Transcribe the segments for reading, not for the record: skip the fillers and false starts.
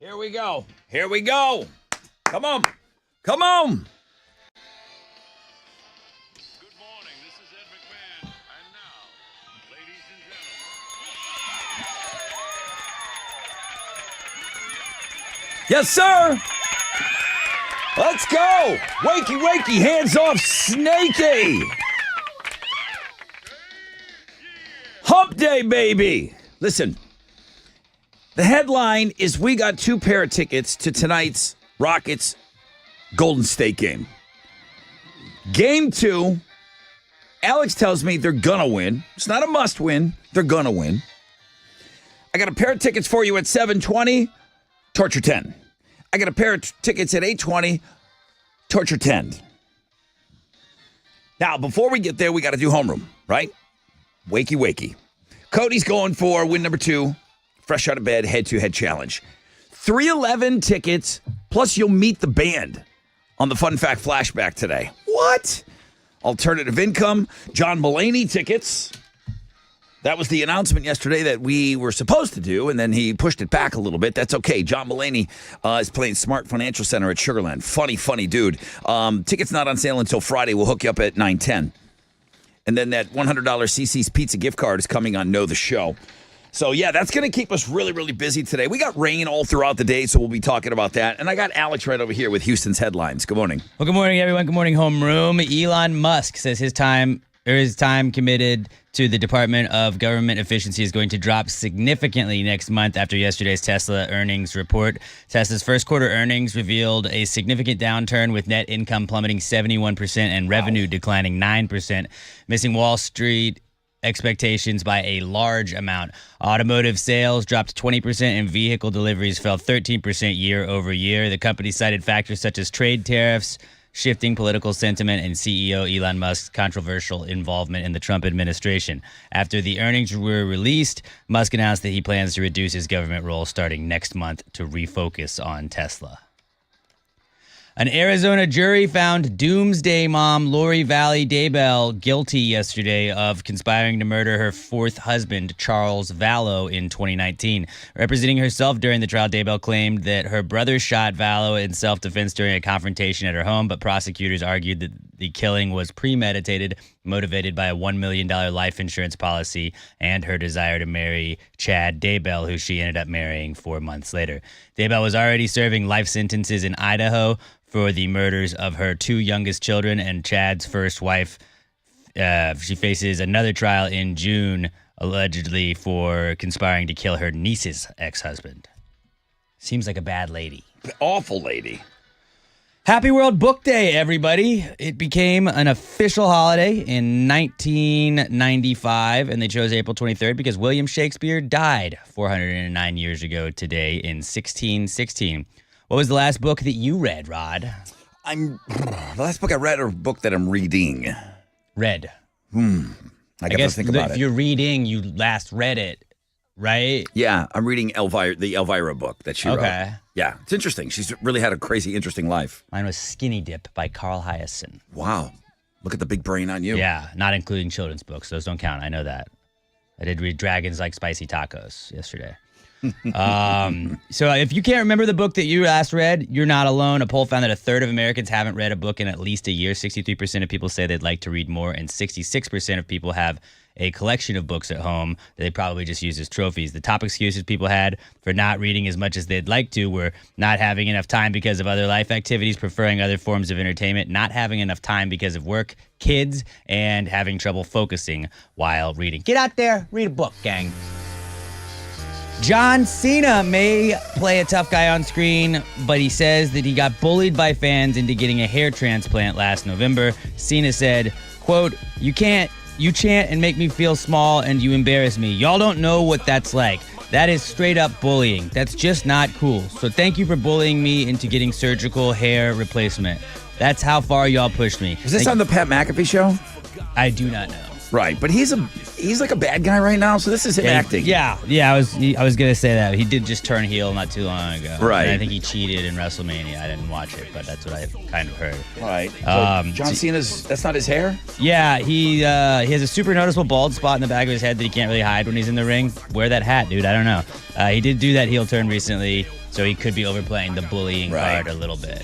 Here we go. Here we go. Come on. Come on. Good morning. This is Ed McMahon. And now, ladies and gentlemen. Yes, sir. Let's go. Wakey, wakey. Hands off, Snakey. Hump day, baby. Listen, the headline is we got 2 pair of tickets to tonight's Rockets Golden State game. Game 2, Alex tells me they're going to win. It's not a must win. They're going to win. I got a pair of tickets for you at 7:20, torture 10. I got a pair of tickets at 8:20, torture 10. Now, before we get there, we got to do homeroom, right? Wakey, wakey. Cody's going for win number 2, fresh out of bed, head-to-head challenge. 311 tickets, plus you'll meet the band on the Fun Fact Flashback today. What? Alternative income, John Mulaney tickets. That was the announcement yesterday that we were supposed to do, and then he pushed it back a little bit. That's okay. John Mulaney is playing Smart Financial Center at Sugarland. Funny, funny dude. Tickets not on sale until Friday. We'll hook you up at 9:10. And then that $100 CC's Pizza gift card is coming on Know the Show. So, yeah, that's going to keep us really, really busy today. We got rain all throughout the day, so we'll be talking about that. And I got Alex right over here with Houston's headlines. Good morning. Well, good morning, everyone. Good morning, homeroom. Elon Musk says his time committed to the Department of Government Efficiency is going to drop significantly next month after yesterday's Tesla earnings report. Tesla's first quarter earnings revealed a significant downturn with net income plummeting 71% and revenue declining 9%, missing Wall Street expectations by a large amount. Automotive sales dropped 20% and vehicle deliveries fell 13% year over year. The company cited factors such as trade tariffs, shifting political sentiment, and CEO Elon Musk's controversial involvement in the Trump administration. After the earnings were released, Musk announced that he plans to reduce his government role starting next month to refocus on Tesla. An Arizona jury found doomsday mom Lori Valley Daybell guilty yesterday of conspiring to murder her 4th husband, Charles Vallow, in 2019. Representing herself during the trial, Daybell claimed that her brother shot Vallow in self-defense during a confrontation at her home, but prosecutors argued that the killing was premeditated, motivated by a $1 million life insurance policy and her desire to marry Chad Daybell, who she ended up marrying 4 months later. Daybell was already serving life sentences in Idaho for the murders of her 2 youngest children and Chad's first wife. She faces another trial in June, allegedly for conspiring to kill her niece's ex-husband. Seems like a bad lady. Awful lady. Happy World Book Day, everybody. It became an official holiday in 1995, and they chose April 23rd because William Shakespeare died 409 years ago today in 1616. What was the last book that you read, Rod? The last book I read or book that I'm reading? Read. I guess think about it. If you're reading, you last read it, right? Yeah, I'm reading the Elvira book that she wrote. Okay. Yeah, it's interesting. She's really had a crazy, interesting life. Mine was Skinny Dip by Carl Hiaasen. Wow. Look at the big brain on you. Yeah, not including children's books. Those don't count. I know that. I did read Dragons Like Spicy Tacos yesterday. So if you can't remember the book that you last read, you're not alone. A poll found that 1/3 of Americans haven't read a book in at least a year. 63% of people say they'd like to read more, and 66% of people have a collection of books at home that they probably just use as trophies. The top excuses people had for not reading as much as they'd like to were not having enough time because of other life activities, preferring other forms of entertainment, not having enough time because of work, kids, and having trouble focusing while reading. Get out there, read a book, gang. John Cena may play a tough guy on screen, but he says that he got bullied by fans into getting a hair transplant last November. Cena said, quote, you chant and make me feel small and you embarrass me. Y'all don't know what that's like. That is straight up bullying. That's just not cool. So thank you for bullying me into getting surgical hair replacement. That's how far y'all pushed me. Is this on the Pat McAfee show? I do not know. Right, but he's like a bad guy right now, so this is him acting. Yeah, I was gonna say that. He did just turn heel not too long ago. Right. And I think he cheated in WrestleMania. I didn't watch it, but that's what I kind of heard. Right. So John Cena's, that's not his hair? Yeah, he has a super noticeable bald spot in the back of his head that he can't really hide when he's in the ring. Wear that hat, dude. I don't know. He did do that heel turn recently. So he could be overplaying the bullying card a little bit.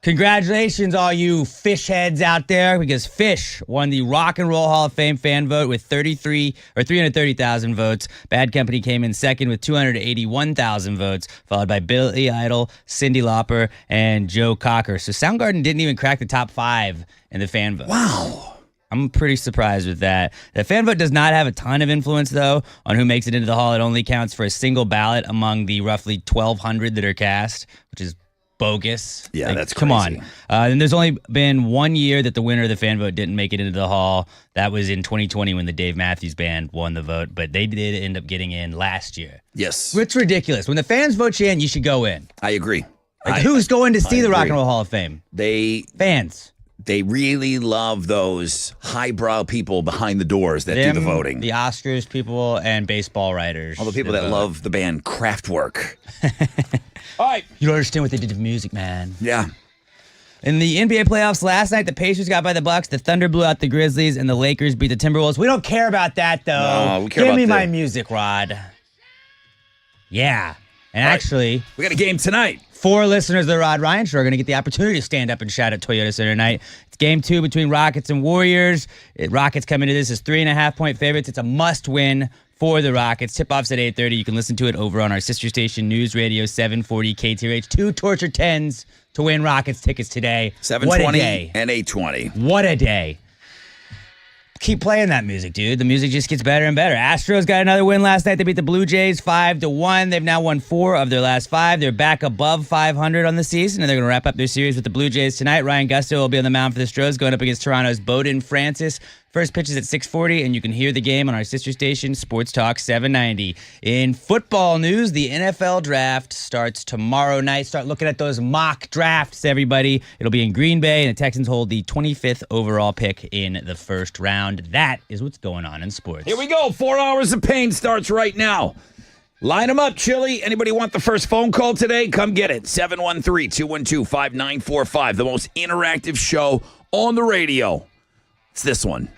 Congratulations, all you fish heads out there, because Fish won the Rock and Roll Hall of Fame fan vote with 330,000 votes. Bad Company came in second with 281,000 votes, followed by Billy Idol, Cyndi Lauper, and Joe Cocker. So Soundgarden didn't even crack the top 5 in the fan vote. Wow. I'm pretty surprised with that. The fan vote does not have a ton of influence, though, on who makes it into the Hall. It only counts for a single ballot among the roughly 1,200 that are cast, which is bogus. Yeah, like, that's come crazy. on. And there's only been 1 year that the winner of the fan vote didn't make it into the Hall. That was in 2020 when the Dave Matthews Band won the vote, but they did end up getting in last year. Yes. It's ridiculous. When the fans vote you in, you should go in. I agree. Like, who's going to see the Rock agree. and Roll Hall of Fame? Fans. They really love those highbrow people behind the doors that do the voting. The Oscars people and baseball writers. All the people that love the band Kraftwerk. All right. You don't understand what they did to music, man. Yeah. In the NBA playoffs last night, the Pacers got by the Bucks, the Thunder blew out the Grizzlies, and the Lakers beat the Timberwolves. We don't care about that, though. No, we care Give about me the- my music, Rod. Yeah. And actually, we got a game tonight. 4 listeners of the Rod Ryan Show are going to get the opportunity to stand up and shout at Toyota Center tonight. It's game 2 between Rockets and Warriors. Rockets come into this as 3.5-point favorites. It's a must-win for the Rockets. Tip-off's at 8:30. You can listen to it over on our sister station, News Radio 740 KTRH. 2 Torture 10s to win Rockets tickets today. 720 What a day. and 820. What a day. Keep playing that music, dude. The music just gets better and better. Astros got another win last night. They beat the Blue Jays 5-1. They've now won 4 of their last 5. They're back above 500 on the season, and they're going to wrap up their series with the Blue Jays tonight. Ryan Gusto will be on the mound for the Astros, going up against Toronto's Bowden Francis. First pitch is at 6:40, and you can hear the game on our sister station, Sports Talk 790. In football news, the NFL draft starts tomorrow night. Start looking at those mock drafts, everybody. It'll be in Green Bay, and the Texans hold the 25th overall pick in the first round. That is what's going on in sports. Here we go. 4 hours of pain starts right now. Line them up, Chili. Anybody want the first phone call today? Come get it. 713-212-5945. The most interactive show on the radio. It's this one.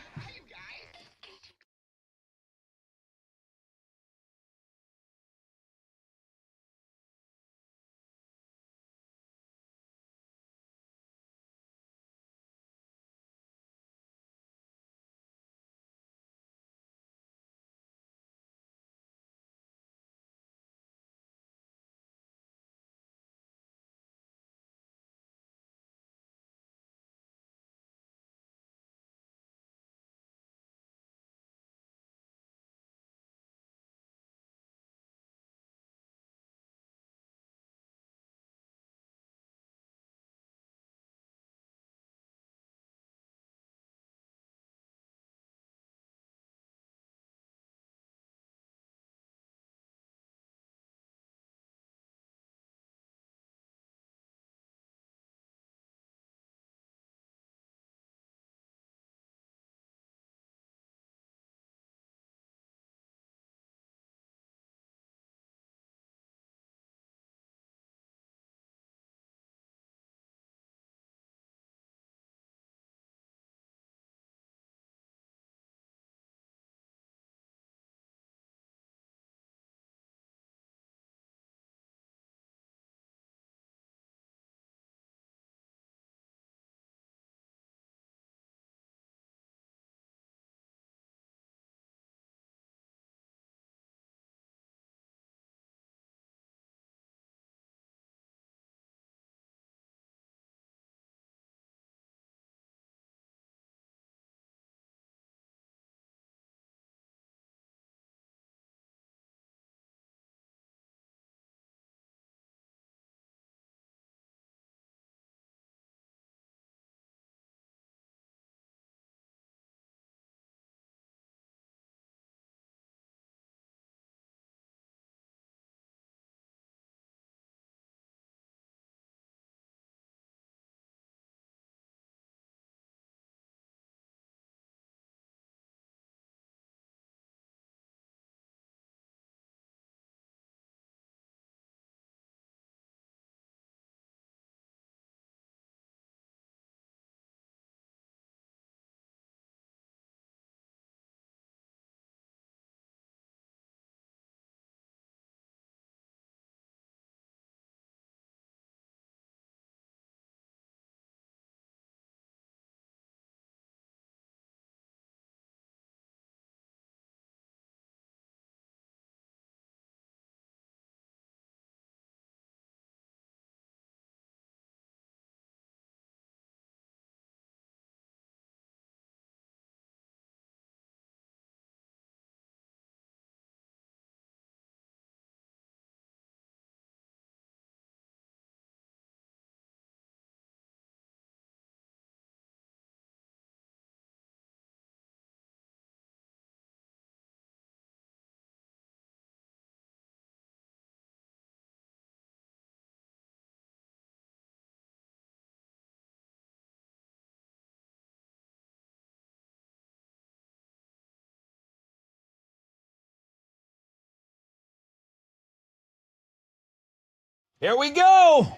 Here we go.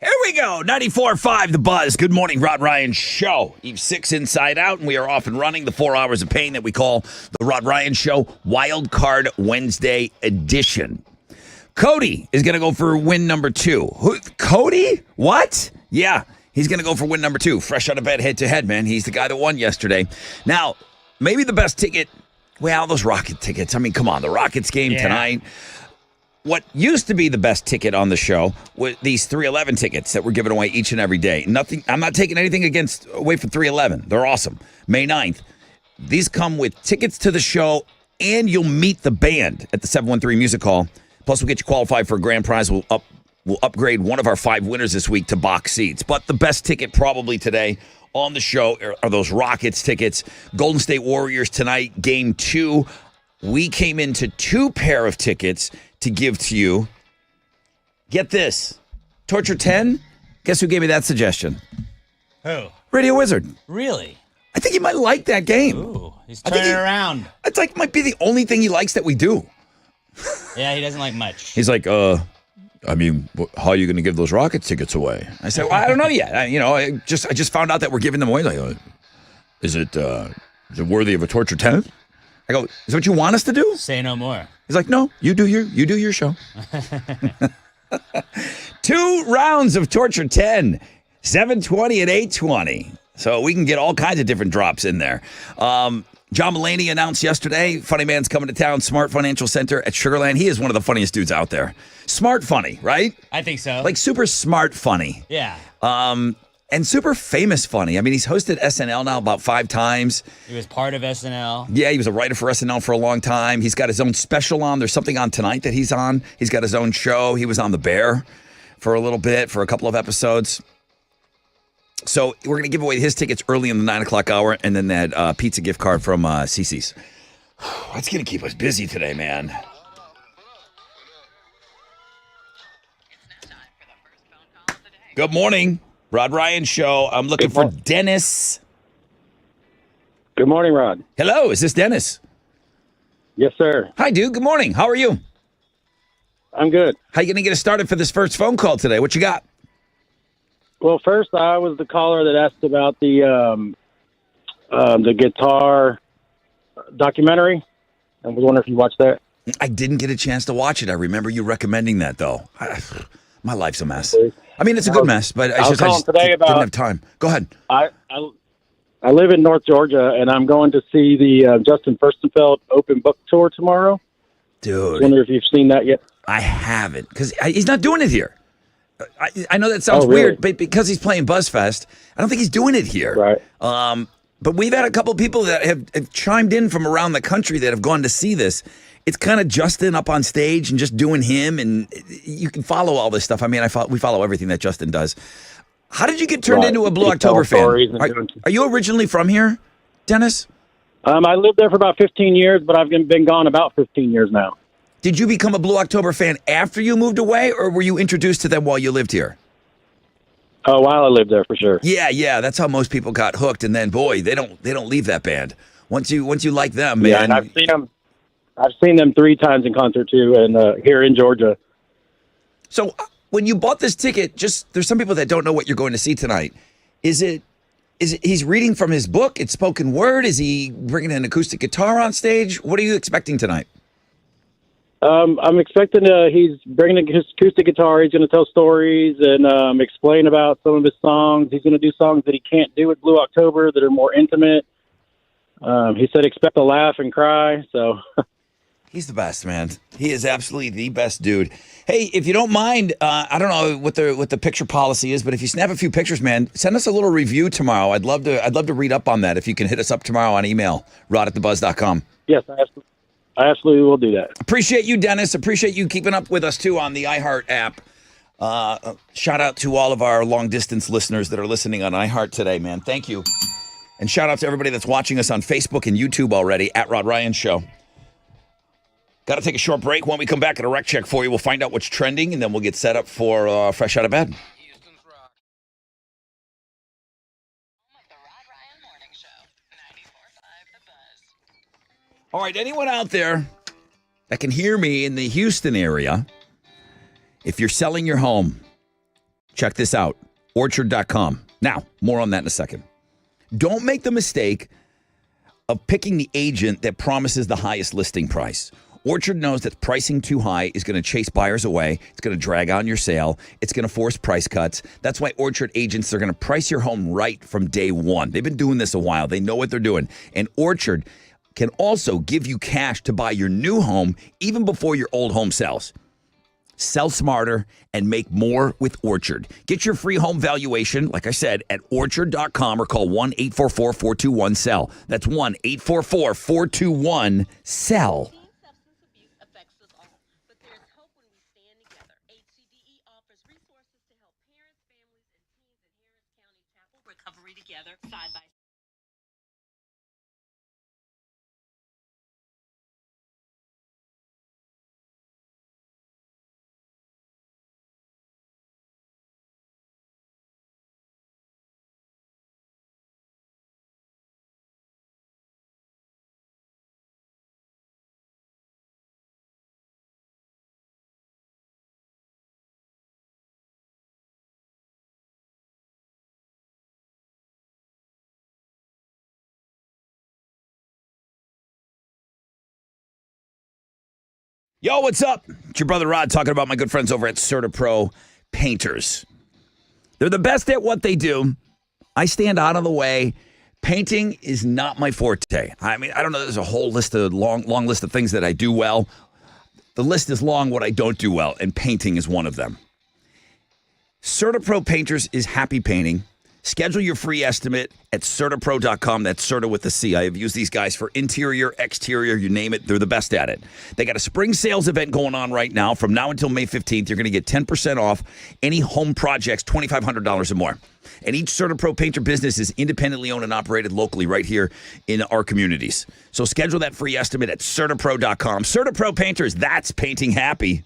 94.5 The Buzz. Good morning, Rod Ryan Show. Eve 6 inside out, and we are off and running the 4 hours of pain that we call the Rod Ryan Show Wild Card Wednesday edition. Cody is going to go for win number 2. Cody? What? Yeah, he's going to go for win number 2. Fresh out of bed, head to head, man. He's the guy that won yesterday. Now, maybe the best ticket, well, those Rocket tickets. I mean, come on, the Rockets game tonight. What used to be the best ticket on the show was these 311 tickets that we're giving away each and every day. Nothing. I'm not taking anything away from 311. They're awesome. May 9th. These come with tickets to the show, and you'll meet the band at the 713 Music Hall. Plus, we'll get you qualified for a grand prize. We'll upgrade one of our 5 winners this week to box seats. But the best ticket probably today on the show are those Rockets tickets. Golden State Warriors tonight, game 2. We came into 2 pair of tickets to give to you. Get this. Torture 10? Guess who gave me that suggestion? Who? Radio Wizard. Really? I think he might like that game. Ooh, he's turning it around. It's like might be the only thing he likes that we do. Yeah, he doesn't like much. He's like, I mean, how are you going to give those Rockets tickets away? I said, well, I don't know yet. I just found out that we're giving them away. Like, is it worthy of a Torture 10? I go, is that what you want us to do? Say no more. He's like, no, you do your show. 2 rounds of Torture 10, 720 and 820. So we can get all kinds of different drops in there. John Mulaney announced yesterday, Funny Man's coming to town, Smart Financial Center at Sugarland. He is one of the funniest dudes out there. Smart funny, right? I think so. Like super smart funny. Yeah. And super famous funny. I mean, he's hosted SNL now about 5 times. He was part of SNL. Yeah, he was a writer for SNL for a long time. He's got his own special on. There's something on tonight that he's on. He's got his own show. He was on The Bear for a little bit, for a couple of episodes. So we're going to give away his tickets early in the 9 o'clock hour, and then that pizza gift card from CC's. That's going to keep us busy today, man. Good morning. Rod Ryan Show. I'm looking for Dennis. Good morning, Rod. Hello, is this Dennis? Yes, sir. Hi, dude. Good morning. How are you? I'm good. How you going to get us started for this first phone call today? What you got? Well, first, I was the caller that asked about the guitar documentary. I was wondering if you watched that. I didn't get a chance to watch it. I remember you recommending that, though. My life's a mess. I mean, it's a good mess, but I just didn't have time. Go ahead. I live in North Georgia, and I'm going to see the Justin Furstenfeld open book tour tomorrow. Dude. I wonder if you've seen that yet. I haven't, because he's not doing it here. I know that sounds really? weird, but because he's playing BuzzFest, I don't think he's doing it here. Right. But we've had a couple of people that have chimed in from around the country that have gone to see this. It's kind of Justin up on stage and just doing him, and you can follow all this stuff. I mean, we follow everything that Justin does. How did you get turned into a Blue October fan? Are you originally from here, Dennis? I lived there for about 15 years, but I've been gone about 15 years now. Did you become a Blue October fan after you moved away, or were you introduced to them while you lived here? Oh, while I lived there, for sure. Yeah, that's how most people got hooked, and then boy, they don't leave that band. Once you like them, man. Yeah, and I've seen them 3 times in concert too, and here in Georgia. So when you bought this ticket, there's some people that don't know what you're going to see tonight. Is it he's reading from his book? It's spoken word? Is he bringing an acoustic guitar on stage? What are you expecting tonight? I'm expecting he's bringing his acoustic guitar. He's going to tell stories and explain about some of his songs. He's going to do songs that he can't do at Blue October that are more intimate. He said expect a laugh and cry. So he's the best, man. He is absolutely the best dude. Hey, if you don't mind, I don't know what the picture policy is, but if you snap a few pictures, man, send us a little review tomorrow. I'd love to read up on that. If you can hit us up tomorrow on email, rod@thebuzz.com. Yes, I absolutely will do that. Appreciate you, Dennis. Appreciate you keeping up with us, too, on the iHeart app. Shout out to all of our long-distance listeners that are listening on iHeart today, man. Thank you. And shout out to everybody that's watching us on Facebook and YouTube already, at Rod Ryan Show. Got to take a short break. When we come back at a rec check for you, we'll find out what's trending, and then we'll get set up for Fresh Out of Bed. All right, anyone out there that can hear me in the Houston area, If you're selling your home, check this out, orchard.com. Now, more on that in a second. Don't make the mistake of picking the agent that promises the highest listing price. Orchard knows that pricing too high is going to chase buyers away. It's going to drag on your sale. It's going to force price cuts. That's why Orchard agents are going to price your home right from day one. They've been doing this a while. They know what they're doing. And Orchard can also give you cash to buy your new home even before your old home sells. Sell smarter and make more with Orchard. Get your free home valuation, like I said, at orchard.com or call 1-844-421-SELL. That's 1-844-421-SELL. Substance abuse affects us all, but there's hope when we stand together. HCDE offers resources to help parents, families, and teens in Harris County tackle recovery together, side by side. Yo, what's up? It's your brother Rod talking about my good friends over at CertaPro Painters. They're the best at what they do. I stand out of the way. Painting is not my forte. I mean, I don't know. There's a whole list of long list of things that I do well. The list is long what I don't do well, and painting is one of them. CertaPro Painters is happy painting. Schedule your free estimate at CertaPro.com. That's Certa with a C. I have used these guys for interior, exterior, you name it. They're the best at it. They got a spring sales event going on right now. From now until May 15th, you're going to get 10% off any home projects, $2,500 or more. And each CertaPro Painter business is independently owned and operated locally right here in our communities. So schedule that free estimate at CertaPro.com. CertaPro Painters, that's painting happy.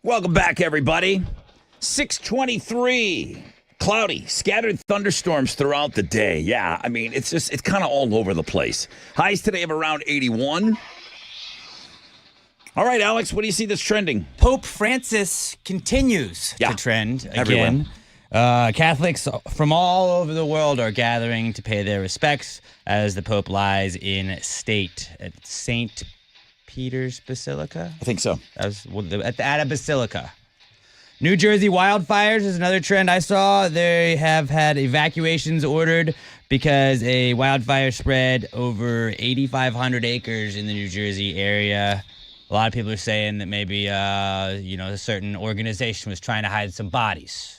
Welcome back, everybody. 6:23. Cloudy, scattered thunderstorms throughout the day. Yeah, I mean, it's kind of all over the place. Highs today of around 81. All right, Alex, what do you see that's trending? Pope Francis continues to trend again. Catholics from all over the world are gathering to pay their respects as the Pope lies in state at St. Peter's Basilica. I think so. At a basilica. New Jersey wildfires is another trend I saw. They have had evacuations ordered because a wildfire spread over 8,500 acres in the New Jersey area. A lot of people are saying that maybe, a certain organization was trying to hide some bodies.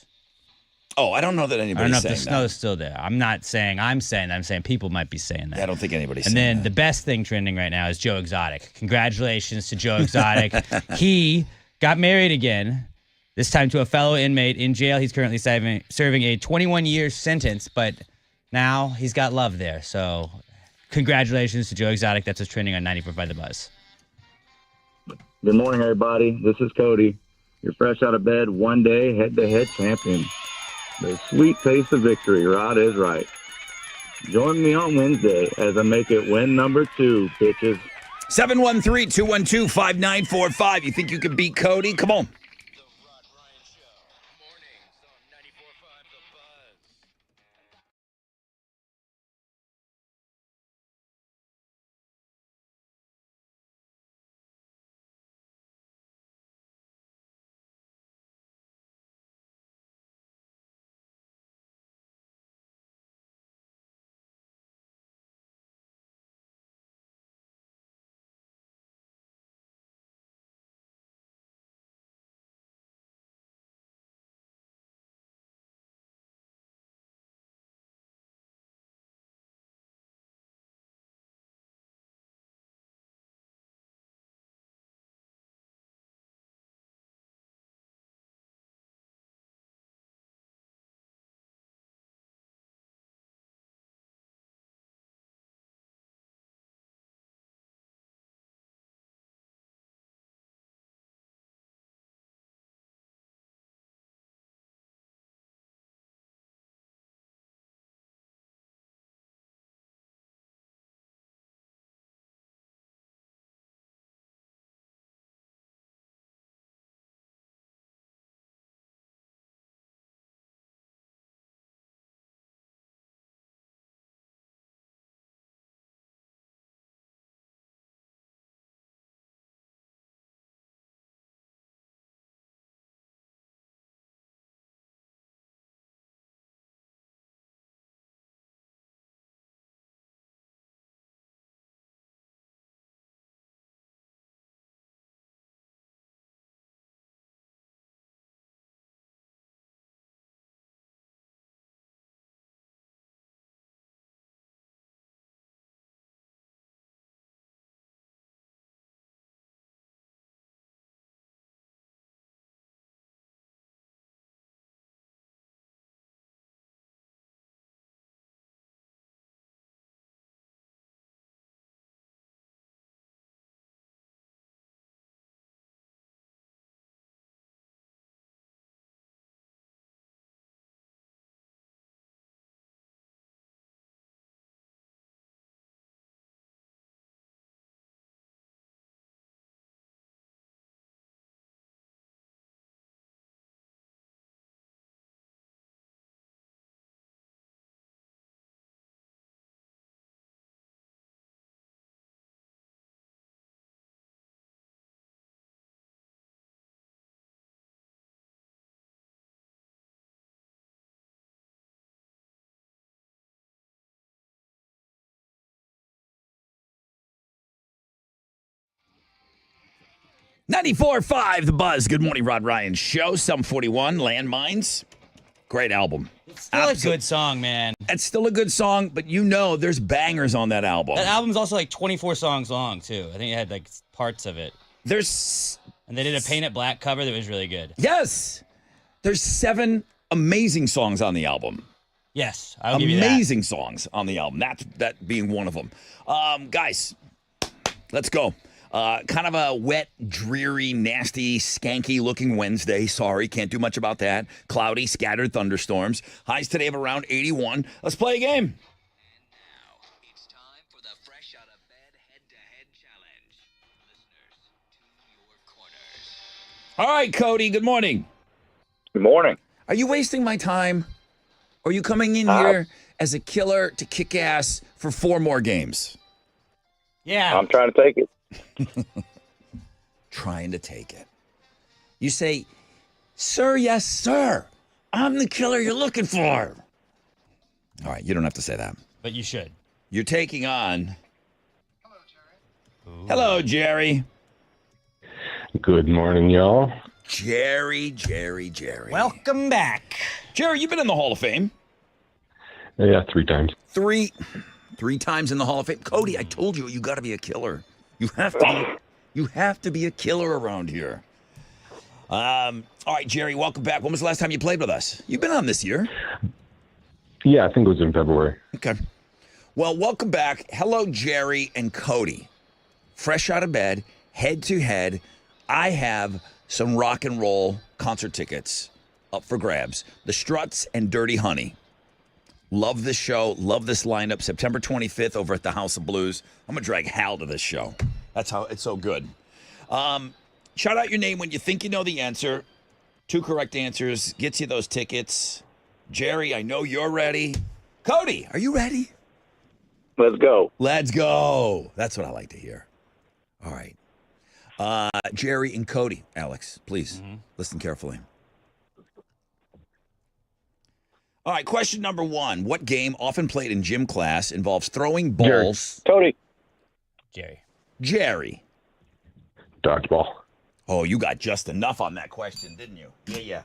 Oh, I don't know that anybody's saying that. I don't know if the snow's still there. I'm not saying I'm saying that. I'm saying people might be saying that. Yeah, I don't think anybody's saying that. And then that. the best thing trending right now is Joe Exotic. Congratulations to Joe Exotic. He got married again, this time to a fellow inmate in jail. He's currently serving a 21-year sentence, but now he's got love there. So congratulations to Joe Exotic. That's what's trending on 94.5 The Buzz. Good morning, everybody. This is Cody. You're fresh out of bed, one day head-to-head champion. The sweet taste of victory, Rod is right. Join me on Wednesday as I make it win number 2, bitches. 713-212-5945. You think you can beat Cody? Come on. .94.5 The Buzz. Good morning, Rod Ryan Show. 741, Landmines. Great album. It's still a good song, man. It's still a good song, but there's bangers on that album. That album's also like 24 songs long, too. I think it had like parts of it. And they did a Paint It Black cover that was really good. Yes. There's 7 amazing songs on the album. Yes, I'll give you that. Amazing songs on the album. That being one of them. Guys, let's go. Kind of a wet, dreary, nasty, skanky-looking Wednesday. Sorry, can't do much about that. Cloudy, scattered thunderstorms. Highs today of around 81. Let's play a game. It's time for the Fresh Out of Bed Head-to-Head Challenge. Listeners, to your corners. All right, Cody, good morning. Good morning. Are you wasting my time? Or are you coming in here as a killer to kick ass for 4 more games? Yeah. I'm trying to take it. Trying to take it. You say, sir, yes, sir. I'm the killer you're looking for. All right, you don't have to say that. But you should. You're taking on... Hello, Jerry. Good morning, y'all. Jerry. Welcome back. Jerry, you've been in the Hall of Fame. Yeah, 3 times. Three times in the Hall of Fame. Cody, I told you, you got to be a killer. You have to be a killer around here. All right, Jerry, welcome back. When was the last time you played with us? You've been on this year. Yeah, I think it was in February. Okay. Well, welcome back. Hello, Jerry and Cody. Fresh out of bed, head to head. I have some rock and roll concert tickets up for grabs. The Struts and Dirty Honey. Love this show. Love this lineup. September 25th over at the House of Blues. I'm going to drag Hal to this show. That's how it's so good. Shout out your name when you think you know the answer. 2 correct answers gets you those tickets. Jerry, I know you're ready. Cody, are you ready? Let's go. Let's go. That's what I like to hear. All right. Jerry and Cody, Alex, please listen carefully. All right, question number 1. What game often played in gym class involves throwing balls? Cody. Jerry. Dodgeball. Oh, you got just enough on that question, didn't you? Yeah.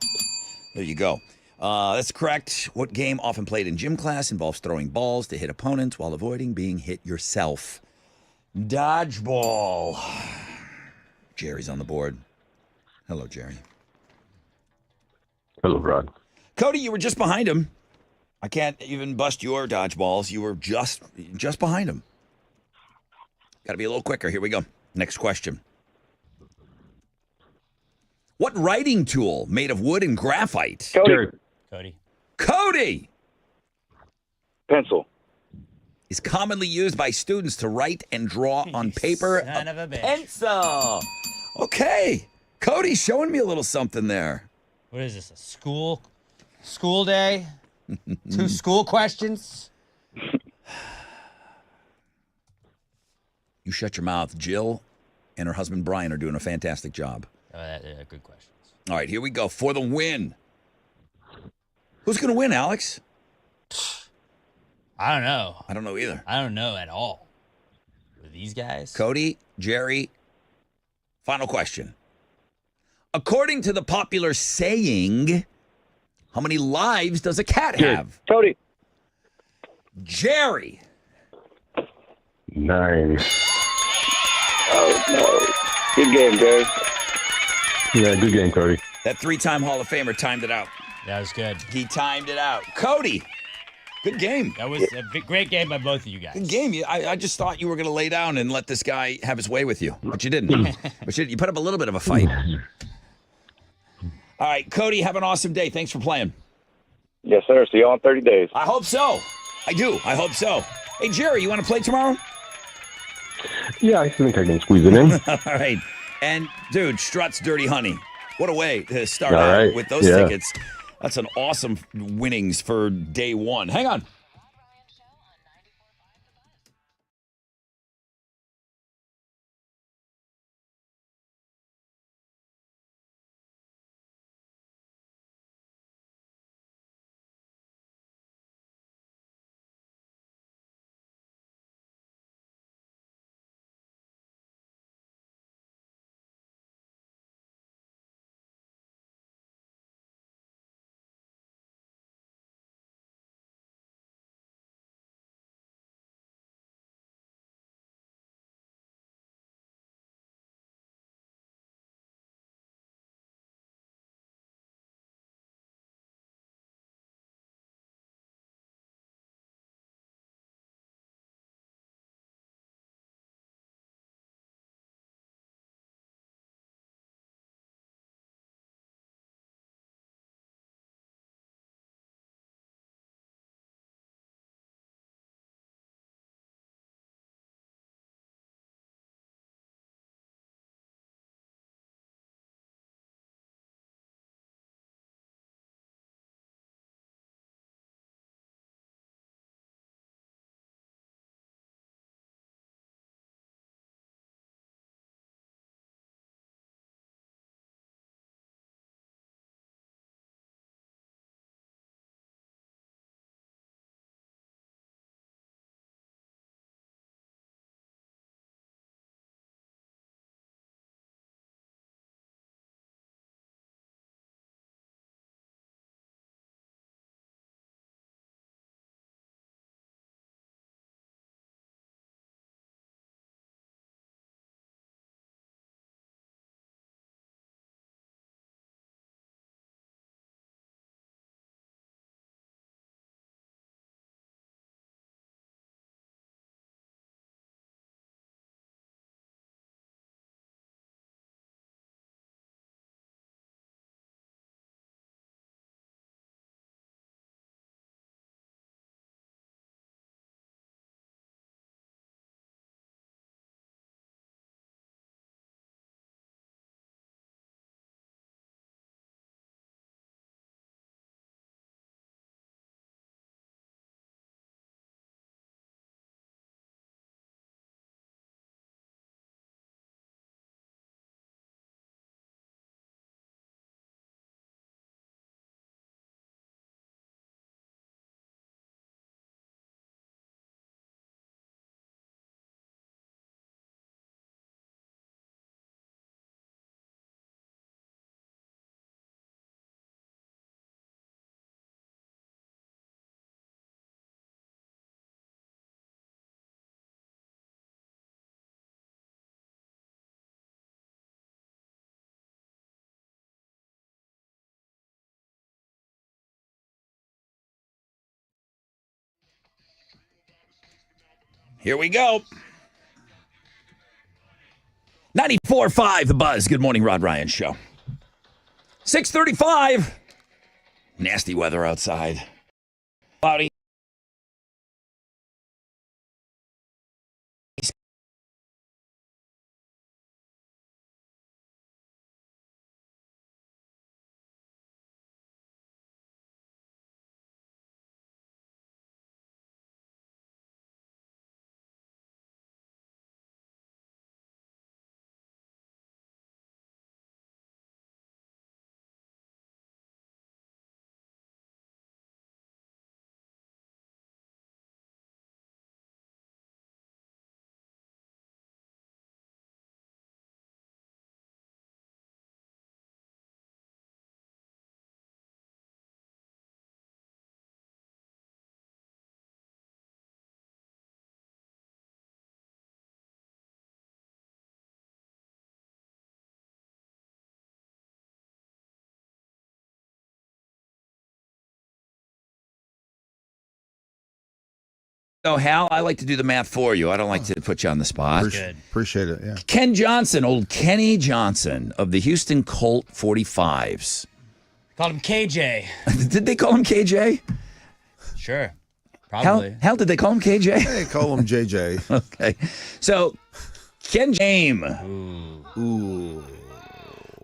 There you go. That's correct. What game often played in gym class involves throwing balls to hit opponents while avoiding being hit yourself? Dodgeball. Jerry's on the board. Hello, Jerry. Hello, Rod. Cody, you were just behind him. I can't even bust your dodgeballs. You were just behind him. Got to be a little quicker. Here we go. Next question. What writing tool made of wood and graphite? Cody. Jerry. Cody Pencil. is commonly used by students to write and draw on paper. Son of a bitch. Pencil. Okay. Cody's showing me a little something there. What is this, a school day? 2 school questions? You shut your mouth. Jill and her husband Brian are doing a fantastic job. Good questions. All right, here we go for the win. Who's going to win, Alex? I don't know. I don't know either. I don't know at all. With these guys? Cody, Jerry, final question. According to the popular saying, how many lives does a cat have? Cody. Jerry. 9. Oh, no. Good game, Jerry. Yeah, good game, Cody. That 3-time Hall of Famer timed it out. That was good. He timed it out. Cody, good game. That was a great game by both of you guys. Good game. I just thought you were going to lay down and let this guy have his way with you, but you didn't. But you put up a little bit of a fight. All right, Cody, have an awesome day. Thanks for playing. Yes, sir. See you all in 30 days. I hope so. I do. I hope so. Hey, Jerry, you want to play tomorrow? Yeah, I think I can squeeze it in. All right. And, dude, Struts Dirty Honey. What a way to start All out right. with those Yeah. tickets. That's an awesome winnings for day 1. Hang on. Here we go. 94.5 The Buzz. Good morning, Rod Ryan Show. 6:35. Nasty weather outside. Cloudy. So, Hal, I like to do the math for you. I don't like to put you on the spot. Good. Appreciate it, yeah. Ken Johnson, old Kenny Johnson of the Houston Colt 45s. Called him KJ. Did they call him KJ? Sure. Probably. Hal, did they call him KJ? Hey, call him JJ. Okay. So, Ken James. Ooh.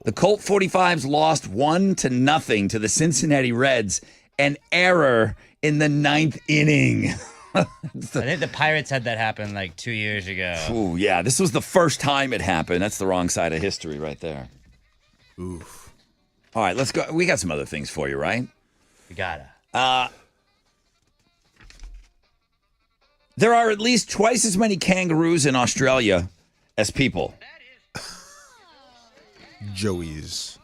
The Colt 45s lost 1-0 to the Cincinnati Reds. An error in the 9th inning. I think the Pirates had that happen like 2 years ago. Ooh, yeah. This was the first time it happened. That's the wrong side of history right there. Oof. All right, let's go. We got some other things for you, right? We gotta. There are at least twice as many kangaroos in Australia as people. Joey's.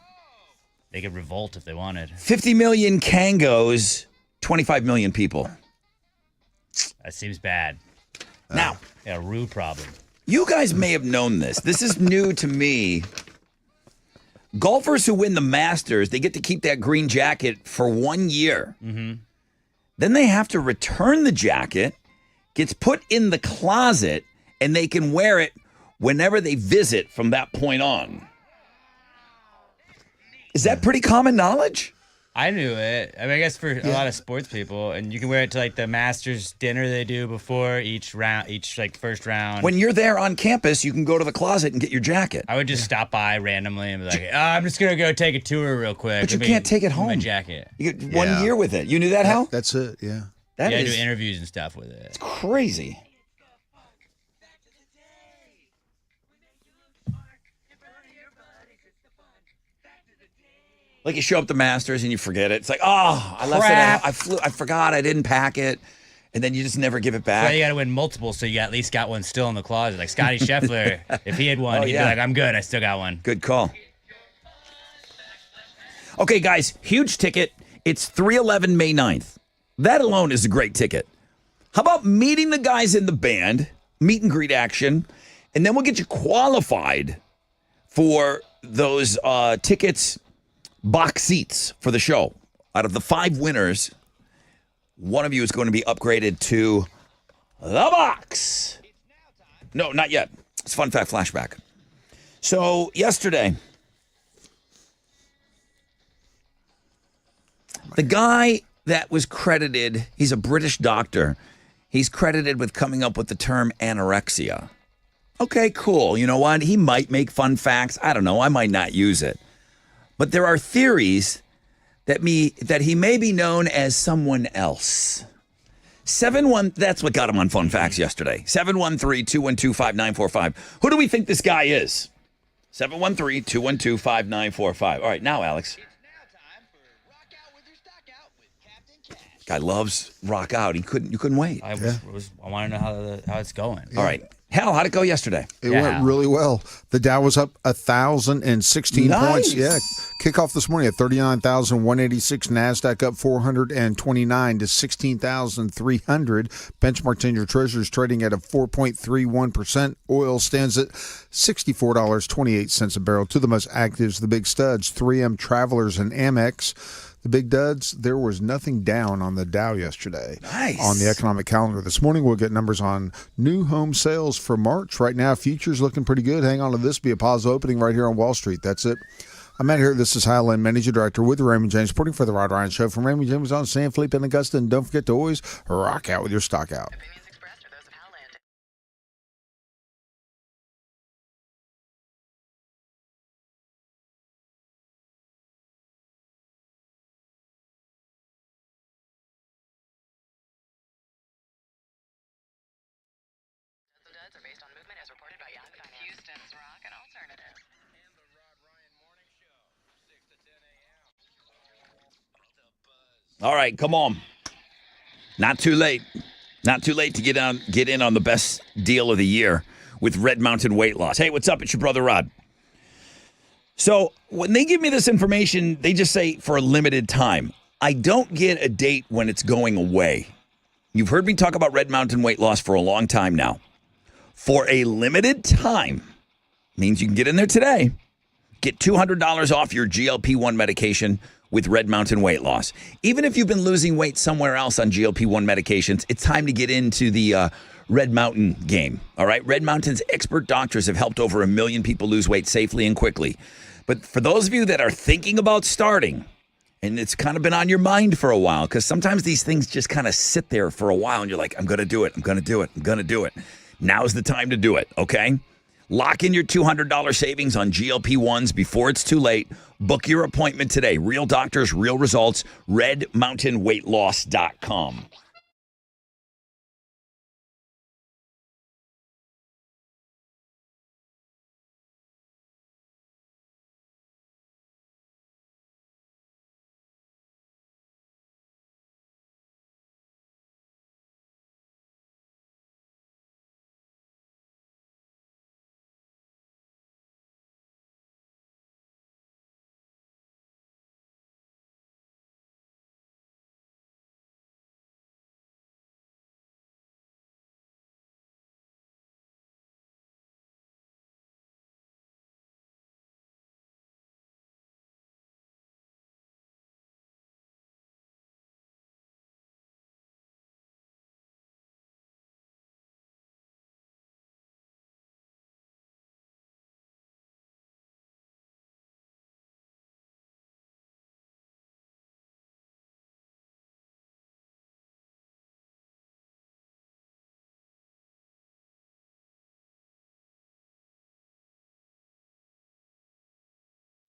They could revolt if they wanted. 50 million kangos, 25 million people. That seems bad. Now, Yeah, a roo problem. you guys may have known this. This is new to me. Golfers who win the Masters, they get to keep that green jacket for 1 year. Mm-hmm. Then they have to return the jacket, gets put in the closet, and they can wear it whenever they visit from that point on. Is that pretty common knowledge? I knew it. I mean, I guess for a lot of sports people, and you can wear it to like the Masters dinner they do before each round, first round. When you're there on campus, you can go to the closet and get your jacket. I would just stop by randomly and be like, I'm just gonna go take a tour real quick. But you can't take it home. My jacket. You get 1 year with it. You knew that, Hal? That's it, yeah. That Yeah, I is do interviews and stuff with it. it's crazy. Like you show up the Masters and you forget it. It's like, oh, I left Crap. it. I forgot. I didn't pack it, and then you just never give it So back. you got to win multiple, so you at least got one still in the closet. Like Scotty Scheffler, if he had one, Oh, he'd yeah. be like, I'm good. I still got one. Good call. Okay, guys, huge ticket. It's 3/11 May 9th. That alone is a great ticket. How about meeting the guys in the band, meet and greet action, and then we'll get you qualified for those tickets, box seats for the show. Out of the 5 winners, one of you is going to be upgraded to the box. No, not yet. It's fun fact flashback. So yesterday, the guy that was credited, he's a British doctor. He's credited with coming up with the term anorexia. Okay, cool. You know what? He might make fun facts. I don't know. I might not use it. But there are theories that he may be known as someone else. That's what got him on Fun Facts yesterday. 713-212-5945. Who do we think this guy is? 713-212-5945. All right, now, Alex. Guy loves rock out. You couldn't wait. I want to know how it's going. All right. Hal, how'd it go yesterday? It went really well. The Dow was up 1,016 points. Yeah. Kickoff this morning at 39,186. NASDAQ up 429 to 16,300. Benchmark 10-year Treasuries trading at a 4.31%. Oil stands at $64.28 a barrel. Two of the most active, the big studs, 3M, Travelers, and Amex. the big duds, there was nothing down on the Dow yesterday. Nice. On the economic calendar this morning, we'll get numbers on new home sales for March. Right now, futures looking pretty good. Hang on to this. Be a positive opening right here on Wall Street. That's it. I'm Matt here. This is Highland, Managing Director with Raymond James, reporting for the Rod Ryan Show from Raymond James on San Felipe and Augusta. And don't forget to always rock out with your stock out. Opinions expressed are those of Howland. The duds are based on movement as reported by Yahoo Finance. Houston's rock and alternative. And the Rod Ryan Morning Show, 6 to 10 a.m. The Buzz. All right, come on. Not too late. Not too late to get in on the best deal of the year with Red Mountain Weight Loss. Hey, what's up? It's your brother Rod. So when they give me this information, they just say for a limited time. I don't get a date when it's going away. You've heard me talk about Red Mountain Weight Loss for a long time now. For a limited time, means you can get in there today, get $200 off your GLP-1 medication with Red Mountain Weight Loss. Even if you've been losing weight somewhere else on GLP-1 medications, it's time to get into the Red Mountain game. All right? Red Mountain's expert doctors have helped over 1 million people lose weight safely and quickly. But for those of you that are thinking about starting, and it's kind of been on your mind for a while, because sometimes these things just kind of sit there for a while, and you're like, I'm going to do it, I'm going to do it, I'm going to do it. Now's the time to do it, okay? Lock in your $200 savings on GLP-1s before it's too late. Book your appointment today. Real doctors, real results. RedMountainWeightLoss.com.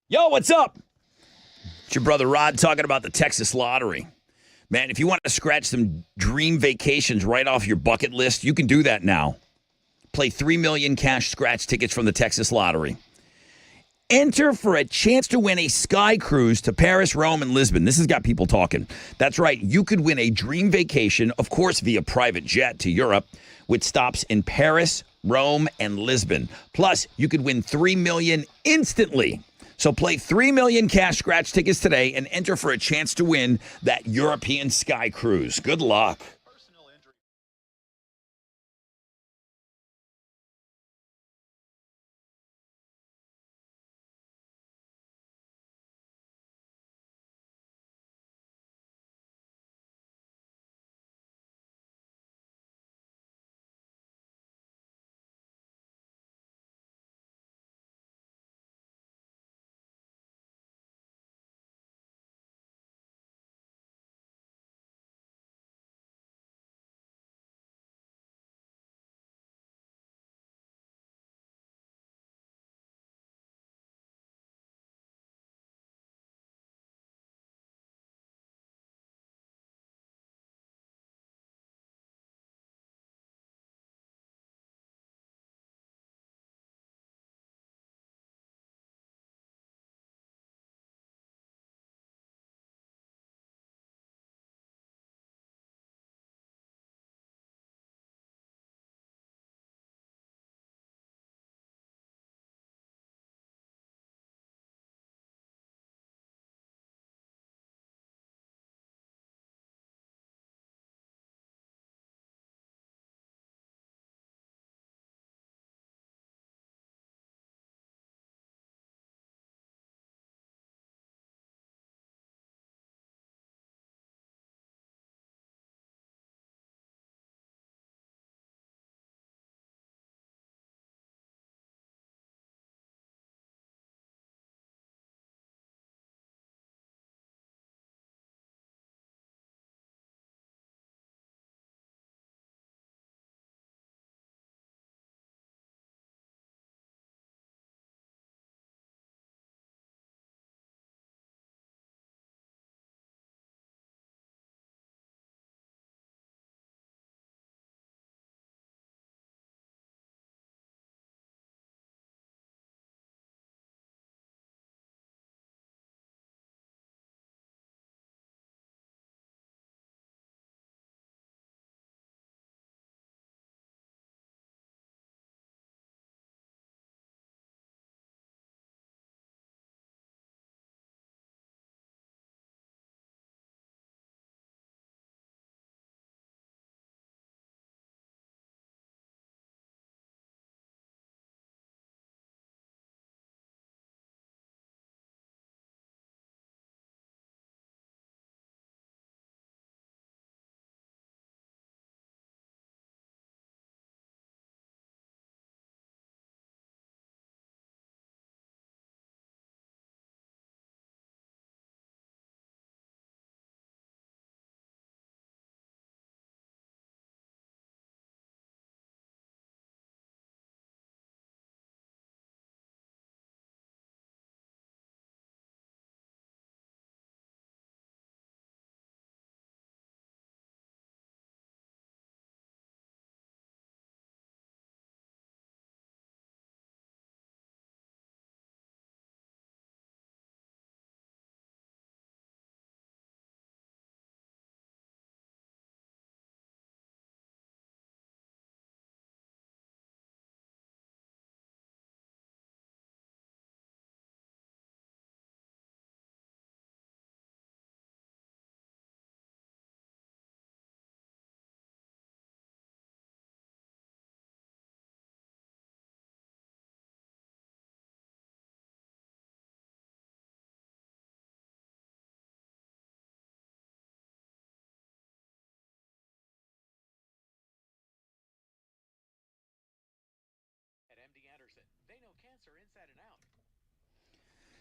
Yo, what's up? It's your brother Rod talking about the Texas Lottery. Man, if you want to scratch some dream vacations right off your bucket list, you can do that now. Play 3 million cash scratch tickets from the Texas Lottery. Enter for a chance to win a sky cruise to Paris, Rome, and Lisbon. This has got people talking. That's right. You could win a dream vacation, of course, via private jet to Europe, with stops in Paris, Rome, and Lisbon. Plus, you could win 3 million instantly. So play 3 million cash scratch tickets today and enter for a chance to win that European sky cruise. Good luck.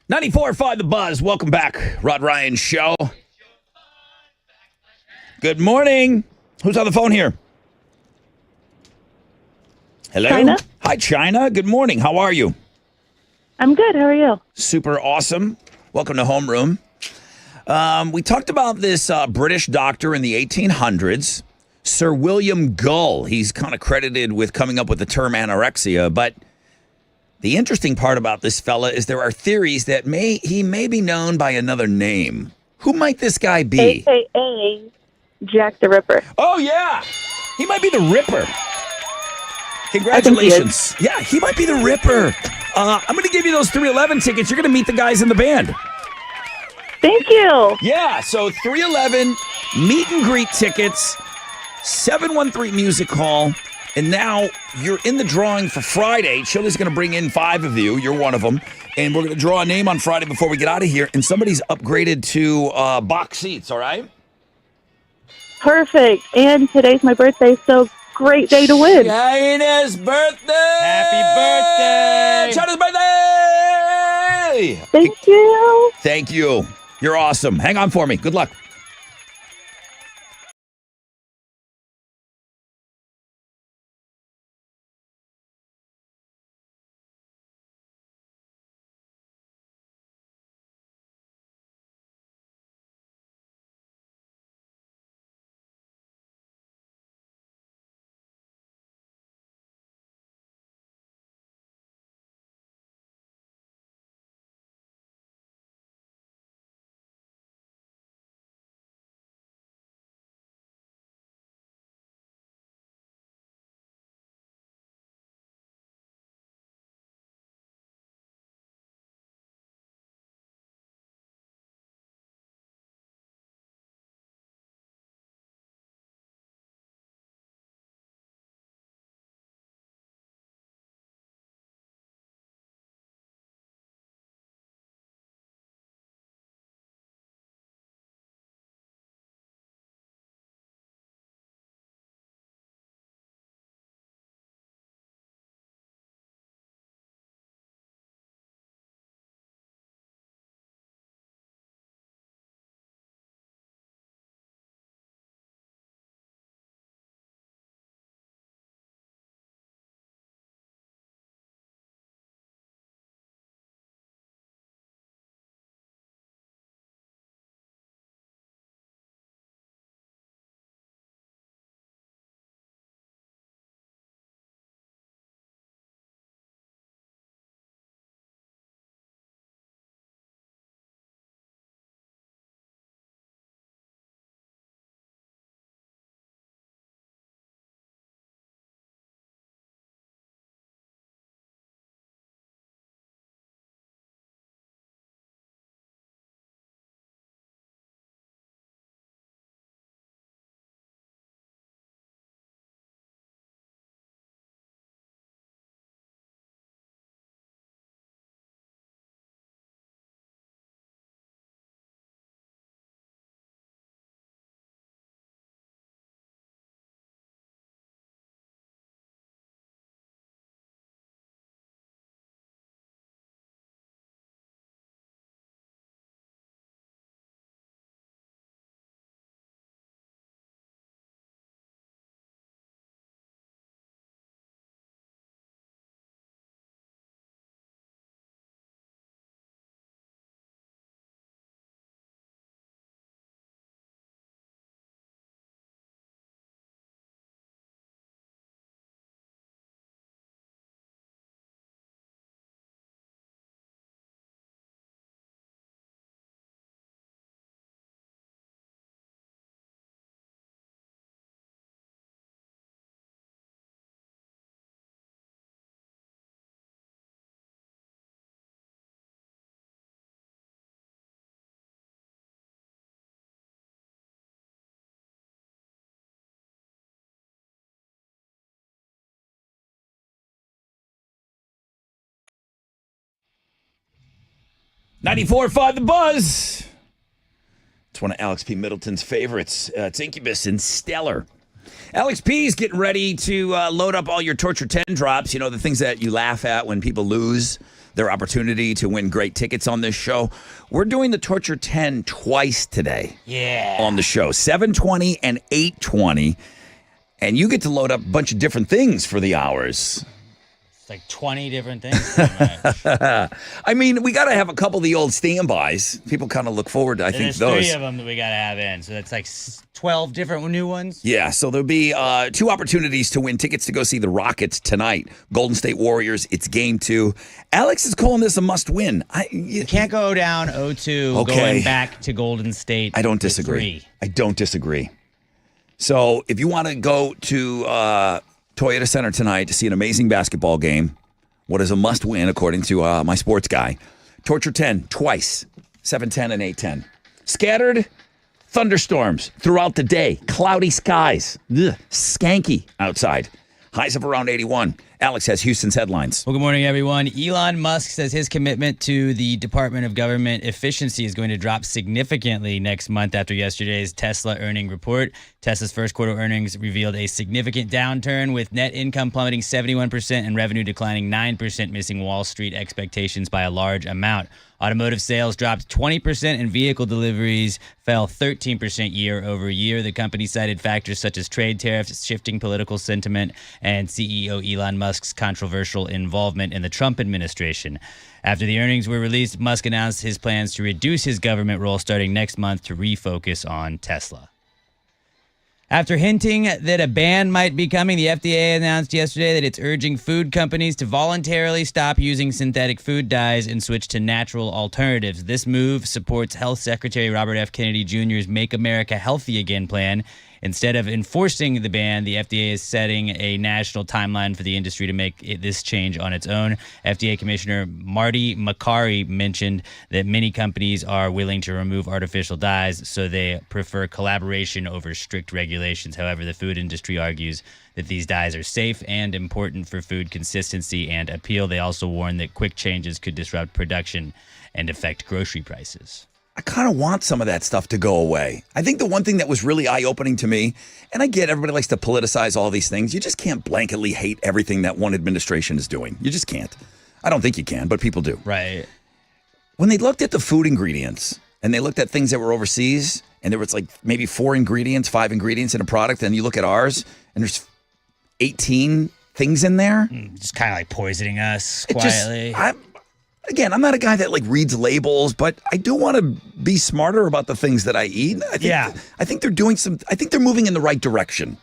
94.5 The Buzz. Welcome back. Rod Ryan Show. Good morning. Who's on the phone here? Hello? China. Hi, China. Good morning. How are you? I'm good. How are you? Super awesome. Welcome to Homeroom. We talked about this British doctor in the 1800s, Sir William Gull. He's kind of credited with coming up with the term anorexia, but the interesting part about this fella is there are theories that he may be known by another name. Who might this guy be? AKA Jack the Ripper. Oh, yeah. He might be the Ripper. Congratulations. Yeah, he might be the Ripper. I'm going to give you those 311 tickets. You're going to meet the guys in the band. Thank you. Yeah, so 311 meet and greet tickets, 713 Music Hall. And now you're in the drawing for Friday. Shirley's going to bring in 5 of you. You're one of them. And we're going to draw a name on Friday before we get out of here. And somebody's upgraded to box seats, all right? Perfect. And today's my birthday, so great day to win. China's birthday! Happy birthday! China's birthday! Thank you. Thank you. You're awesome. Hang on for me. Good luck. .94.5 The Buzz. It's one of Alex P. Middleton's favorites. It's Incubus and Stellar. Alex P's getting ready to load up all your Torture 10 drops. You know, the things that you laugh at when people lose their opportunity to win great tickets on this show. We're doing the Torture 10 twice today. Yeah. On the show, 7:20 and 8:20. And you get to load up a bunch of different things for the hours. It's like 20 different things. Pretty much. I mean, we got to have a couple of the old standbys. People kind of look forward to, I think, There's those. 3 of them that we got to have in. So that's like 12 different new ones. Yeah, so there'll be 2 opportunities to win tickets to go see the Rockets tonight. Golden State Warriors, it's game 2. Alex is calling this a must-win. You can't go down 0-2 Okay. going back to Golden State. I don't with disagree. 3. I don't disagree. So if you want to go to Toyota Center tonight to see an amazing basketball game, what is a must-win according to my sports guy, Torture 10 twice, 7:10 and 8:10. Scattered thunderstorms throughout the day, cloudy skies, skanky outside. Highs of around 81. Alex has Houston's headlines. Well, good morning, everyone. Elon Musk says his commitment to the Department of Government Efficiency is going to drop significantly next month after yesterday's Tesla earning report. Tesla's first quarter earnings revealed a significant downturn, with net income plummeting 71% and revenue declining 9%, missing Wall Street expectations by a large amount. Automotive sales dropped 20% and vehicle deliveries fell 13% year over year. The company cited factors such as trade tariffs, shifting political sentiment, and CEO Elon Musk's controversial involvement in the Trump administration. After the earnings were released, Musk announced his plans to reduce his government role starting next month to refocus on Tesla. After hinting that a ban might be coming, the FDA announced yesterday that it's urging food companies to voluntarily stop using synthetic food dyes and switch to natural alternatives. This move supports Health Secretary Robert F. Kennedy Jr.'s Make America Healthy Again plan. Instead of enforcing the ban, the FDA is setting a national timeline for the industry to make this change on its own. FDA Commissioner Marty Makary mentioned that many companies are willing to remove artificial dyes, so they prefer collaboration over strict regulations. However, the food industry argues that these dyes are safe and important for food consistency and appeal. They also warn that quick changes could disrupt production and affect grocery prices. I kind of want some of that stuff to go away. I think the one thing that was really eye-opening to me, and I get everybody likes to politicize all these things, you just can't blanketly hate everything that one administration is doing. You just can't. I don't think you can, but people do. Right. When they looked at the food ingredients and they looked at things that were overseas and there was like maybe 4 ingredients, 5 ingredients in a product, and you look at ours and there's 18 things in there. Just kind of like poisoning us quietly. Again, I'm not a guy that like reads labels, but I do want to be smarter about the things that I eat. I think they're doing I think they're moving in the right direction.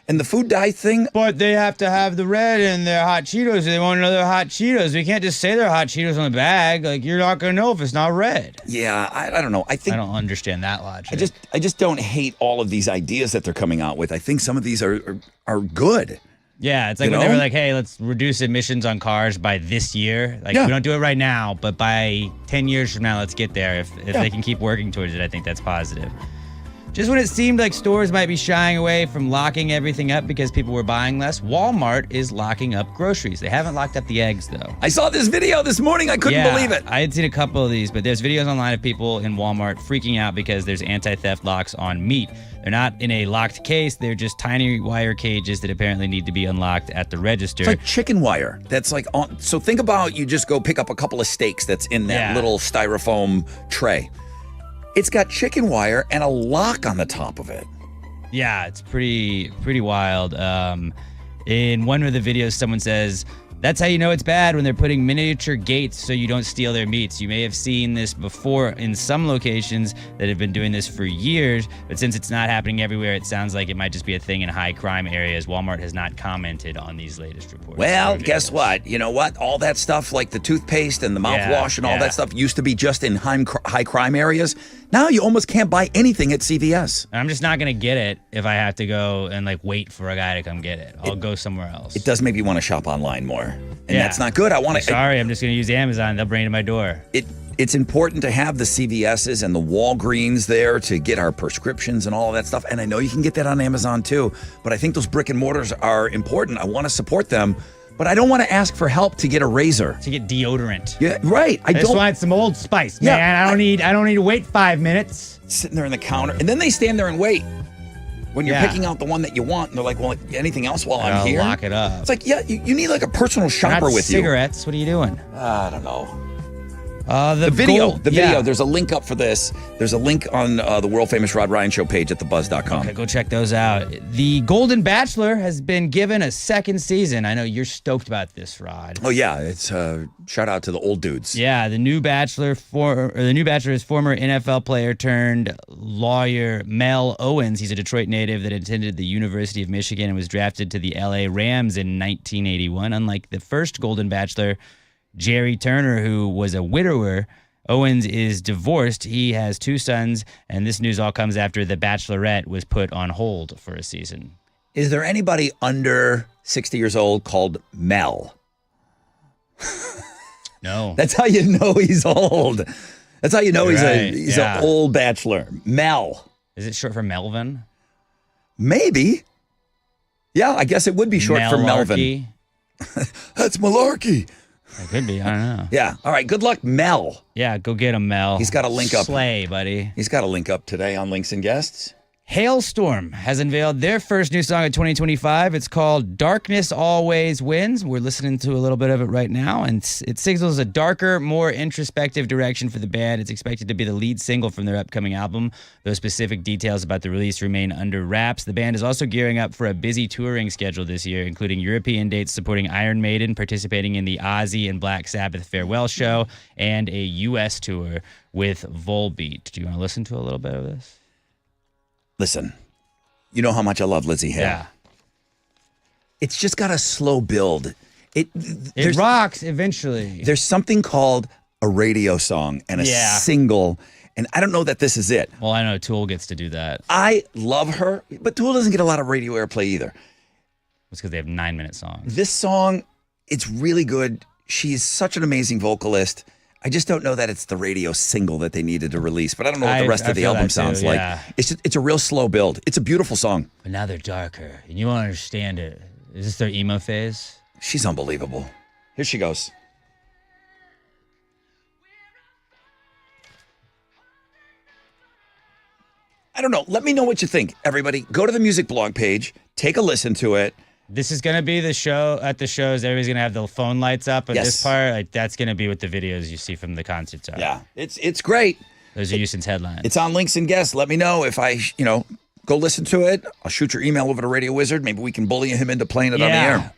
And the food dye thing. But they have to have the red in their hot Cheetos. They want another hot Cheetos. We can't just say they're hot Cheetos on the bag. Like, you're not going to know if it's not red. Yeah, I don't know. I don't understand that logic. I just don't hate all of these ideas that they're coming out with. I think some of these are good. Yeah, it's like when they were like, hey, let's reduce emissions on cars by this year. Like, we don't do it right now, but by 10 years from now, let's get there. If they can keep working towards it, I think that's positive. Just when it seemed like stores might be shying away from locking everything up because people were buying less, Walmart is locking up groceries. They haven't locked up the eggs, though. I saw this video this morning. I couldn't believe it. I had seen a couple of these, but there's videos online of people in Walmart freaking out because there's anti-theft locks on meat. They're not in a locked case. They're just tiny wire cages that apparently need to be unlocked at the register. It's like chicken wire. That's like on. So think about you just go pick up a couple of steaks that's in that little styrofoam tray. It's got chicken wire and a lock on the top of it. Yeah, it's pretty wild. In one of the videos, someone says, that's how you know it's bad, when they're putting miniature gates so you don't steal their meats. You may have seen this before in some locations that have been doing this for years, but since it's not happening everywhere, it sounds like it might just be a thing in high crime areas. Walmart has not commented on these latest reports. Well, guess what? You know what? All that stuff like the toothpaste and the mouthwash and all that stuff used to be just in high crime areas. Now you almost can't buy anything at CVS. I'm just not going to get it if I have to go and like wait for a guy to come get it. I'll go somewhere else. It does make me want to shop online more. And that's not good. I'm just going to use Amazon. They'll bring it to my door. It's important to have the CVS's and the Walgreens there to get our prescriptions and all of that stuff. And I know you can get that on Amazon too. But I think those brick and mortars are important. I want to support them. But I don't want to ask for help to get a razor. To get deodorant. Yeah, right. I just want some Old Spice, man. I don't need to wait 5 minutes. Sitting there on the counter. And then they stand there and wait. when you're Yeah. picking out the one that you want, and they're like, well, anything else while I'll I'm here? lock it up. It's like, yeah, you need like a personal shopper Not with cigarettes. What are you doing? you. I don't know. The video. gold- The video. yeah. There's a link up for this. There's a link on the world famous Rod Ryan Show page at thebuzz.com. Okay, go check those out. The Golden Bachelor has been given a second season. I know you're stoked about this, Rod. Oh yeah, it's shout out to the old dudes. Yeah, the new Bachelor is former NFL player turned lawyer Mel Owens. He's a Detroit native that attended the University of Michigan and was drafted to the LA Rams in 1981. Unlike the first Golden Bachelor, Jerry Turner, who was a widower, Owens is divorced. He has 2 sons, and this news all comes after The Bachelorette was put on hold for a season. Is there anybody under 60 years old called Mel? No. That's how you know he's old. That's how you know he's Right, he's yeah. an old bachelor. Mel. Is it short for Melvin? Maybe. Yeah, I guess it would be short for Melvin. Malarkey? That's malarkey. It could be. I don't know. Yeah. All right. Good luck, Mel. Yeah, go get him, Mel. He's got a link up. Slay, buddy. He's got a link up today on Links and Guests. Hailstorm has unveiled their first new song of 2025. It's called Darkness Always Wins. We're listening to a little bit of it right now, and it signals a darker, more introspective direction for the band. It's expected to be the lead single from their upcoming album. Those specific details about the release remain under wraps. The band is also gearing up for a busy touring schedule this year, including European dates supporting Iron Maiden, participating in the Ozzy and Black Sabbath farewell show, and a U.S. tour with Volbeat. Do you want to listen to a little bit of this? Listen, you know how much I love Lizzie Hale. Yeah. It's just got a slow build. It rocks eventually. There's something called a radio song and a Yeah. single, and I don't know that this is it. Well, I know Tool gets to do that. I love her, but Tool doesn't get a lot of radio airplay either. It's because they have 9-minute songs. This song, it's really good. She's such an amazing vocalist. I just don't know that it's the radio single that they needed to release, but I don't know what the rest of the feel album that too, sounds yeah. like. It's a real slow build. It's a beautiful song. But now they're darker, and you won't understand it. Is this their emo phase? She's unbelievable. Here she goes. I don't know. Let me know what you think, everybody. Go to the music blog page, take a listen to it. This is going to be the show at the shows. Everybody's going to have the phone lights up at Yes. this part. Like, that's going to be what the videos you see from the concerts are. Yeah, it's great. Those are Houston's headlines. It's on Links and Guests. Let me know if I, go listen to it. I'll shoot your email over to Radio Wizard. Maybe we can bully him into playing it on the Yeah. air.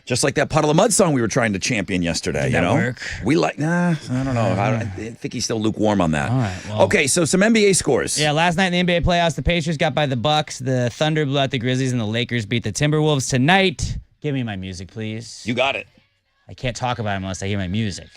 Just like that Puddle of Mud song we were trying to champion yesterday. Did that work? We I don't know. I think he's still lukewarm on that. All right, well. Okay, so some NBA scores. Yeah, last night in the NBA playoffs, the Pacers got by the Bucks, the Thunder blew out the Grizzlies, and the Lakers beat the Timberwolves. Tonight, give me my music, please. You got it. I can't talk about them unless I hear my music.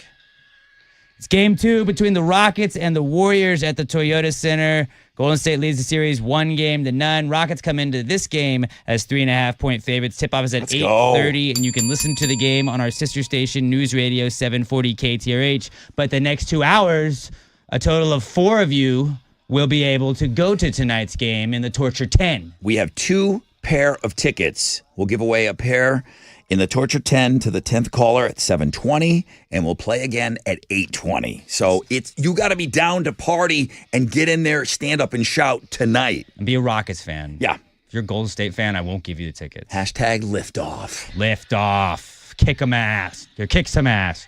It's game 2 between the Rockets and the Warriors at the Toyota Center. Golden State leads the series 1-0. Rockets come into this game as 3.5-point favorites. Tip-off is at Let's go. 8:30, and you can listen to the game on our sister station, News Radio 740 KTRH. But the next 2 hours, a total of 4 of you will be able to go to tonight's game in the Torture 10. We have 2 pair of tickets. We'll give away a pair in the Torture 10 to the 10th caller at 7:20, and we'll play again at 8:20. So you got to be down to party and get in there, stand up and shout tonight. And be a Rockets fan. Yeah. If you're a Golden State fan, I won't give you the tickets. Hashtag liftoff. Lift off. Kick 'em ass. Or kick some ass.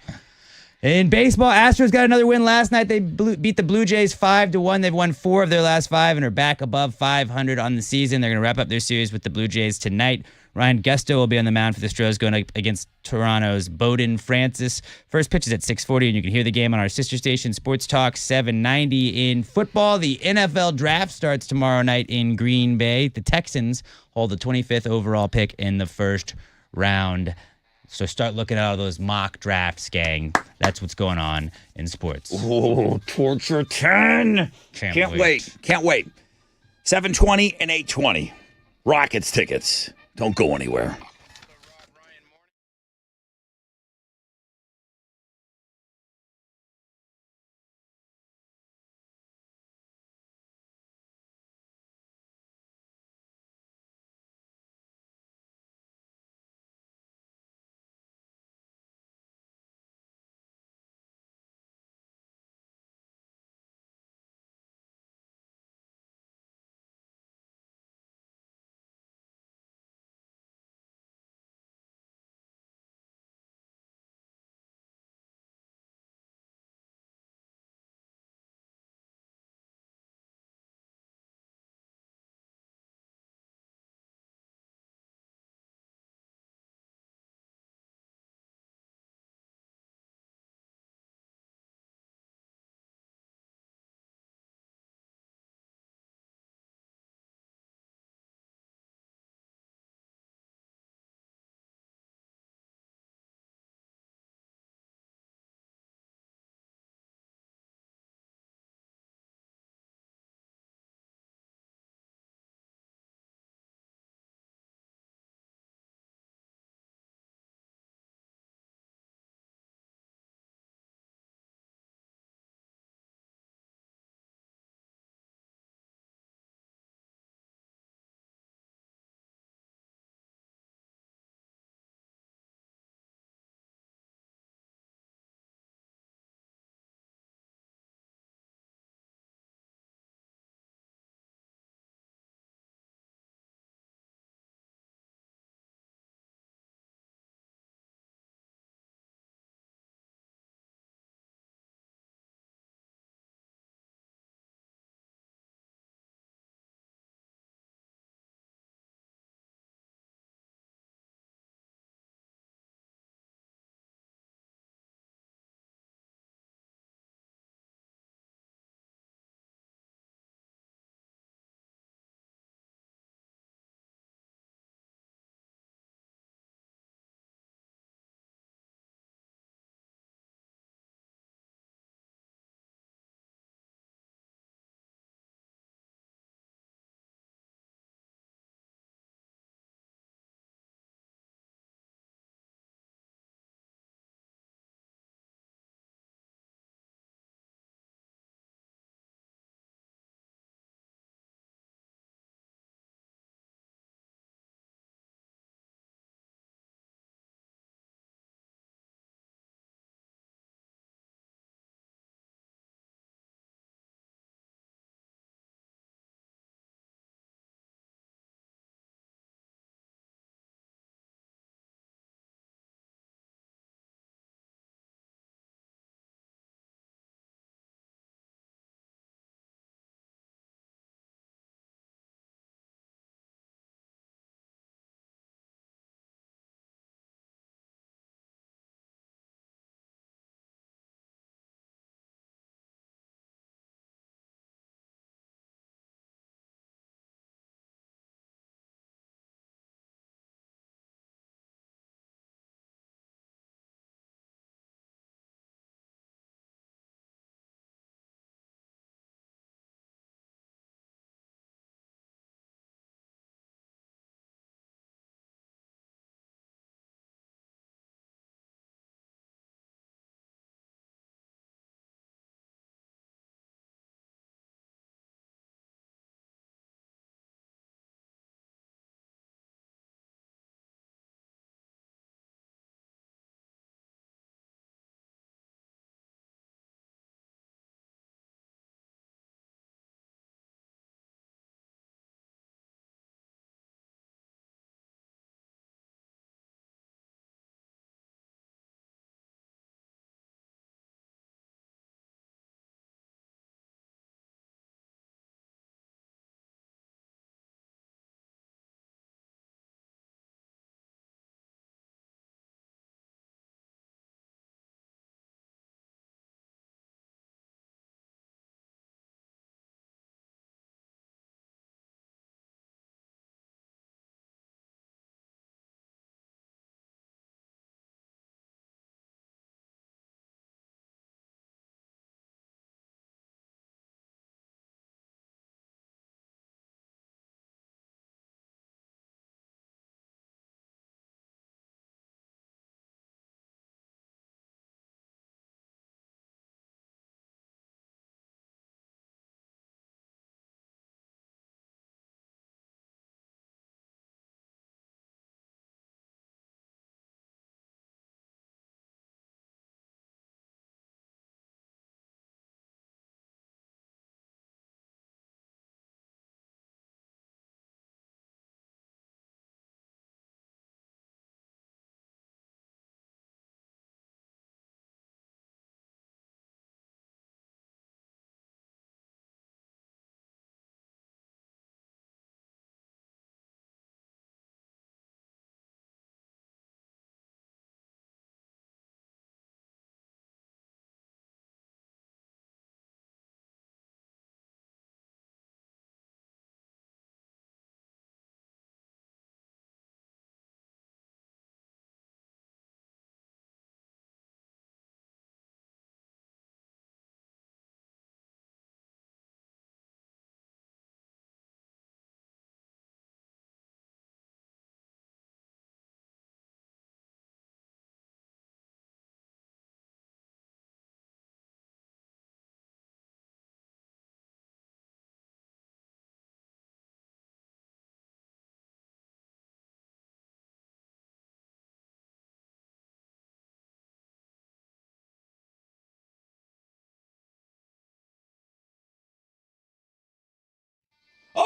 In baseball, Astros got another win last night. They beat the Blue Jays 5-1. They've won 4 of their last 5 and are back above 500 on the season. They're going to wrap up their series with the Blue Jays tonight. Ryan Gusto will be on the mound for the Stros going up against Toronto's Bowden Francis. First pitch is at 6:40, and you can hear the game on our sister station, Sports Talk 790. In football, the NFL draft starts tomorrow night in Green Bay. The Texans hold the 25th overall pick in the first round. So start looking at all those mock drafts, gang. That's what's going on in sports. Oh, Torture 10. Can't wait. Can't wait. 7:20 and 8:20. Rockets tickets. Don't go anywhere.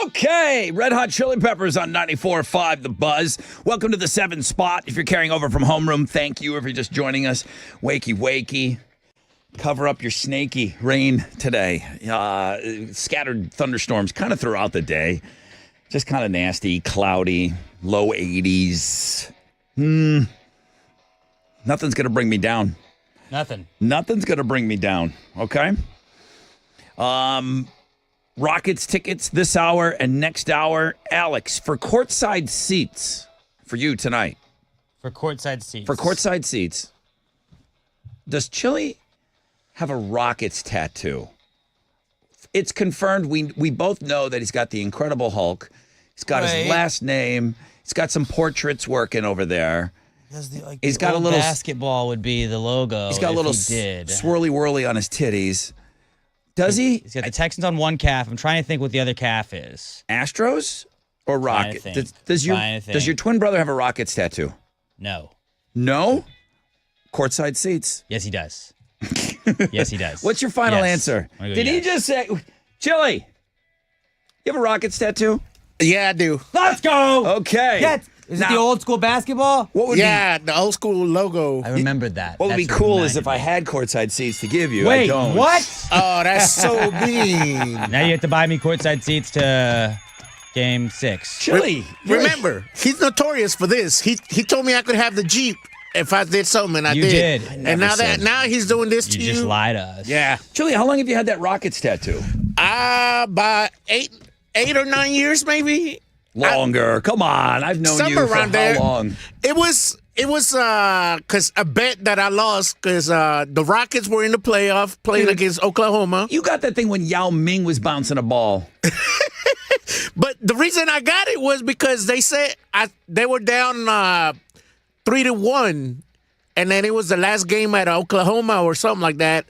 Okay, Red Hot Chili Peppers on 94.5 The Buzz. Welcome to the 7 spot. If you're carrying over from homeroom, thank you. If you're just joining us, wakey. Cover up your snaky rain today. Scattered thunderstorms kind of throughout the day. Just kind of nasty, cloudy, low 80s. Nothing's going to bring me down. Nothing's going to bring me down, okay? Rockets tickets this hour and next hour. Alex, for courtside seats for you tonight. For courtside seats. Does Chili have a Rockets tattoo? It's confirmed. We both know that he's got the Incredible Hulk. He's got his last name. He's got some portraits working over there. He's got a little basketball would be the logo. He's got a little swirly whirly on his titties. Does he? He's got the Texans on one calf. I'm trying to think what the other calf is. Astros or Rockets? Does your twin brother have a Rockets tattoo? No. No? Courtside seats. Yes, he does. Yes, he does. What's your final answer? Did he just say, Chili, you have a Rockets tattoo? Yeah, I do. Let's go. Okay. Is it the old school basketball? What would the old school logo. I remembered that. What would be cool is if I had courtside seats to give you. Wait, I don't. what? Oh, that's so mean. Now you have to buy me courtside seats to Game 6. Chili. Remember, he's notorious for this. He told me I could have the Jeep if I did something, and I did. And now he's doing this to you. You just lie to us. Yeah. Chili, how long have you had that Rockets tattoo? About 8 or 9 years, maybe. Longer. Come on. I've known you for how long? It was because a bet that I lost because the Rockets were in the playoff playing against Oklahoma. You got that thing when Yao Ming was bouncing a ball. But the reason I got it was because they said they were down 3-1, and then it was the last game at Oklahoma or something like that.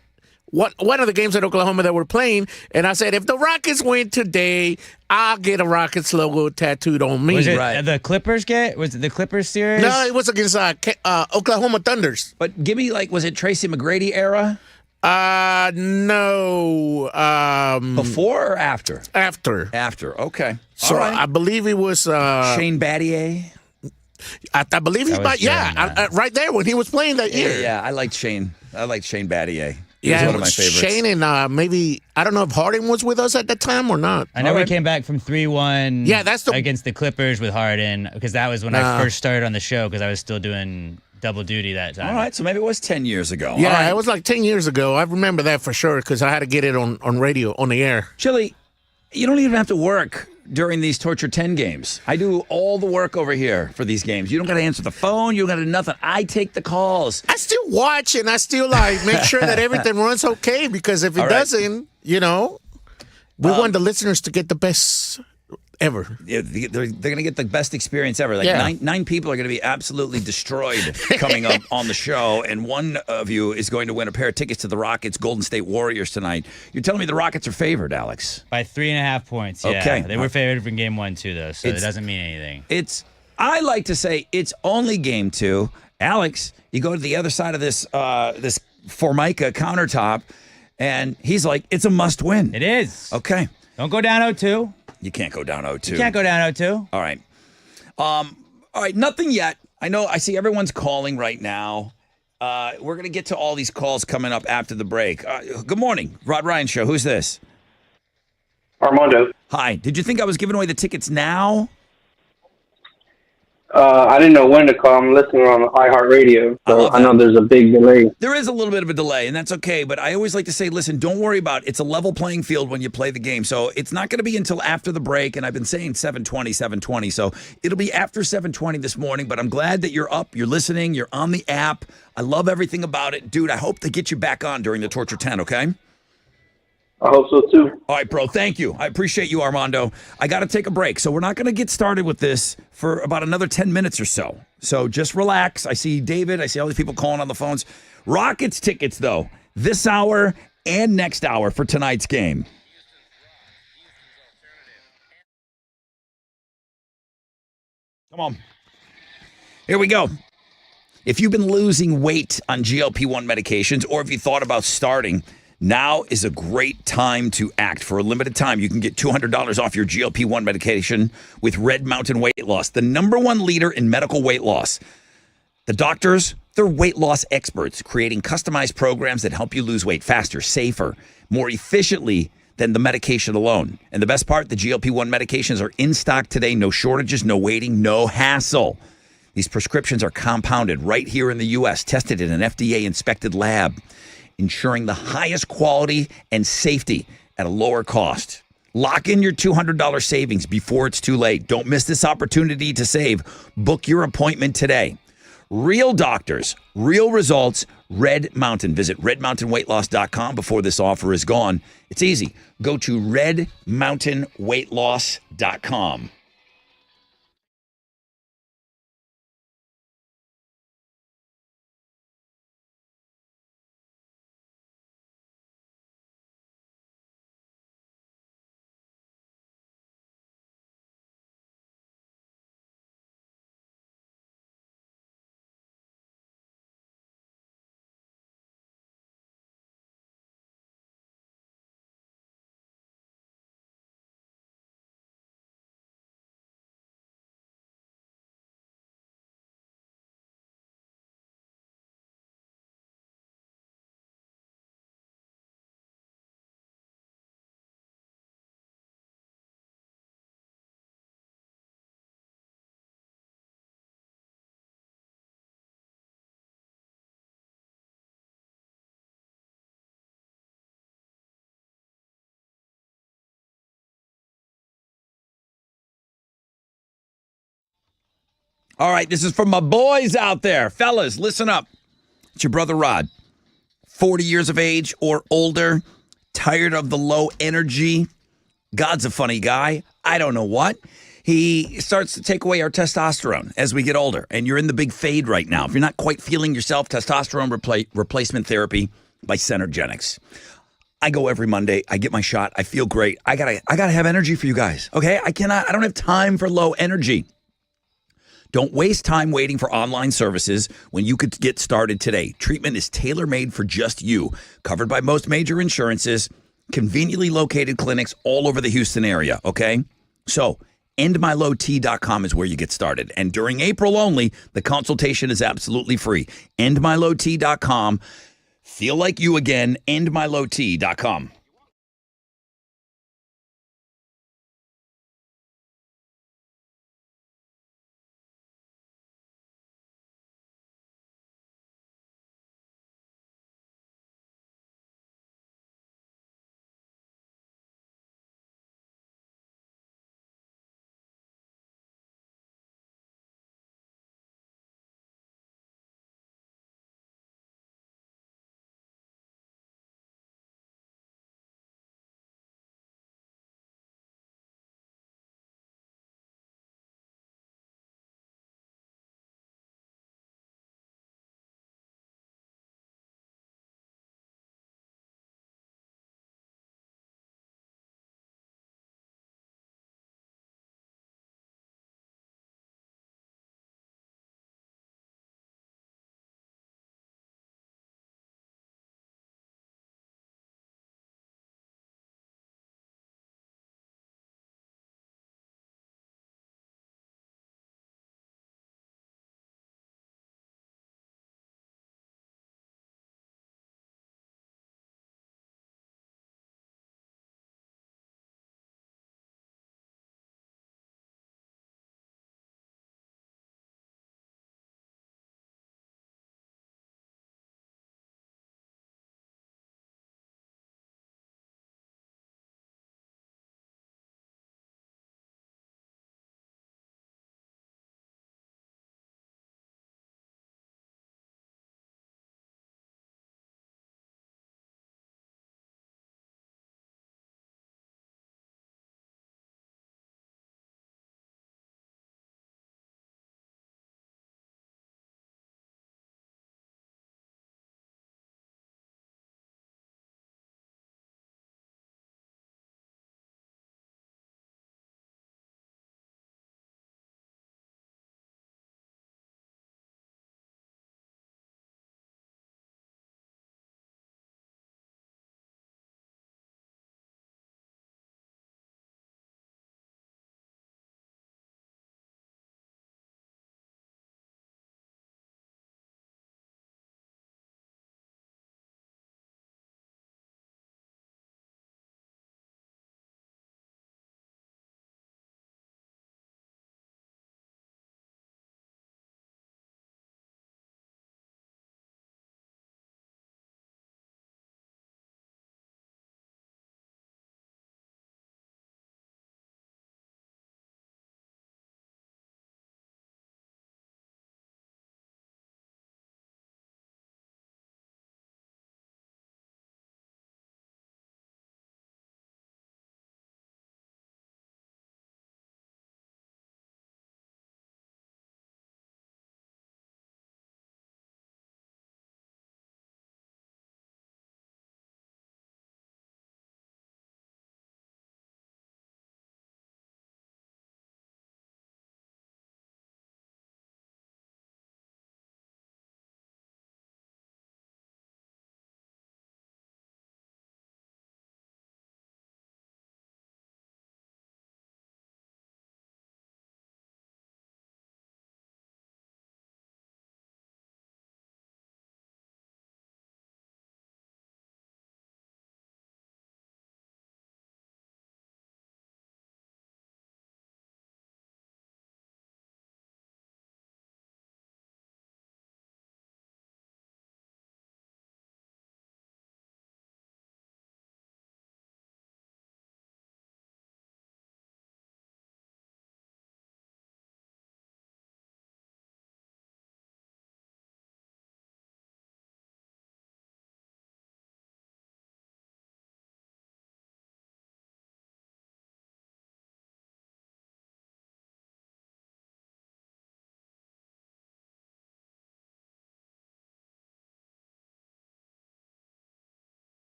One of the games at Oklahoma that we're playing, and I said, if the Rockets win today, I'll get a Rockets logo tattooed on me. Was it the Clippers Was it the Clippers series? No, it was against Oklahoma Thunders. But give me, was it Tracy McGrady era? No. Before or after? After. After, okay. So all right. I believe it was... Shane Battier? I believe he's right there when he was playing that year. Yeah, I liked Shane. I liked Shane Battier. He was one of my favorites. Shane and maybe, I don't know if Harden was with us at that time or not. I know we came back from 3-1 that's against the Clippers with Harden, because that was when I first started on the show, because I was still doing double duty that time. All right, so maybe it was 10 years ago. Yeah, it was like 10 years ago. I remember that for sure because I had to get it on radio, on the air. Chili, you don't even have to work during these Torture 10 games. I do all the work over here for these games. You don't got to answer the phone. You don't got to do nothing. I take the calls. I still watch and I still make sure that everything runs okay, because if it doesn't, we want the listeners to get the best ever. Yeah, they're going to get the best experience ever. Nine people are going to be absolutely destroyed coming up on the show, and one of you is going to win a pair of tickets to the Rockets Golden State Warriors tonight. You're telling me the Rockets are favored, Alex? By 3.5 points, yeah. Okay. They were favored from Game 1 too, though, so it doesn't mean anything. I like to say it's only Game 2. Alex, you go to the other side of this Formica countertop, and he's like, it's a must-win. It is. Okay. Don't go down 0-2. You can't go down 0-2. You can't go down 0-2. All right. All right, nothing yet. I know I see everyone's calling right now. We're going to get to all these calls coming up after the break. Good morning, Rod Ryan Show. Who's this? Armando. Hi. Did you think I was giving away the tickets now? I didn't know when to call. I'm listening on iHeartRadio, so I know there's a big delay. There is a little bit of a delay, and that's okay. But I always like to say, listen, don't worry about it. It's a level playing field when you play the game. So it's not going to be until after the break, and I've been saying 7:20. So it'll be after 7:20 this morning, but I'm glad that you're up, you're listening, you're on the app. I love everything about it. Dude, I hope to get you back on during the Torture 10, okay? I hope so, too. All right, bro. Thank you. I appreciate you, Armando. I got to take a break, so we're not going to get started with this for about another 10 minutes or so. So just relax. I see David. I see all these people calling on the phones. Rockets tickets, though, this hour and next hour for tonight's game. Come on. Here we go. If you've been losing weight on GLP-1 medications, or if you thought about starting, Now is a great time to act. For a limited time, you can get $200 off your GLP-1 medication with Red Mountain Weight Loss, the #1 leader in medical weight loss. The doctors, they're weight loss experts, creating customized programs that help you lose weight faster, safer, more efficiently than the medication alone. And the best part, the GLP-1 medications are in stock today. No shortages, no waiting, no hassle. These prescriptions are compounded right here in the U.S., tested in an FDA-inspected lab, ensuring the highest quality and safety at a lower cost. Lock in your $200 savings before it's too late. Don't miss this opportunity to save. Book your appointment today. Real doctors, real results, Red Mountain. Visit redmountainweightloss.com before this offer is gone. It's easy. Go to redmountainweightloss.com. All right, this is from my boys out there. Fellas, listen up. It's your brother Rod. 40 years of age or older, tired of the low energy. God's a funny guy. I don't know what. He starts to take away our testosterone as we get older, and you're in the big fade right now. If you're not quite feeling yourself, testosterone replacement therapy by Centergenics. I go every Monday. I get my shot. I feel great. I gotta have energy for you guys. Okay? I don't have time for low energy. Don't waste time waiting for online services when you could get started today. Treatment is tailor-made for just you, covered by most major insurances, conveniently located clinics all over the Houston area, okay? So, endmylowt.com is where you get started. And during April only, the consultation is absolutely free. Endmylowt.com. Feel like you again, endmylowt.com.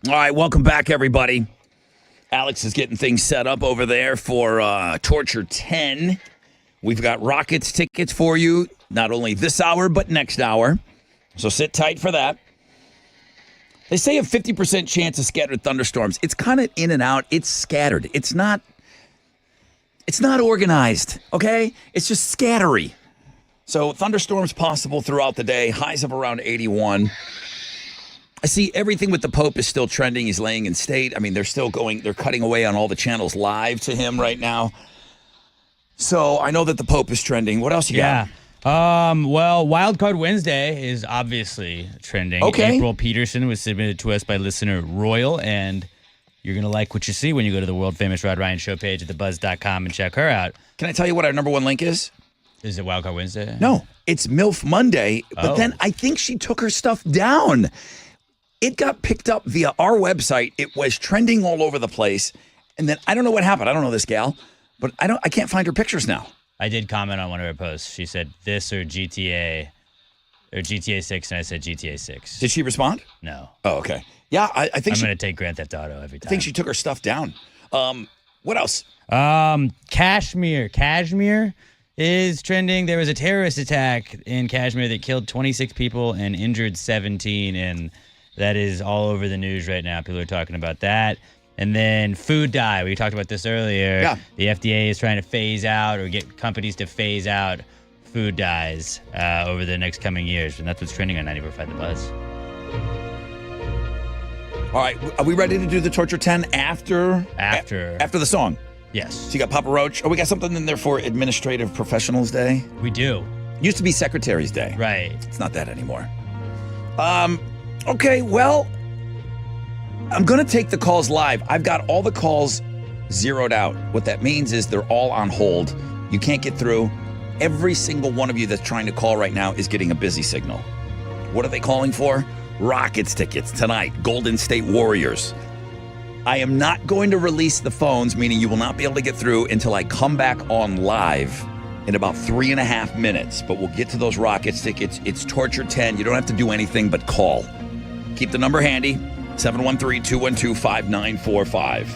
All right, welcome back, everybody. Alex is getting things set up over there for Torture 10. We've got Rockets tickets for you, not only this hour, but next hour. So sit tight for that. They say a 50% chance of scattered thunderstorms. It's kind of in and out. It's scattered. It's not organized, okay? It's just scattery. So thunderstorms possible throughout the day. Highs of around 81. I see everything with the Pope is still trending. He's laying in state. I mean, they're cutting away on all the channels live to him right now. So I know that the Pope is trending. What else you got? Well, Wild Card Wednesday is obviously trending. Okay. April Peterson was submitted to us by listener Royal, and you're going to like what you see when you go to the world famous Rod Ryan show page at thebuzz.com and check her out. Can I tell you what our number one link is? Is it Wild Card Wednesday? No, it's MILF Monday, but then I think she took her stuff down. It got picked up via our website. It was trending all over the place. And then I don't know what happened. I don't know this gal, but I can't find her pictures now. I did comment on one of her posts. She said this or GTA 6, and I said GTA 6. Did she respond? No. Oh, okay. Yeah, I think I'm going to take Grand Theft Auto every time. I think she took her stuff down. What else? Kashmir is trending. There was a terrorist attack in Kashmir that killed 26 people and injured 17, and that is all over the news right now. People are talking about that. And then food dye. We talked about this earlier. Yeah. The FDA is trying to phase out or get companies to phase out food dyes over the next coming years. And that's what's trending on 94.5 The Buzz. All right. Are we ready to do the Torture 10 after the song? Yes. So you got Papa Roach. Oh, we got something in there for Administrative Professionals Day. We do. Used to be Secretary's Day. Right. It's not that anymore. Okay, well, I'm going to take the calls live. I've got all the calls zeroed out. What that means is they're all on hold. You can't get through. Every single one of you that's trying to call right now is getting a busy signal. What are they calling for? Rockets tickets tonight, Golden State Warriors. I am not going to release the phones, meaning you will not be able to get through until I come back on live in about 3.5 minutes. But we'll get to those Rockets tickets. It's Torture 10. You don't have to do anything but call. Keep the number handy, 713-212-5945.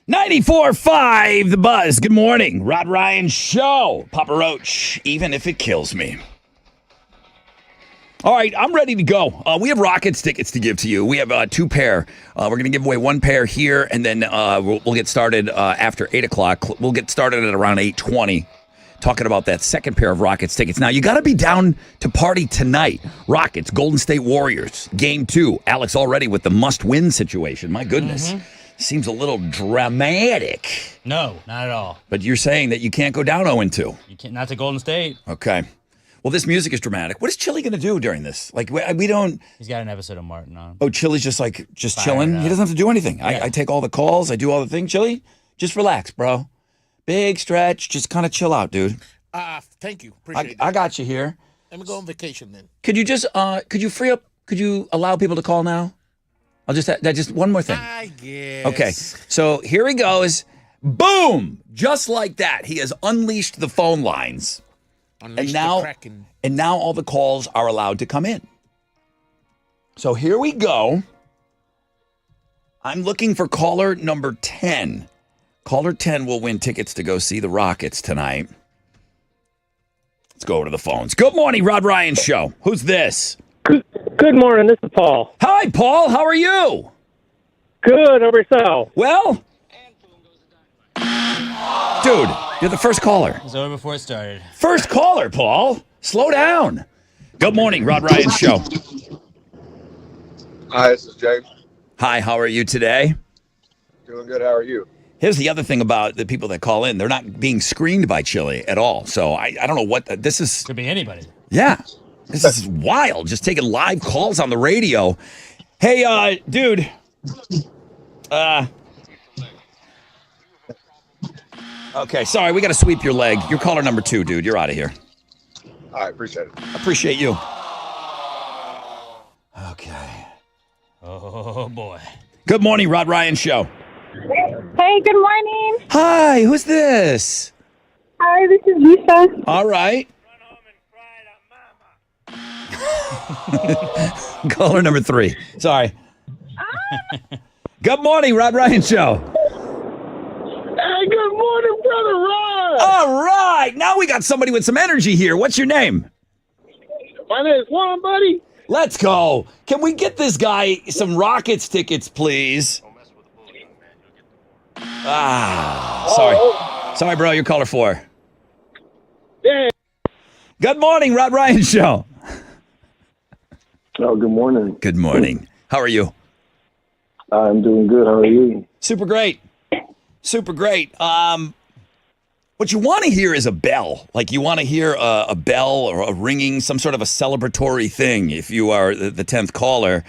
94.5 The Buzz. Good morning. Rod Ryan Show. Papa Roach, even if it kills me. All right, I'm ready to go. We have Rockets tickets to give to you. We have 2 pair. We're going to give away 1 pair here, and then we'll get started after 8 o'clock. We'll get started at around 8:20, talking about that second pair of Rockets tickets. Now, you got to be down to party tonight. Rockets, Golden State Warriors, Game 2. Alex already with the must-win situation. My goodness. Seems a little dramatic. No, not at all. But you're saying that you can't go down 0-2. You can't. Not to Golden State. Okay. Well, this music is dramatic. What is Chili going to do during this? Like, we don't... He's got an episode of Martin on. Oh, Chili's just chilling? He doesn't have to do anything. Yeah. I take all the calls. I do all the things. Chili, just relax, bro. Big stretch. Just kind of chill out, dude. Thank you. Appreciate it. I got you here. Let me go on vacation then. Could you just, could you allow people to call now? I'll just one more thing. I guess. Okay, so here he goes. Boom! Just like that. He has unleashed the phone lines. Unleash now, the Kraken. And now all the calls are allowed to come in. So here we go. I'm looking for caller number 10. Caller 10 will win tickets to go see the Rockets tonight. Let's go to the phones. Good morning, Rod Ryan Show. Who's this? Good morning. This is Paul. Hi, Paul. How are you? Good. Over yourself? Well, dude, you're the first caller. It was over before it started. First caller, Paul. Slow down. Good morning, Rod Ryan Show. Hi, this is James. Hi, how are you today? Doing good. How are you? Here's the other thing about the people that call in. They're not being screened by Chili at all. So I don't know what this is. Could be anybody. Yeah. This is wild. Just taking live calls on the radio. Hey, dude. Okay, sorry. We got to sweep your leg. You're caller number 2, dude. You're out of here. I appreciate it. Appreciate you. Okay. Oh, boy. Good morning, Rod Ryan Show. Hey, good morning. Hi, who's this? Hi, this is Lisa. All right. Caller number 3. Sorry. Good morning, Rod Ryan Show. Hey, good morning, Brother Rod. All right. Now we got somebody with some energy here. What's your name? My name is Juan, buddy. Let's go. Can we get this guy some Rockets tickets, please? Sorry. Sorry, bro. You're caller 4. Yeah. Good morning, Rod Ryan Show. Oh, good morning. Good morning. How are you? I'm doing good. How are you? Super great. Super great. What you want to hear is a bell. Like you want to hear a bell or a ringing, some sort of a celebratory thing if you are the 10th caller.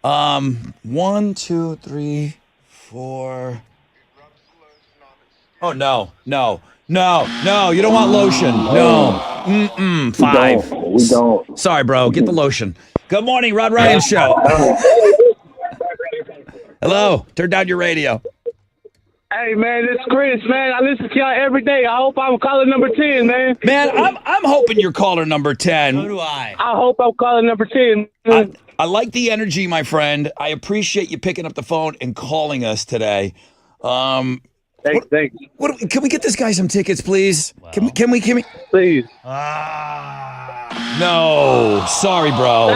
1, 2, 3, 4. Oh, no. You don't want lotion. No. 5. We don't. Sorry, bro. Get the lotion. Good morning, Rod Ryan Show. Hello. Turn down your radio. Hey, man, this is Chris, man. I listen to y'all every day. I hope I'm calling number 10, man. Man, I'm hoping you're caller number 10. So do I. I hope I'm calling number 10. I like the energy, my friend. I appreciate you picking up the phone and calling us today. Thanks. Can we get this guy some tickets, please? Wow. Can we? Please. No, sorry, bro.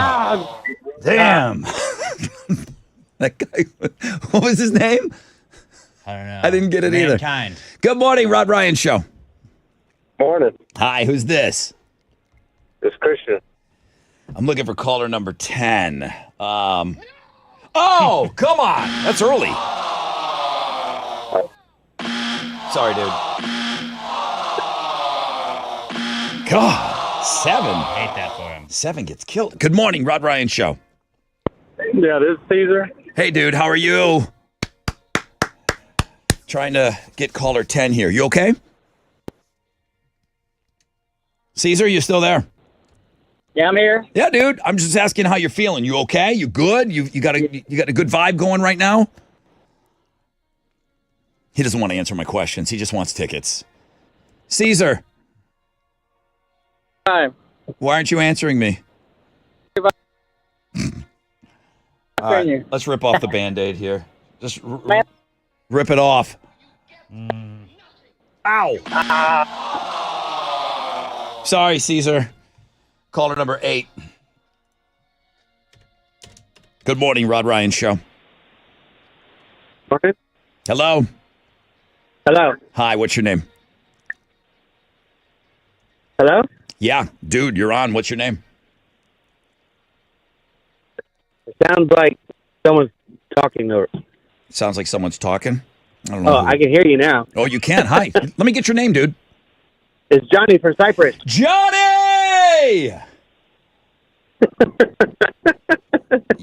Damn. That guy. What was his name? I don't know. I didn't get it either. Mankind. Good morning, Rod Ryan Show. Morning. Hi, who's this? It's Christian. I'm looking for caller number 10. Oh, come on. That's early. Sorry, dude. God, 7. I hate that for him. 7 gets killed. Good morning, Rod Ryan Show. Yeah, this is Caesar. Hey, dude, how are you? Trying to get caller 10 here. You okay? Caesar, you still there? Yeah, I'm here. Yeah, dude. I'm just asking how you're feeling. You okay? You good? You got a good vibe going right now? He doesn't want to answer my questions. He just wants tickets. Caesar. Hi. Why aren't you answering me? All right, let's rip off the Band-Aid here. Just rip it off. Ow. Sorry, Caesar. Caller number 8. Good morning, Rod Ryan Show. Morning. Hello. Hello. Hi, what's your name? Hello? Yeah, dude, you're on. What's your name? It sounds like someone's talking over. Sounds like someone's talking. I don't know. Oh, I can hear you now. Oh, you can? Hi. Let me get your name, dude. It's Johnny from Cyprus. Johnny!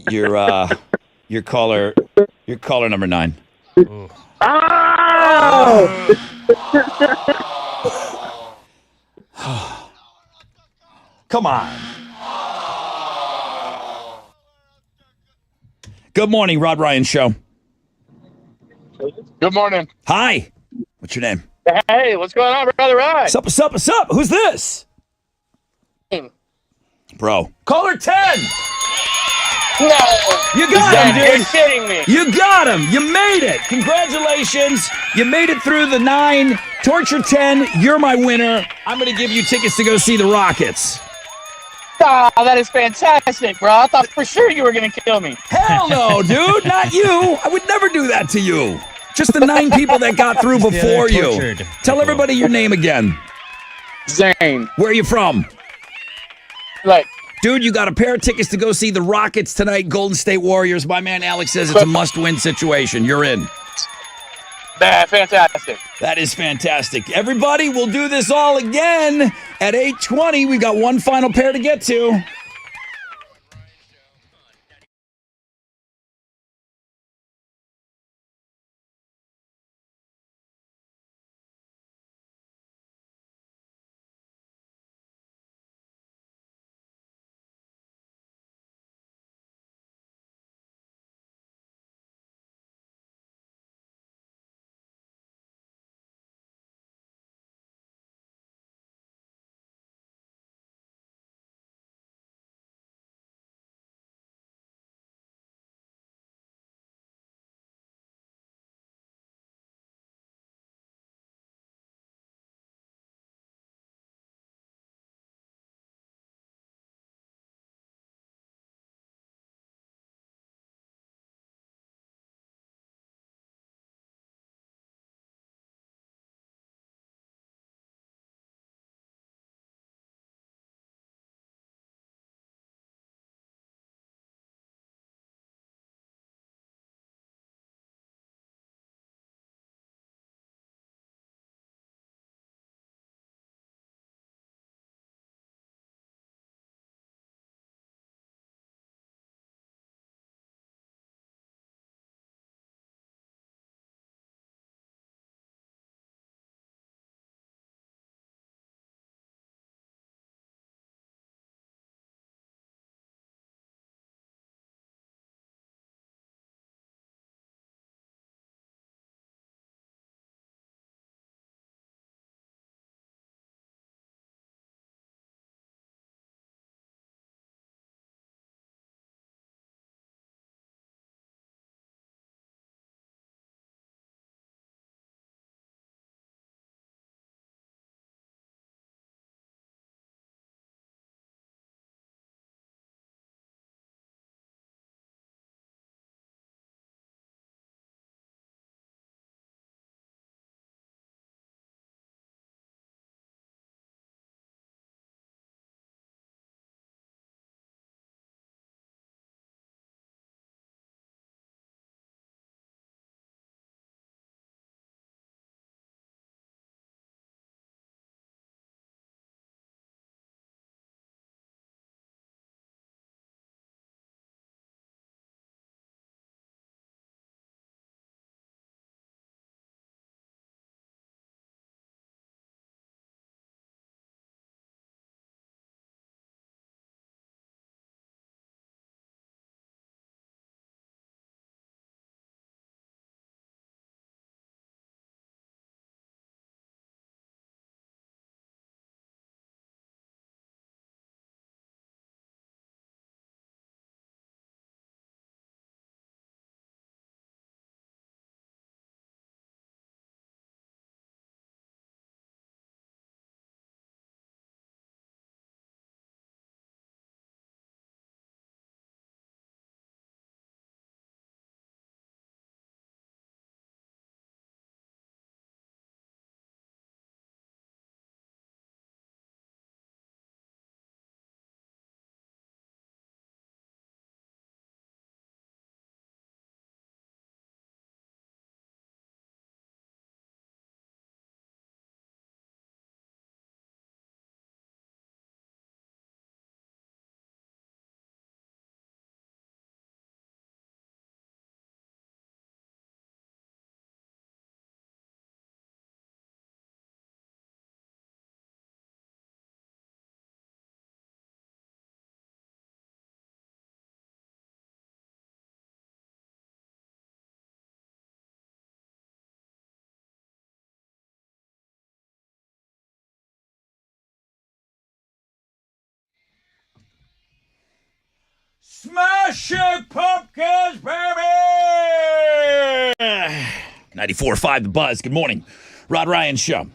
Your caller number 9. Oh! Come on. Good morning, Rod Ryan Show. Good morning. Hi. What's your name? Hey, what's going on, brother Rod? What's up? Who's this? Bro. Caller 10. No. You got him, dude. You're kidding me. You got him. You made it. Congratulations. You made it through the 9. Torture 10. You're my winner. I'm going to give you tickets to go see the Rockets. Oh, that is fantastic, bro. I thought for sure you were going to kill me. Hell no, dude. Not you. I would never do that to you. Just the 9 people that got through before you. Tell everybody your name again. Zane. Where are you from? Like, dude, you got a pair of tickets to go see the Rockets tonight, Golden State Warriors. My man Alex says it's a must-win situation. You're in. That's fantastic. That is fantastic. Everybody, we'll do this all again at 8:20. We've got one final pair to get to. Smashing Pumpkins, baby! 94.5 The Buzz. Good morning. Rod Ryan Show.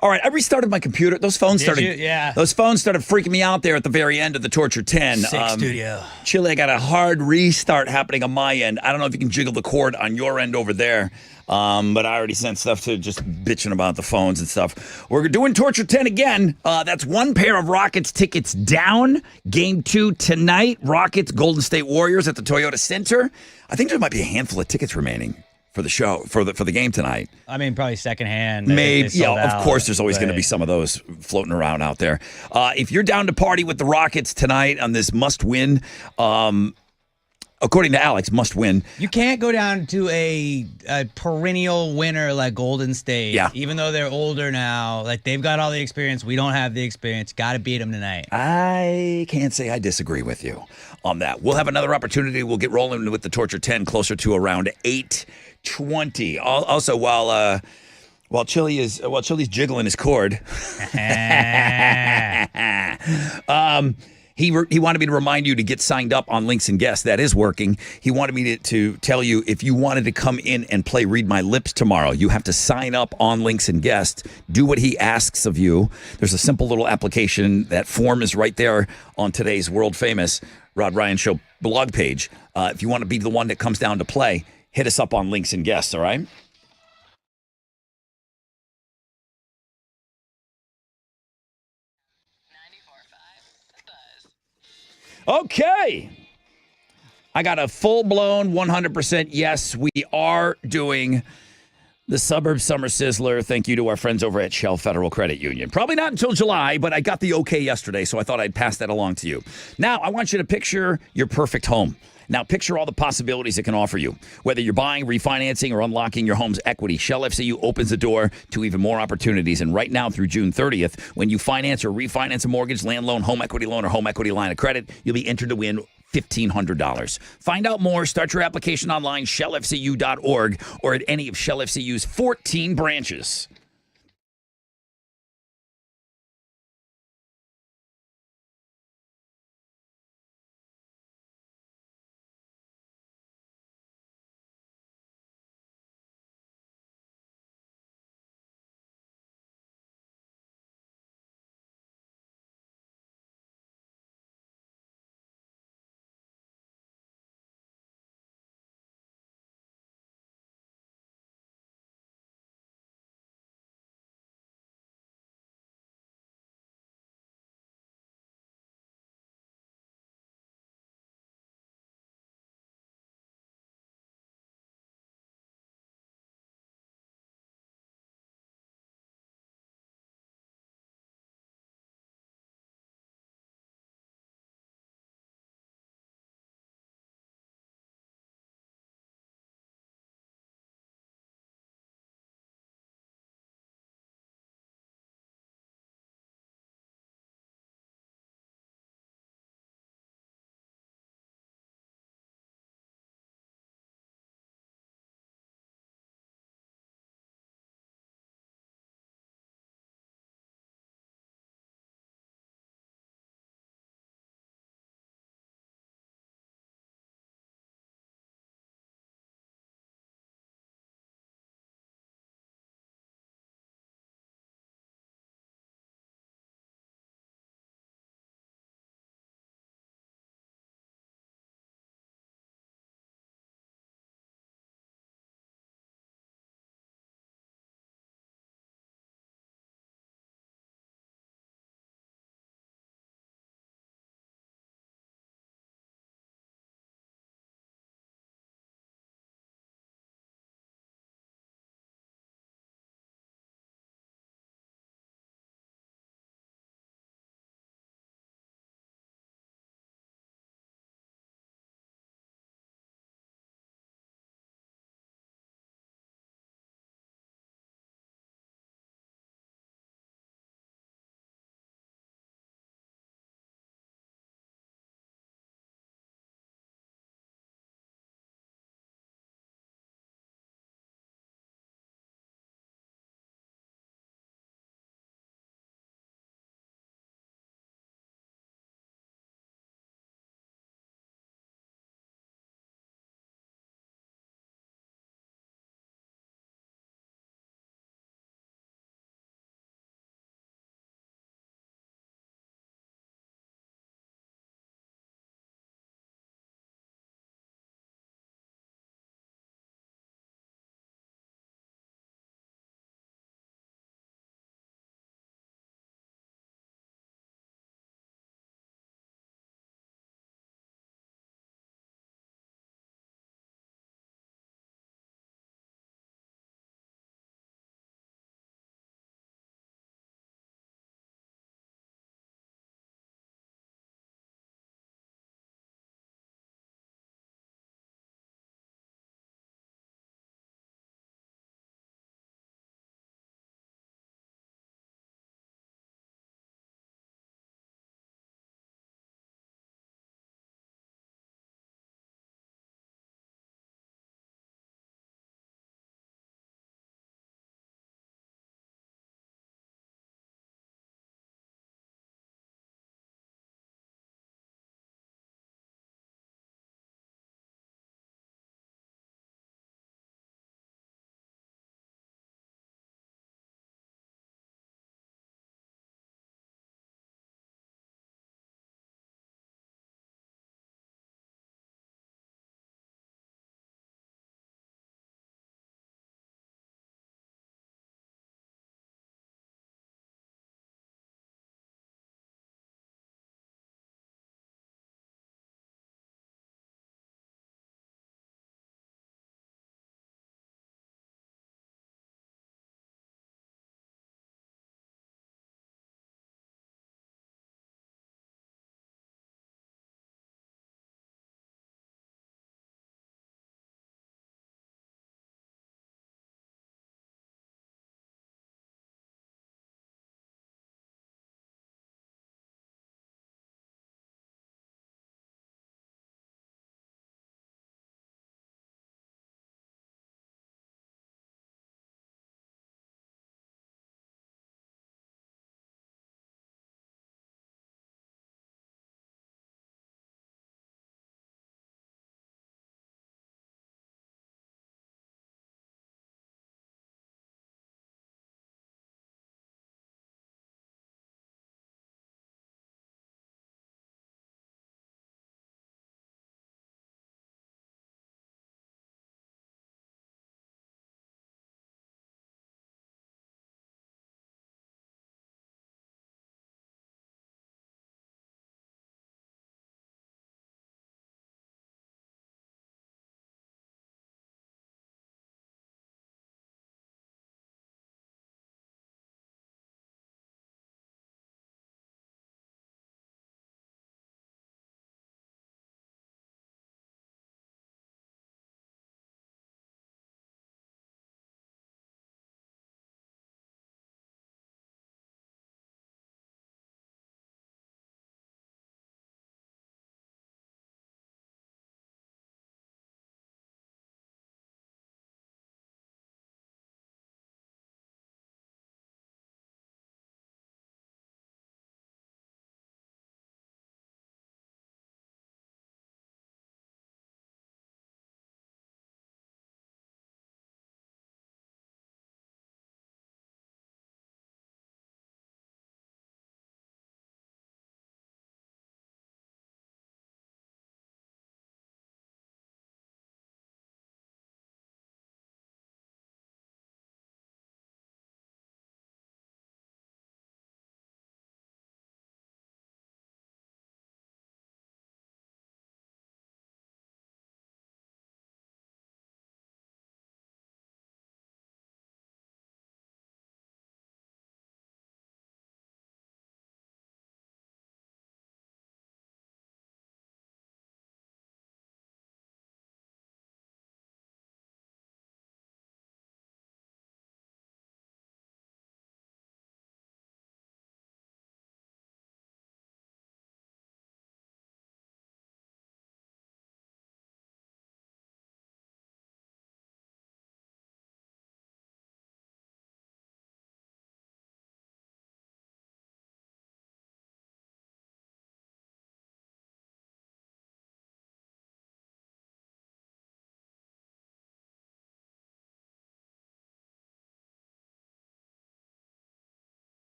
All right, I restarted my computer. Those phones Did started. you? Yeah. Those phones started freaking me out there at the very end of the Torture 10. Sick studio. Chile, I got a hard restart happening on my end. I don't know if you can jiggle the cord on your end over there, but I already sent stuff to just bitching about the phones and stuff. We're doing Torture 10 again. That's one pair of Rockets tickets down. Game 2 tonight. Rockets, Golden State Warriors at the Toyota Center. I think there might be a handful of tickets remaining for the show, for the game tonight. I mean, probably secondhand. Maybe, They sold yeah, of out, course, there's always but- going to be some of those floating around out there. If you're down to party with the Rockets tonight on this must-win, according to Alex, must-win. You can't go down to a perennial winner like Golden State. Yeah. Even though they're older now, like they've got all the experience. We don't have the experience. Got to beat them tonight. I can't say I disagree with you on that. We'll have another opportunity. We'll get rolling with the Torture 10 closer to around 8:20. Also, while Chili's jiggling his cord, he wanted me to remind you to get signed up on Links and Guests. That is working. He wanted me to tell you if you wanted to come in and play Read My Lips tomorrow, you have to sign up on Links and Guests. Do what he asks of you. There's a simple little application. That form is right there on today's world famous Rod Ryan Show blog page. If you want to be the one that comes down to play, hit us up on Links and Guests, all right? Okay. I got a full-blown 100% yes. We are doing the Suburb Summer Sizzler. Thank you to our friends over at Shell Federal Credit Union. Probably not until July, but I got the okay yesterday, so I thought I'd pass that along to you. Now, I want you to picture your perfect home. Now, picture all the possibilities it can offer you. Whether you're buying, refinancing, or unlocking your home's equity, Shell FCU opens the door to even more opportunities. And right now through June 30th, when you finance or refinance a mortgage, land loan, home equity loan, or home equity line of credit, you'll be entered to win $1,500. Find out more. Start your application online, shellfcu.org, or at any of Shell FCU's 14 branches.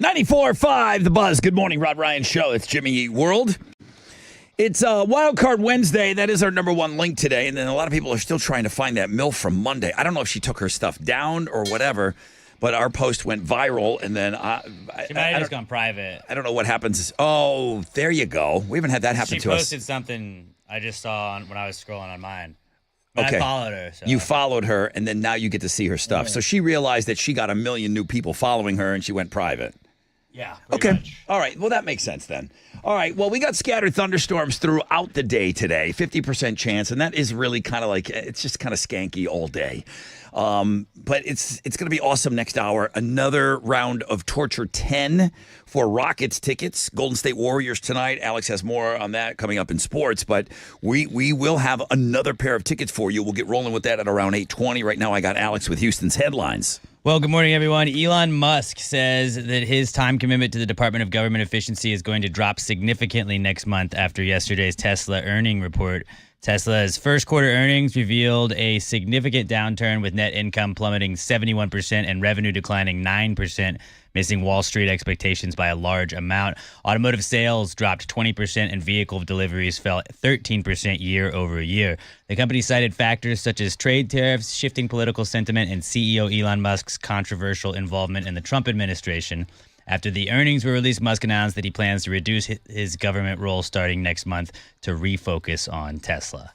94.5 The Buzz. Good morning, Rod Ryan Show. It's Jimmy Eat World. It's Wild Card Wednesday. That is our number one link today. And then a lot of people are still trying to find that MILF from Monday. I don't know if she took her stuff down or whatever, but our post went viral. And then She might have just gone private. I don't know what happens. Oh, there you go. We haven't had that happen to us. She posted something I just saw when I was scrolling on mine. Okay. I followed her. So. You followed her, and then now you get to see her stuff. So she realized that she got 1 million new people following her, and she went private. Yeah. Okay. Much. All right. Well, that makes sense then. All right. Well, we got scattered thunderstorms throughout the day today, 50% chance, and that is really kind of like it's just kind of skanky all day. But it's going to be awesome next hour. Another round of Torture 10 for Rockets tickets. Golden State Warriors tonight. Alex has more on that coming up in sports, but we will have another pair of tickets for you. We'll get rolling with that at around 8:20. Right now, I got Alex with Houston's headlines. Well, good morning, everyone. Elon Musk says that his time commitment to the Department of Government Efficiency is going to drop significantly next month after yesterday's Tesla earning report. Tesla's first quarter earnings revealed a significant downturn with net income plummeting 71% and revenue declining 9%, missing Wall Street expectations by a large amount. Automotive sales dropped 20% and vehicle deliveries fell 13% year over year. The company cited factors such as trade tariffs, shifting political sentiment, and CEO Elon Musk's controversial involvement in the Trump administration. After the earnings were released, Musk announced that he plans to reduce his government role starting next month to refocus on Tesla.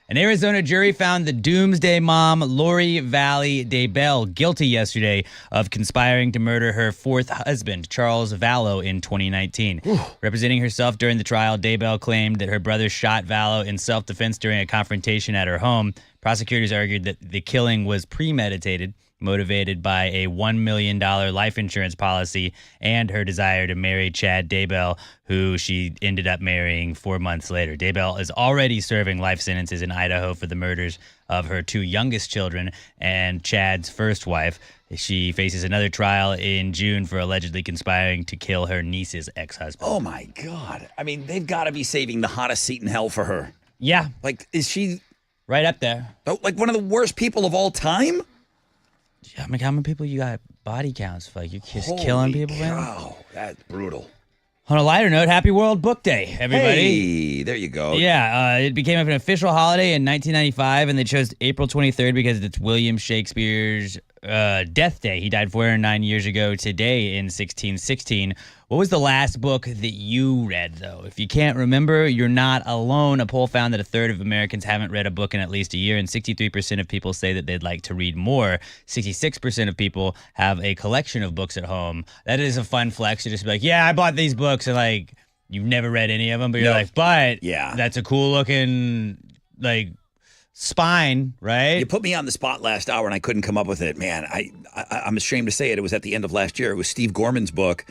An Arizona jury found the doomsday mom, Lori Valley Daybell, guilty yesterday of conspiring to murder her fourth husband, Charles Vallow, in 2019. Representing herself during the trial, Daybell claimed that her brother shot Vallow in self-defense during a confrontation at her home. Prosecutors argued that the killing was premeditated, motivated by a $1 million life insurance policy and her desire to marry Chad Daybell, who she ended up marrying 4 months later. Daybell is already serving life sentences in Idaho for the murders of her two youngest children and Chad's first wife. She faces another trial in June for allegedly conspiring to kill her niece's ex-husband. Oh, my God. I mean, they've got to be saving the hottest seat in hell for her. Yeah. Like, is she... right up there. Oh, like one of the worst people of all time? I mean, how many people you got body counts for? Like, you're just Holy killing people, man? Wow, that's brutal. On a lighter note, happy World Book Day, everybody. Hey, there you go. Yeah, it became an official holiday in 1995, and they chose April 23rd because it's William Shakespeare's death day. He died 409 years ago today in 1616. What was the last book that you read, though? If you can't remember, you're not alone. A poll found that a third of Americans haven't read a book in at least a year, and 63% of people say that they'd like to read more. 66% of people have a collection of books at home. That is a fun flex to just be like, yeah, I bought these books, and like, you've never read any of them, but you're like, but yeah, that's a cool looking, like, spine, right? You put me on the spot last hour, and I couldn't come up with it. Man, I'm ashamed to say it. It was at the end of last year. It was Steve Gorman's book.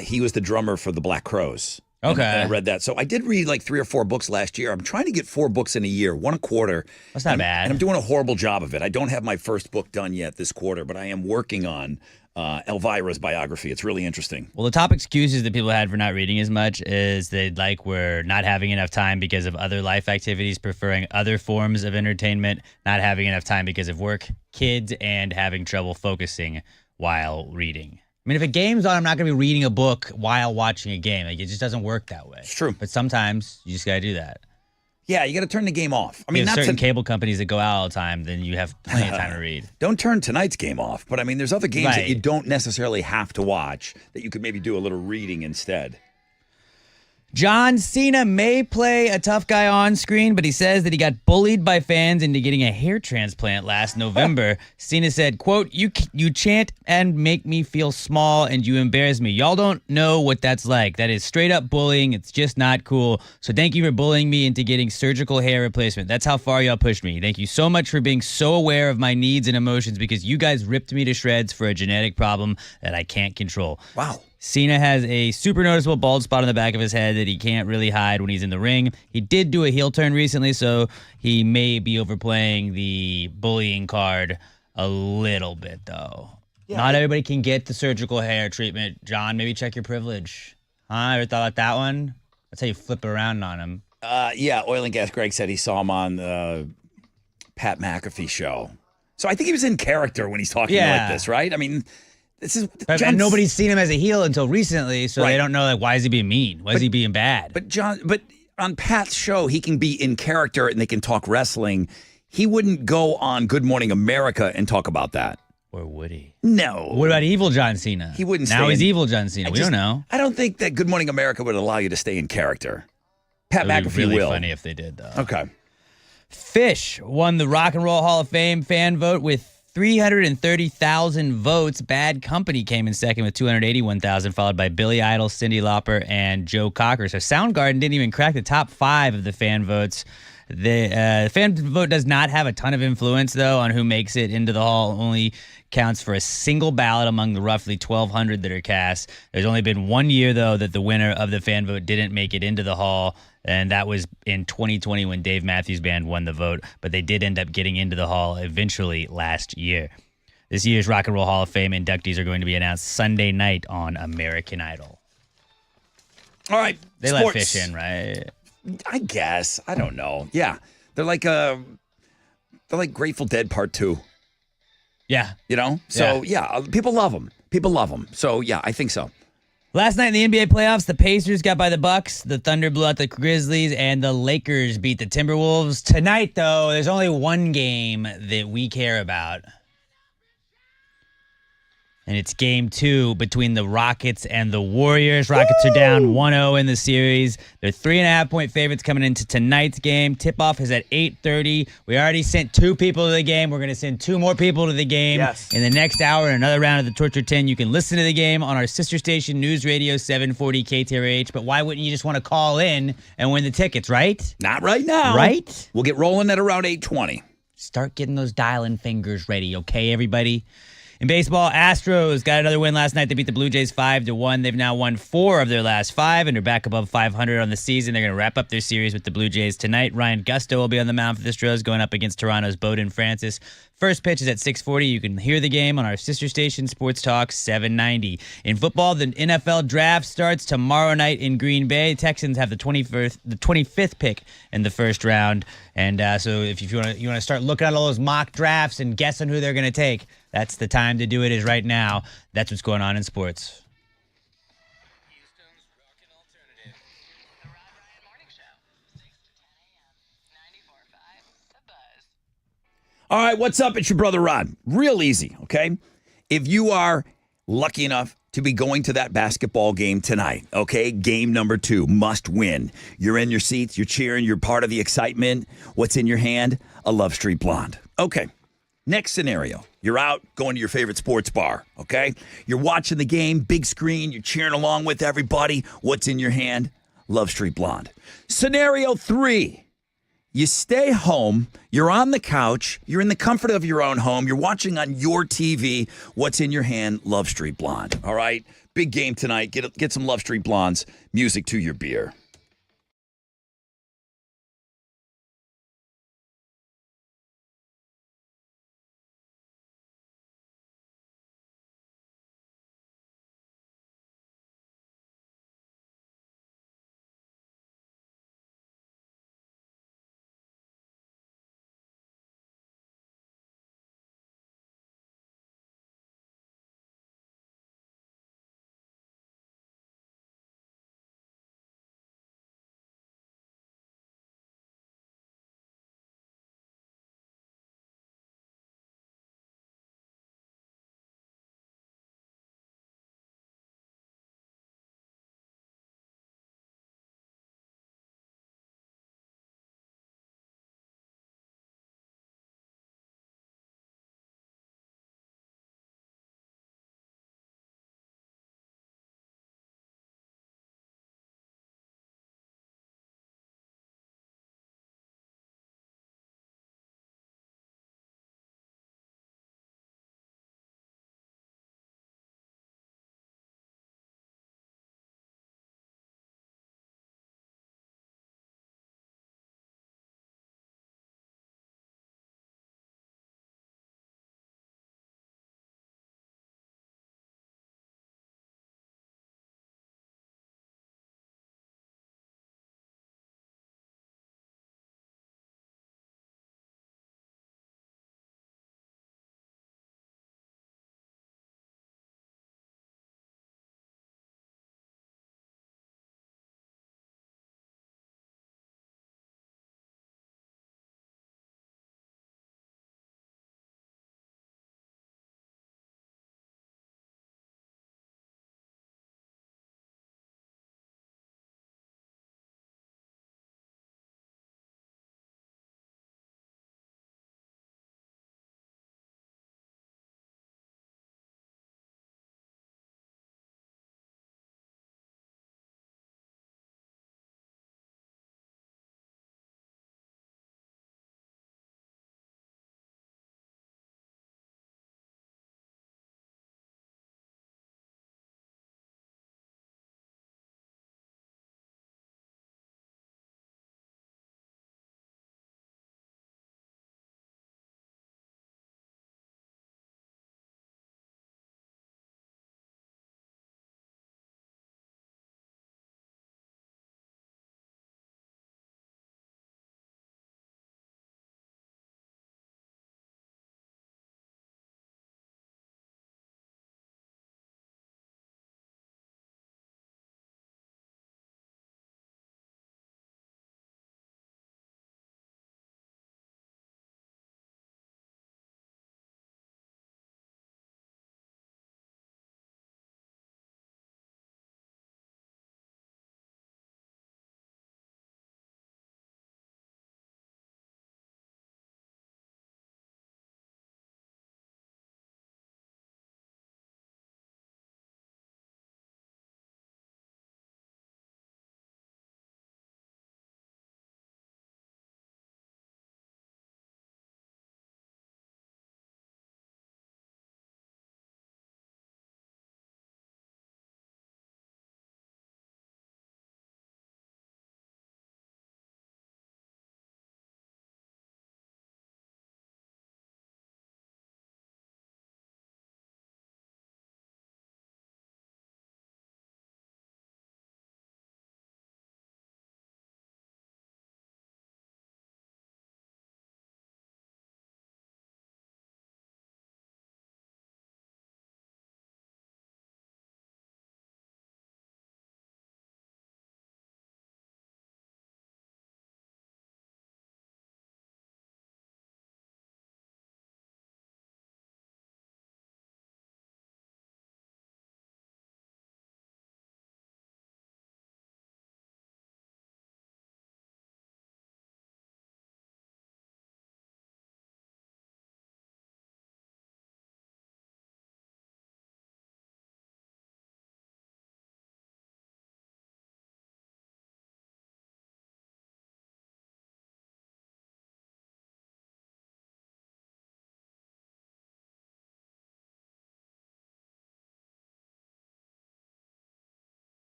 He was the drummer for the Black Crowes. Okay. And I read that. So I did read like 3 or 4 books last year. I'm trying to get 4 books in a year, 1 a quarter. That's not bad. And I'm doing a horrible job of it. I don't have my first book done yet this quarter, but I am working on Elvira's biography. It's really interesting. Well, the top excuses that people had for not reading as much is they were not having enough time because of other life activities, preferring other forms of entertainment, not having enough time because of work, kids, and having trouble focusing while reading. I mean, if a game's on, I'm not going to be reading a book while watching a game. Like, it just doesn't work that way. It's true. But sometimes you just got to do that. Yeah, you got to turn the game off. I mean, there's certain cable companies that go out all the time, then you have plenty of time to read. Don't turn tonight's game off. But I mean, there's other games that you don't necessarily have to watch that you could maybe do a little reading instead. John Cena may play a tough guy on screen, but he says that he got bullied by fans into getting a hair transplant last November. Cena said, quote, you chant and make me feel small and you embarrass me. Y'all don't know what that's like. That is straight up bullying. It's just not cool. So thank you for bullying me into getting surgical hair replacement. That's how far y'all pushed me. Thank you so much for being so aware of my needs and emotions because you guys ripped me to shreds for a genetic problem that I can't control. Wow. Cena has a super noticeable bald spot on the back of his head that he can't really hide when he's in the ring. He did do a heel turn recently, so he may be overplaying the bullying card a little bit, though. Yeah. Not everybody can get the surgical hair treatment. John, maybe check your privilege. Huh? Ever thought about that one? That's how you flip it around on him. Yeah, Oil and Gas Greg said he saw him on the Pat McAfee show. So I think he was in character when he's talking like this, right? I mean... This is And nobody's seen him as a heel until recently, so Right. they don't know, like, why is he being mean? Why is he being bad? But on Pat's show, he can be in character and they can talk wrestling. He wouldn't go on Good Morning America and talk about that. Or would he? No. What about evil John Cena? He wouldn't. Now stay he's in- evil John Cena. We don't know. I don't think that Good Morning America would allow you to stay in character. Pat It would McAfee be really will. funny if they did, though. Okay. Fish won the Rock and Roll Hall of Fame fan vote with 330,000 votes. Bad Company came in second with 281,000, followed by Billy Idol, Cyndi Lauper, and Joe Cocker. So Soundgarden didn't even crack the top 5 of the fan votes. The fan vote does not have a ton of influence, though, on who makes it into the hall. Only counts for a single ballot among the roughly 1,200 that are cast. There's only been 1 year, though, that the winner of the fan vote didn't make it into the hall, and that was in 2020 when Dave Matthews Band won the vote, but they did end up getting into the hall eventually last year. This year's Rock and Roll Hall of Fame inductees are going to be announced Sunday night on American Idol. All right. They sports. let Fish in, right? I guess. I don't know. Yeah. They're like Grateful Dead Part 2. Yeah. You know? So, yeah, people love them. People love them. So, yeah, I think so. Last night in the NBA playoffs, the Pacers got by the Bucks, the Thunder blew out the Grizzlies, and the Lakers beat the Timberwolves. Tonight, though, there's only one game that we care about. And it's game 2 between the Rockets and the Warriors. Rockets are down 1-0 in the series. They're 3.5-point favorites coming into tonight's game. Tip-off is at 8:30. We already sent 2 people to the game. We're going to send 2 more people to the game in the next hour in another round of the Torture 10. You can listen to the game on our sister station, News Radio 740 KTRH. But why wouldn't you just want to call in and win the tickets, right? Not right now. Right? We'll get rolling at around 8:20. Start getting those dialing fingers ready, okay, everybody? In baseball, Astros got another win last night. They beat the Blue Jays 5-1. They've now won 4 of their last 5 and are back above 500 on the season. They're going to wrap up their series with the Blue Jays tonight. Ryan Gusto will be on the mound for the Astros, going up against Toronto's Bowden Francis. First pitch is at 6:40. You can hear the game on our sister station, Sports Talk 790. In football, the NFL draft starts tomorrow night in Green Bay. Texans have the 25th pick in the first round. And so if you want to start looking at all those mock drafts and guessing who they're going to take, that's the time to do it is right now. That's what's going on in sports. All right, what's up? It's your brother Rod. Real easy, okay? If you are lucky enough to be going to that basketball game tonight, okay? Game number 2, must win. You're in your seats, you're cheering, you're part of the excitement. What's in your hand? A Love Street Blonde. Okay, next scenario. You're out going to your favorite sports bar, okay? You're watching the game, big screen, you're cheering along with everybody. What's in your hand? Love Street Blonde. Scenario 3. You stay home, you're on the couch, you're in the comfort of your own home, you're watching on your TV. What's in your hand? Love Street Blonde. All right? Big game tonight. Get some Love Street Blonde's music to your beer.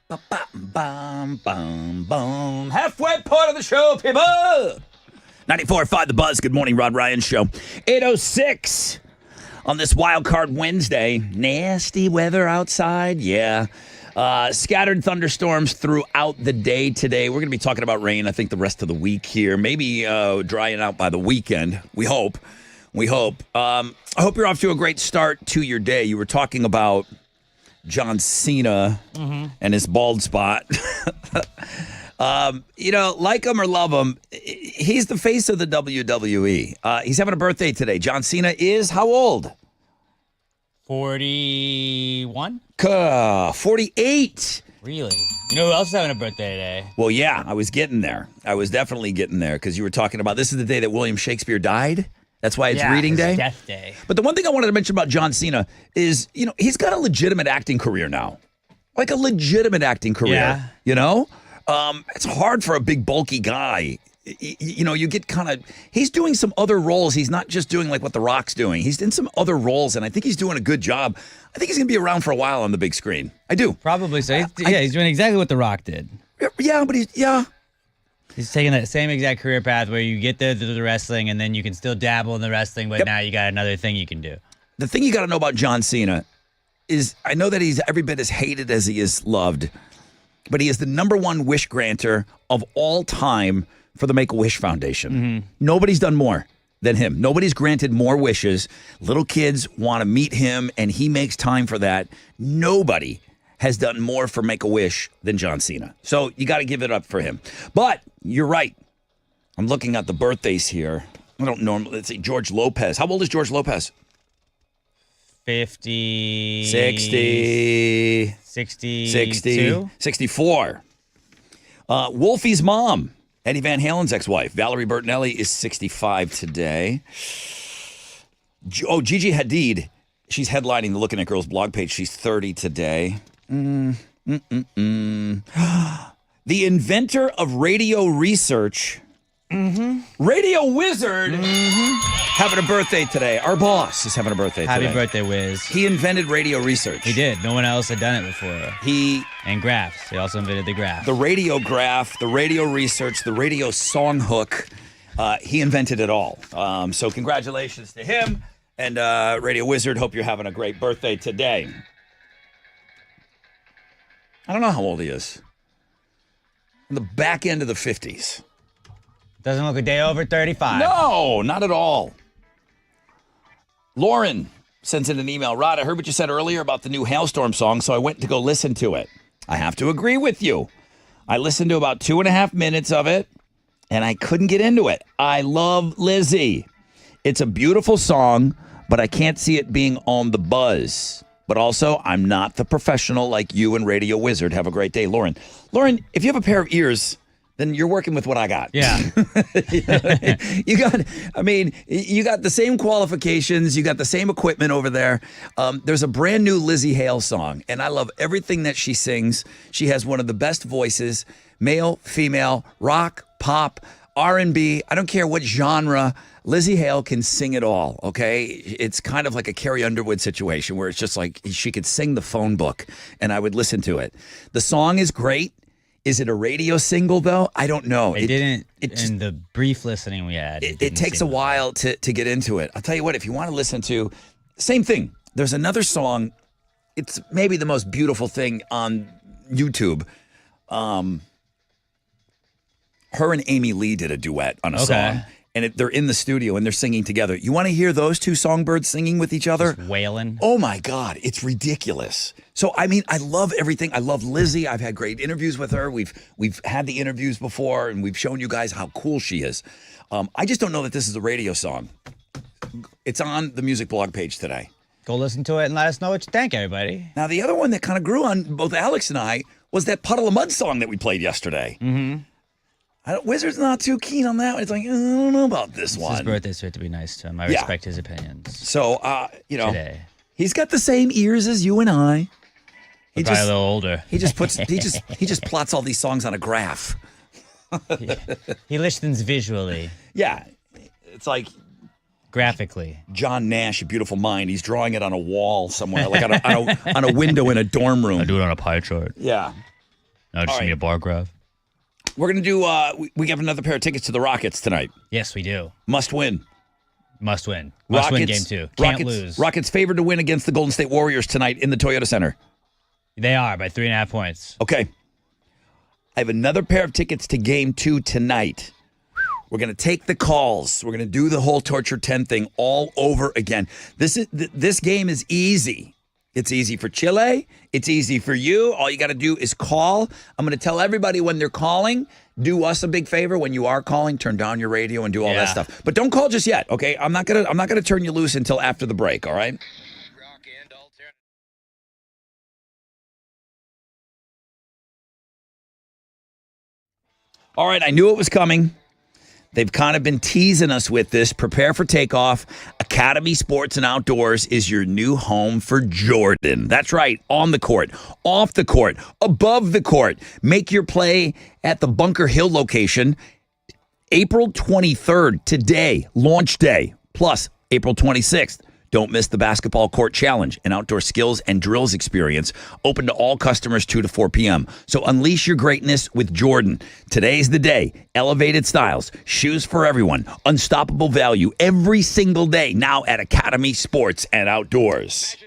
Bum, bum, bum. Halfway point of the show, people. 94.5 The Buzz. Good morning, Rod Ryan Show. 8:06 on this Wild Card Wednesday. Nasty weather outside. Yeah. Scattered thunderstorms throughout the day today. We're going to be talking about rain, I think, the rest of the week here. Maybe drying out by the weekend. We hope. I hope you're off to a great start to your day. You were talking about John Cena and his bald spot. Like him or love him, he's the face of the WWE. He's having a birthday today. John Cena is how old? 41? 48. Really? You know who else is having a birthday today? Well, yeah, I was getting there. I was definitely getting there because you were talking about this is the day that William Shakespeare died. That's why it's reading day. Death day. But the one thing I wanted to mention about John Cena is, he's got a legitimate acting career now. Like a legitimate acting career. Yeah. It's hard for a big, bulky guy. You get he's doing some other roles. He's not just doing like what The Rock's doing. He's in some other roles, and I think he's doing a good job. I think he's going to be around for a while on the big screen. I do. Probably so. He's doing exactly what The Rock did. Yeah, but He's taking that same exact career path where you get there through the wrestling, and then you can still dabble in the wrestling, but now you got another thing you can do. The thing you got to know about John Cena is I know that he's every bit as hated as he is loved, but he is the #1 wish granter of all time for the Make-A-Wish Foundation. Nobody's done more than him. Nobody's granted more wishes. Little kids want to meet him, and he makes time for that. Nobody has done more for Make-A-Wish than John Cena. So you got to give it up for him. But you're right. I'm looking at the birthdays here. I don't normally, let's see, George Lopez. How old is George Lopez? 50. 60. 62? 64. Wolfie's mom, Eddie Van Halen's ex-wife, Valerie Bertinelli, is 65 today. Gigi Hadid, she's headlining the Looking at Girls blog page. She's 30 today. The inventor of radio research, Radio Wizard, having a birthday today. Our boss is having a birthday today. Happy birthday, Wiz. He invented radio research. He did. No one else had done it before. And graphs. He also invented the graph. The radio graph, the radio research, the radio song hook. He invented it all. So congratulations to him. And Radio Wizard, hope you're having a great birthday today. I don't know how old he is. In the back end of the 50s. Doesn't look a day over 35. No, not at all. Lauren sends in an email. Rod, I heard what you said earlier about the new Hailstorm song, so I went to go listen to it. I have to agree with you. I listened to about 2.5 minutes of it, and I couldn't get into it. I love Lizzie. It's a beautiful song, but I can't see it being on the buzz. But also, I'm not the professional like you and Radio Wizard. Have a great day, Lauren. Lauren, if you have a pair of ears, then you're working with what I got. Yeah. You got the same qualifications. You got the same equipment over there. There's a brand new Lizzie Hale song, and I love everything that she sings. She has one of the best voices, male, female, rock, pop, R&B. I don't care what genre. Lizzie Hale can sing it all, okay? It's kind of like a Carrie Underwood situation where it's just like she could sing the phone book, and I would listen to it. The song is great. Is it a radio single, though? I don't know. It didn't, in the brief listening we had. It takes a while to get into it. I'll tell you what, if you want to listen to, same thing. There's another song. It's maybe the most beautiful thing on YouTube. Her and Amy Lee did a duet on a song. And they're in the studio and they're singing together. You want to hear those two songbirds singing with each other? Just wailing. Oh my God, it's ridiculous. So I love everything. I love Lizzie. I've had great interviews with her. We've had the interviews before, and we've shown you guys how cool she is. I just don't know that this is a radio song. It's on the music blog page today. Go listen to it and let us know what you think, everybody. Now the other one that kind of grew on both Alex and I was that Puddle of Mud song that we played yesterday. Wizard's not too keen on that one. It's like, I don't know about this one. His birthday, so we have to be nice to him. I respect his opinions. So, today. He's got the same ears as you and I. He's probably a little older. He just plots all these songs on a graph. He listens visually. Yeah. It's like graphically. John Nash, A Beautiful Mind. He's drawing it on a wall somewhere, like on a window in a dorm room. I do it on a pie chart. Yeah. No, just All give me right. a bar graph. We're going to do, we have another pair of tickets to the Rockets tonight. Yes, we do. Must win. Must win. Must win game 2. Can't lose. Rockets favored to win against the Golden State Warriors tonight in the Toyota Center. They are by 3.5 points. Okay. I have another pair of tickets to game 2 tonight. We're going to take the calls. We're going to do the whole Torture 10 thing all over again. This game is easy. It's easy for Chile. It's easy for you. All you got to do is call. I'm going to tell everybody when they're calling, do us a big favor. When you are calling, turn down your radio and do all that stuff. But don't call just yet, okay? I'm not gonna turn you loose until after the break, all right? All right, I knew it was coming. They've kind of been teasing us with this. Prepare for takeoff. Academy Sports and Outdoors is your new home for Jordan. That's right. On the court, off the court, above the court. Make your play at the Bunker Hill location. April 23rd, today, launch day, plus April 26th. Don't miss the Basketball Court Challenge, an outdoor skills and drills experience open to all customers 2 to 4 p.m. So unleash your greatness with Jordan. Today's the day. Elevated styles, shoes for everyone, unstoppable value every single day. Now at Academy Sports and Outdoors.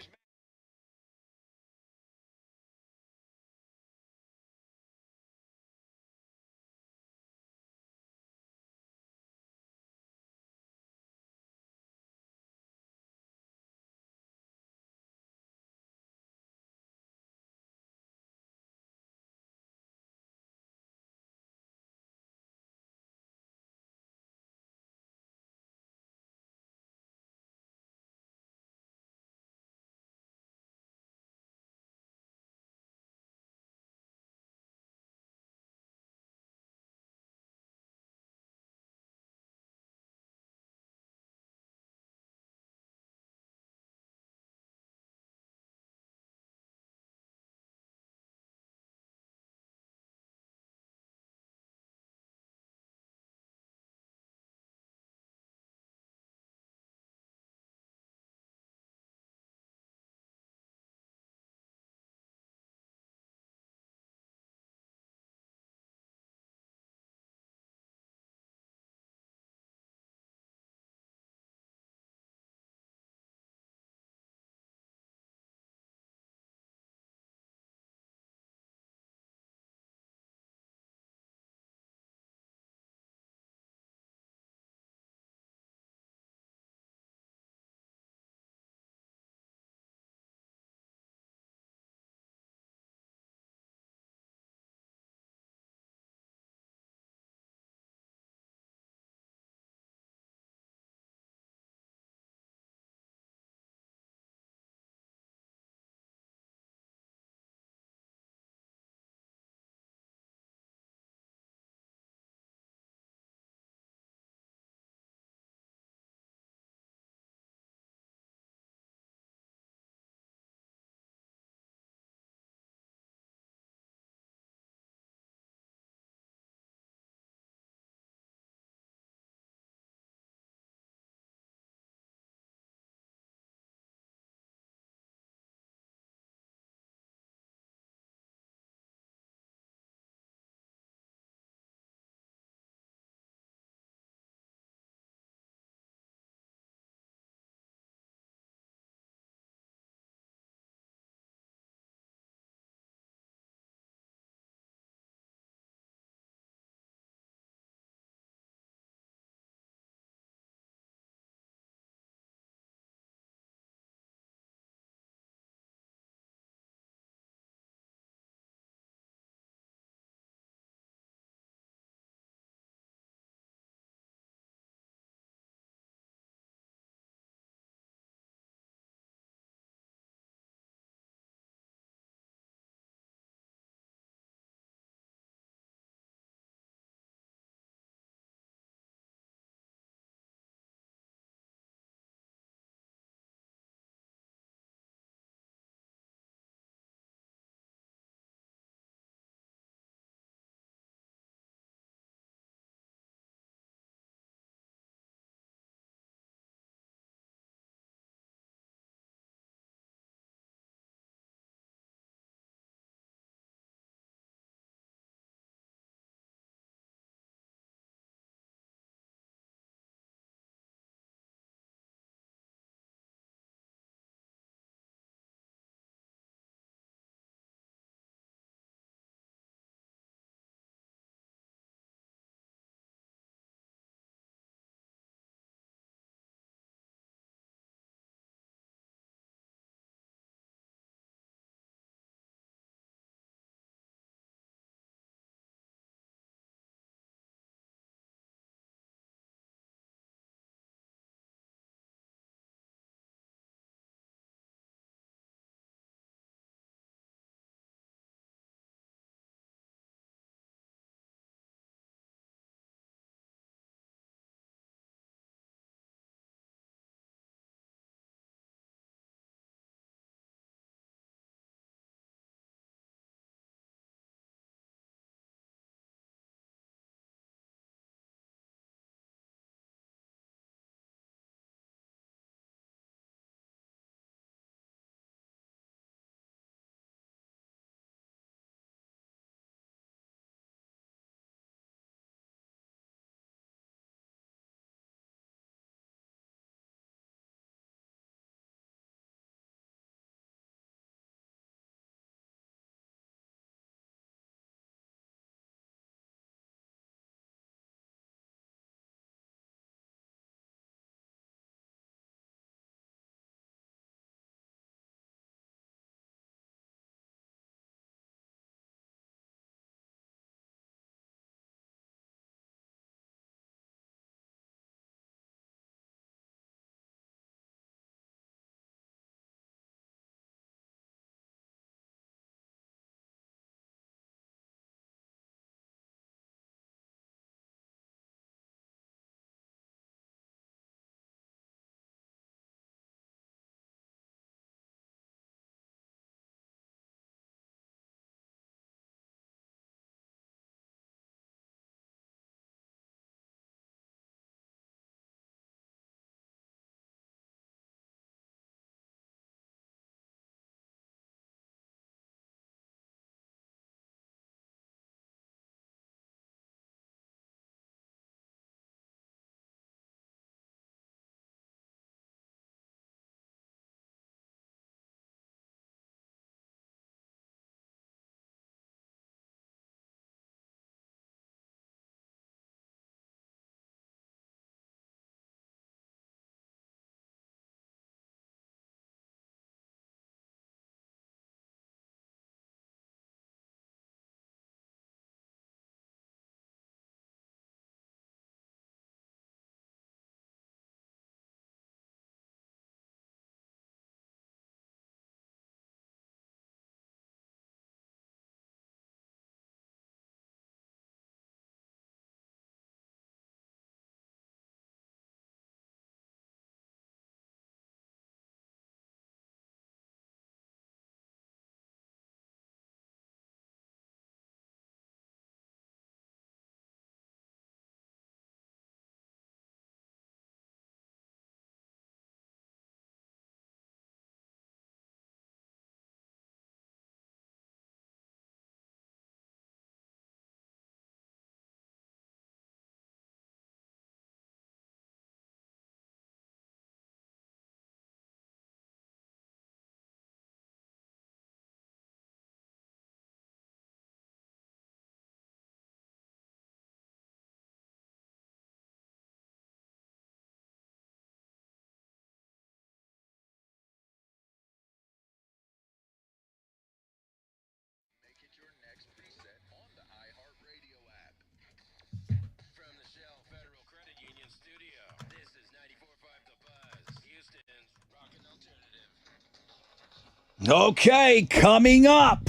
Okay, coming up.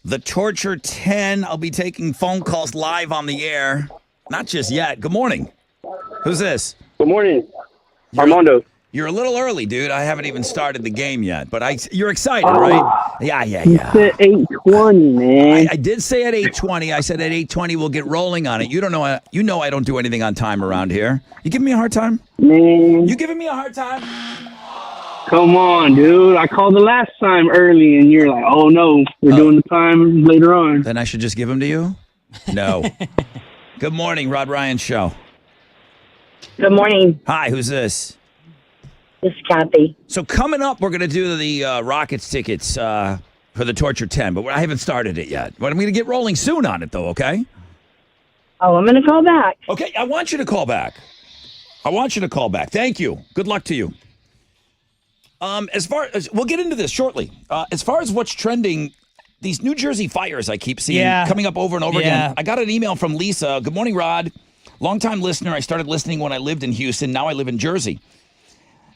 The Torture 10. I'll be taking phone calls live on the air. Not just yet. Good morning. Who's this? Good morning, Armando. You're a little early, dude. I haven't even started the game yet, but you're excited, right? Yeah. You said 8:20, man. I did say at 8:20. I said at 8:20 we'll get rolling on it. You don't know. You know I don't do anything on time around here. You giving me a hard time? Man. You giving me a hard time? Come on, dude. I called the last time early, and you're like, oh, no, we're doing the time later on. Then I should just give them to you? No. Good morning, Rod Ryan Show. Good morning. Hi, who's this? This is Kathy. So coming up, we're going to do the Rockets tickets for the Torture 10, but I haven't started it yet. But I'm going to get rolling soon on it, though, okay? Oh, I'm going to call back. Okay, I want you to call back. Thank you. Good luck to you. As far as we'll get into this shortly. As far as what's trending, these New Jersey fires I keep seeing coming up over and over again. I got an email from Lisa. Good morning, Rod. Longtime listener. I started listening when I lived in Houston. Now I live in Jersey.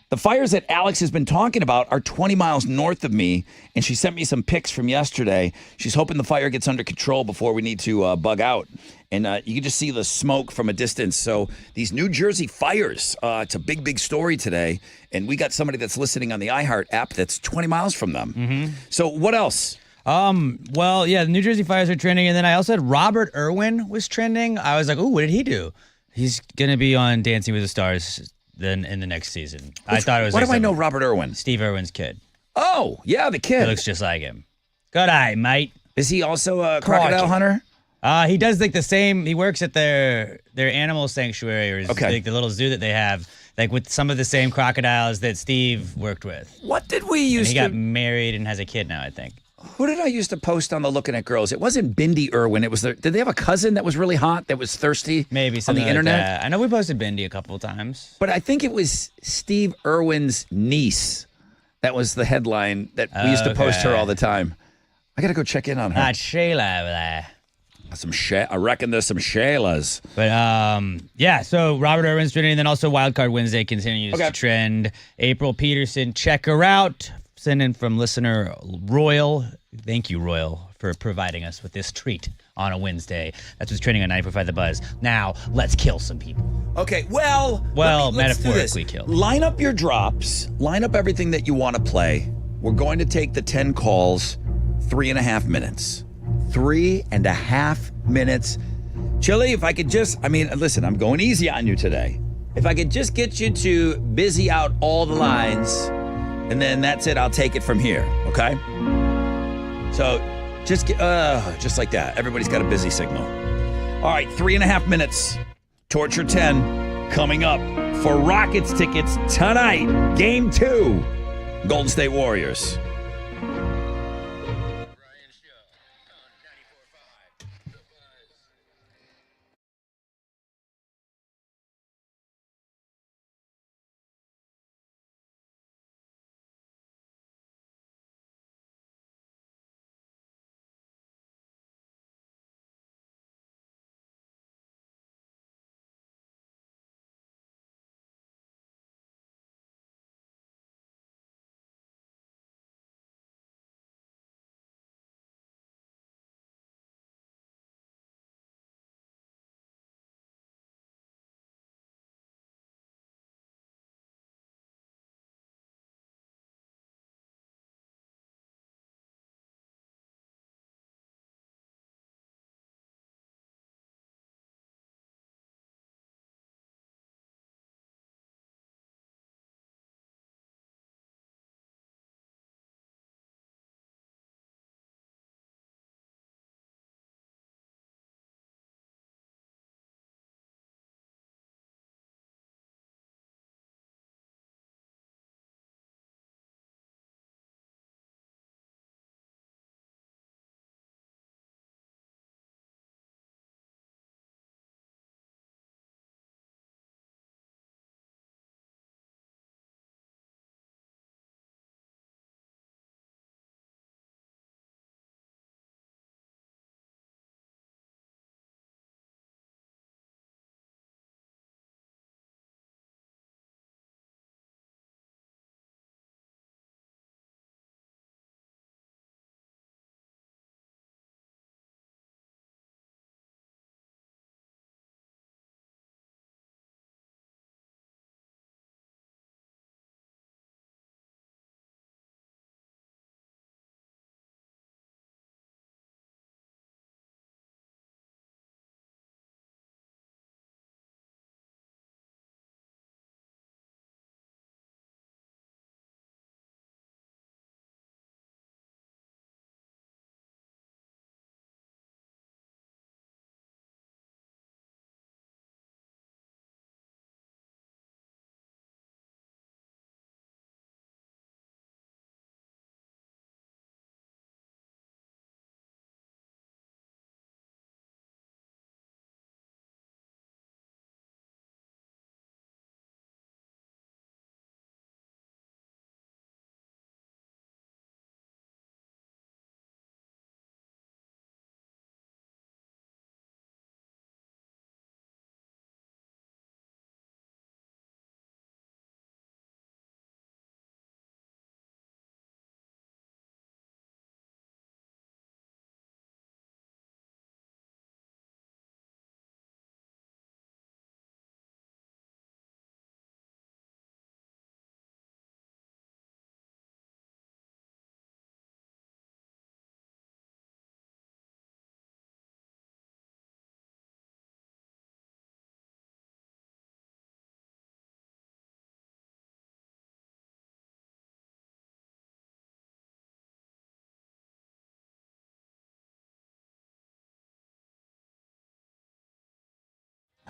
The fires that Alex has been talking about are 20 miles north of me, and she sent me some pics from yesterday. She's hoping the fire gets under control before we need to bug out. And you can just see the smoke from a distance. So these New Jersey fires, it's a big, big story today. And we got somebody that's listening on the iHeart app that's 20 miles from them. Mm-hmm. So what else? Well, yeah, the New Jersey fires are trending. And then I also had Robert Irwin was trending. I was like, oh, what did he do? He's going to be on Dancing with the Stars then in the next season. I thought it was. Why like do I know Robert Irwin? Steve Irwin's kid. Oh, yeah, the kid. He looks just like him. Good eye, mate. Is he also a crocodile hunter? He does like the same. He works at their animal sanctuary or like the little zoo that they have, like with some of the same crocodiles that Steve worked with. What did we used to? He got married and has a kid now, I think. Who did I used to post on the Looking at Girls? It wasn't Bindi Irwin. It was did they have a cousin that was really hot that was thirsty? Maybe on something the like internet. that. I know we posted Bindi a couple of times, but I think it was Steve Irwin's niece. That was the headline that we used to post her all the time. I got to go check in on her. Not Shayla over there. I reckon there's some Shaylas. But yeah, so Robert Irwin's trending, and then also Wildcard Wednesday continues to trend. April Peterson, check her out. Send in from listener Royal. Thank you, Royal, for providing us with this treat on a Wednesday. That's what's trending on 94.5 The Buzz. Now, let's kill some people. Okay, well, let's metaphorically kill. Line up your drops. Line up everything that you want to play. We're going to take the 10 calls, 3.5 minutes. 3.5 minutes. Chili, if I could listen, I'm going easy on you today. If I could just get you to busy out all the lines, and then that's it, I'll take it from here, okay? So just like that. Everybody's got a busy signal. All right, 3.5 minutes. Torture 10 coming up for Rockets tickets tonight. Game 2. Golden State Warriors.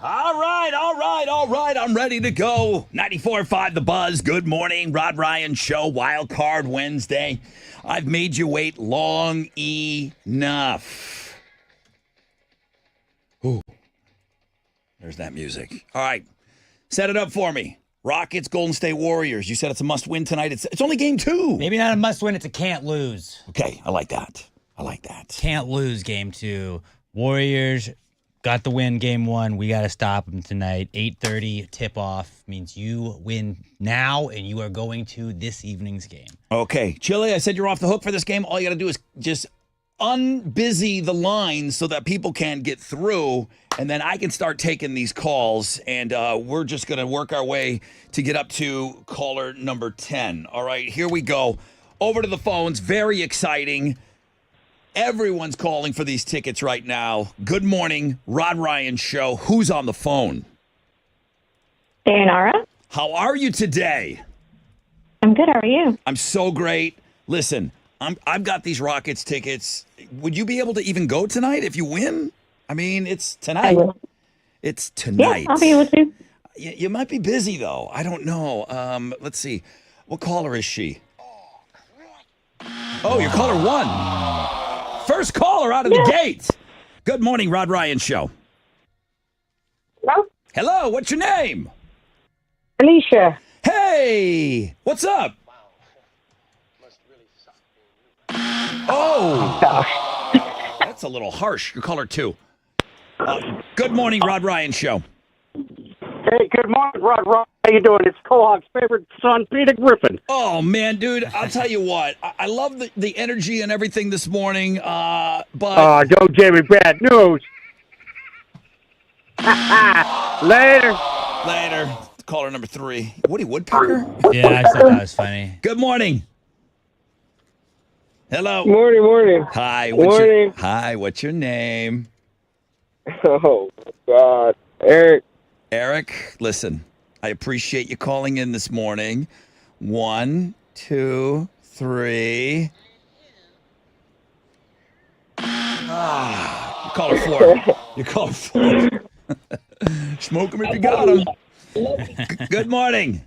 All right. I'm ready to go. 94.5 The Buzz. Good morning. Rod Ryan Show. Wild Card Wednesday. I've made you wait long enough. Ooh. There's that music. All right. Set it up for me. Rockets, Golden State Warriors. You said it's a must-win tonight. It's only game 2. Maybe not a must-win. It's a can't lose. Okay. I like that. Can't lose game 2. Warriors got the win game 1. We got to stop them tonight. 8:30 tip-off means you win now, and you are going to this evening's game. Okay. Chile, I said you're off the hook for this game. All you got to do is just unbusy the lines so that people can get through, and then I can start taking these calls, and we're just going to work our way to get up to caller number 10. All right, here we go. Over to the phones. Very exciting. Everyone's calling for these tickets right now. Good morning, Rod Ryan Show. Who's on the phone? Dayanara. How are you today? I'm good. How are you? I'm so great. Listen, I've got these Rockets tickets. Would you be able to even go tonight if you win? I mean, it's tonight. I will. It's tonight. Yeah, I'll be able to. You might be busy, though. I don't know. Let's see. What caller is she? Oh, you're caller 1. First caller out of the gate. Good morning, Rod Ryan Show. Hello? Hello, what's your name? Alicia. Hey, what's up? Oh, that's a little harsh. You're caller 2. Good morning, Rod Ryan Show. Hey, good morning, Rod. How you doing? It's Cohawk's favorite son, Peter Griffin. Oh, man, dude, I'll tell you what. I love the energy and everything this morning, but... Go Jamie, bad news. Later. Caller number 3. Woody Woodpecker? Yeah, I thought that was funny. Good morning. Hello. Morning. Hi. Morning. What's your name? Oh, God. Eric, listen, I appreciate you calling in this morning. 1, 2, 3. You caller 4. You caller 4. Smoke him if you got him. Good morning.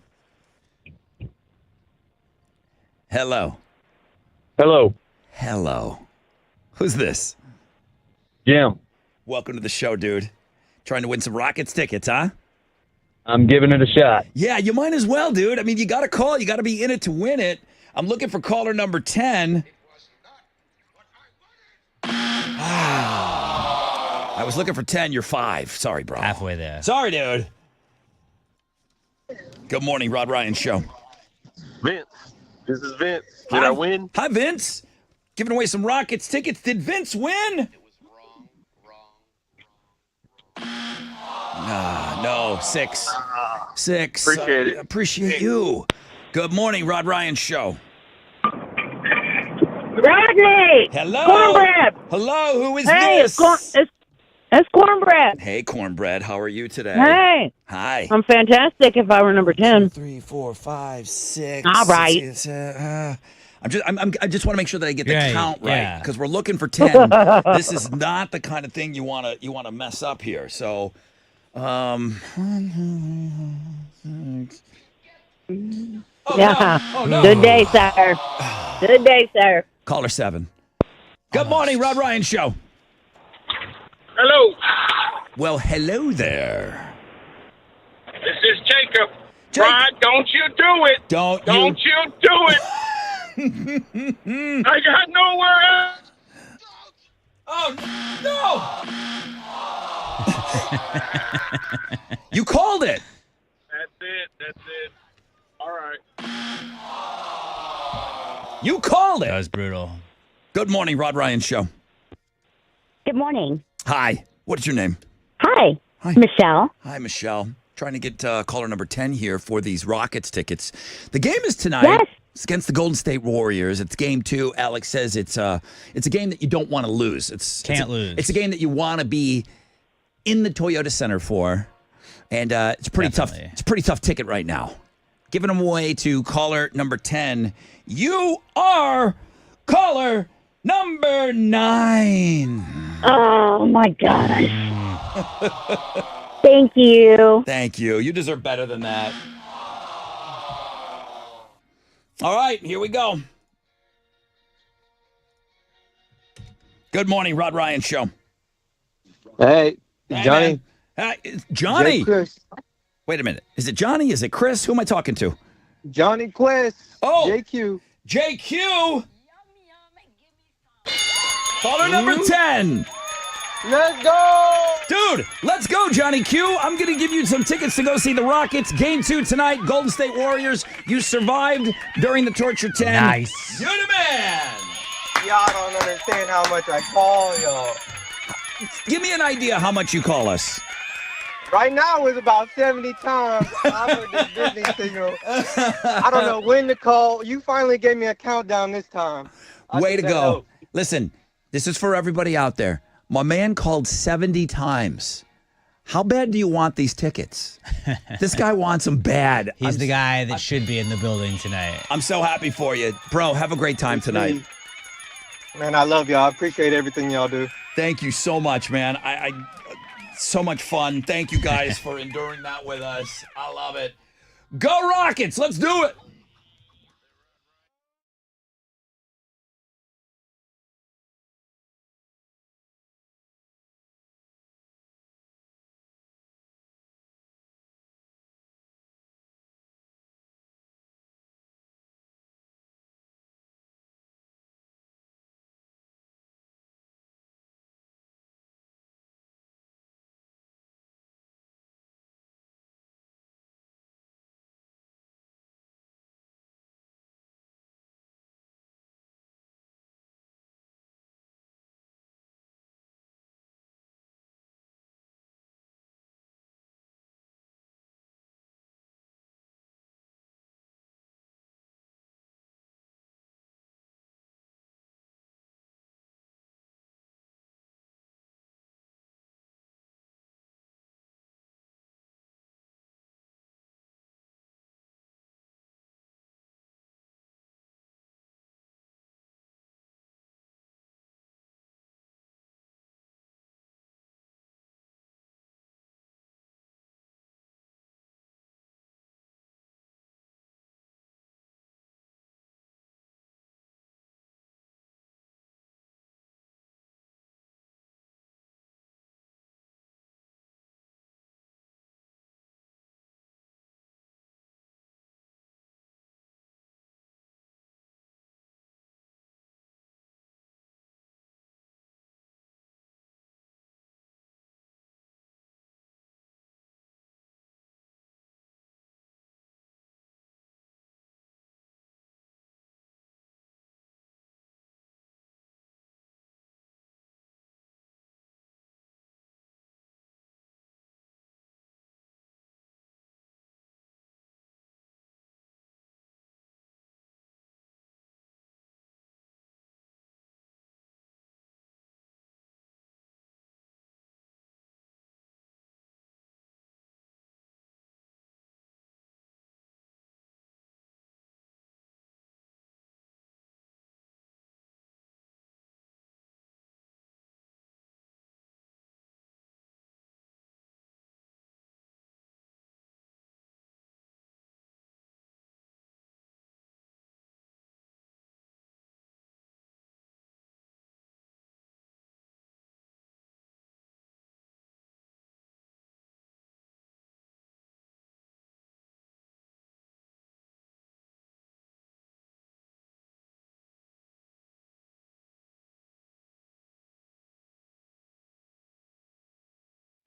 Hello. Who's this? Jim. Welcome to the show, dude. Trying to win some Rockets tickets, huh? I'm giving it a shot. Yeah, you might as well, dude. I mean, you got to call. You got to be in it to win it. I'm looking for caller number 10. I was looking for 10. You're 5. Sorry, bro. Halfway there. Sorry, dude. Good morning, Rod Ryan Show. Vince. This is Vince. Did I win? Hi, Vince. Giving away some Rockets tickets. Did Vince win? It was wrong. No. 6. 6. Appreciate it. Appreciate you. Good morning, Rod Ryan Show. Rodney. Hello. Cornbread. Hello. Who is Hey, this? it's Cornbread. Hey, Cornbread. How are you today? Hey. Hi. I'm fantastic if I were number 10. 3, 4, 5, 6. All right. I just want to make sure that I get the count right yeah. because we're looking for 10. This is not the kind of thing you want to mess up here. So, 1, 2, 6. Oh, Yeah. No. Oh, no. Good day, sir. Good day, sir. Caller 7. Good morning, Rod Ryan Show. Hello. Well, hello there. This is Jacob. Rod, don't you do it. Don't you do it. I got nowhere else. Oh, no. You called it. That's it. All right. You called it. That was brutal. Good morning, Rod Ryan Show. Good morning. Hi. What's your name? Hi. Michelle. Hi, Michelle. Trying to get caller number 10 here for these Rockets tickets. The game is tonight. Yes. It's against the Golden State Warriors. It's game 2. Alex says it's a game that you don't want to lose. Can't lose. It's a game that you want to be in the Toyota Center for. And it's a pretty tough. It's a pretty tough ticket right now. Giving them away to caller number 10. You are caller number 9. Oh, my gosh. Thank you. Thank you. You deserve better than that. All right, here we go. Good morning, Rod Ryan Show. Hey, Johnny. Man. It's Johnny. Chris. Wait a minute. Is it Johnny? Is it Chris? Who am I talking to? Johnny Quest. Oh. JQ. JQ. Caller number 10. Let's go. Dude, let's go, Johnny Q. I'm going to give you some tickets to go see the Rockets. Game 2 tonight, Golden State Warriors. You survived during the Torture 10. Nice. You're the man. Y'all don't understand how much I call y'all. Give me an idea how much you call us. Right now it's about 70 times. I heard this Disney signal. I don't know when to call. You finally gave me a countdown this time. Way to go. Listen, this is for everybody out there. My man called 70 times. How bad do you want these tickets? This guy wants them bad. He's the guy that should be in the building tonight. I'm so happy for you. Bro, have a great time tonight. Man, I love y'all. I appreciate everything y'all do. Thank you so much, man. I so much fun. Thank you guys for enduring that with us. I love it. Go Rockets. Let's do it.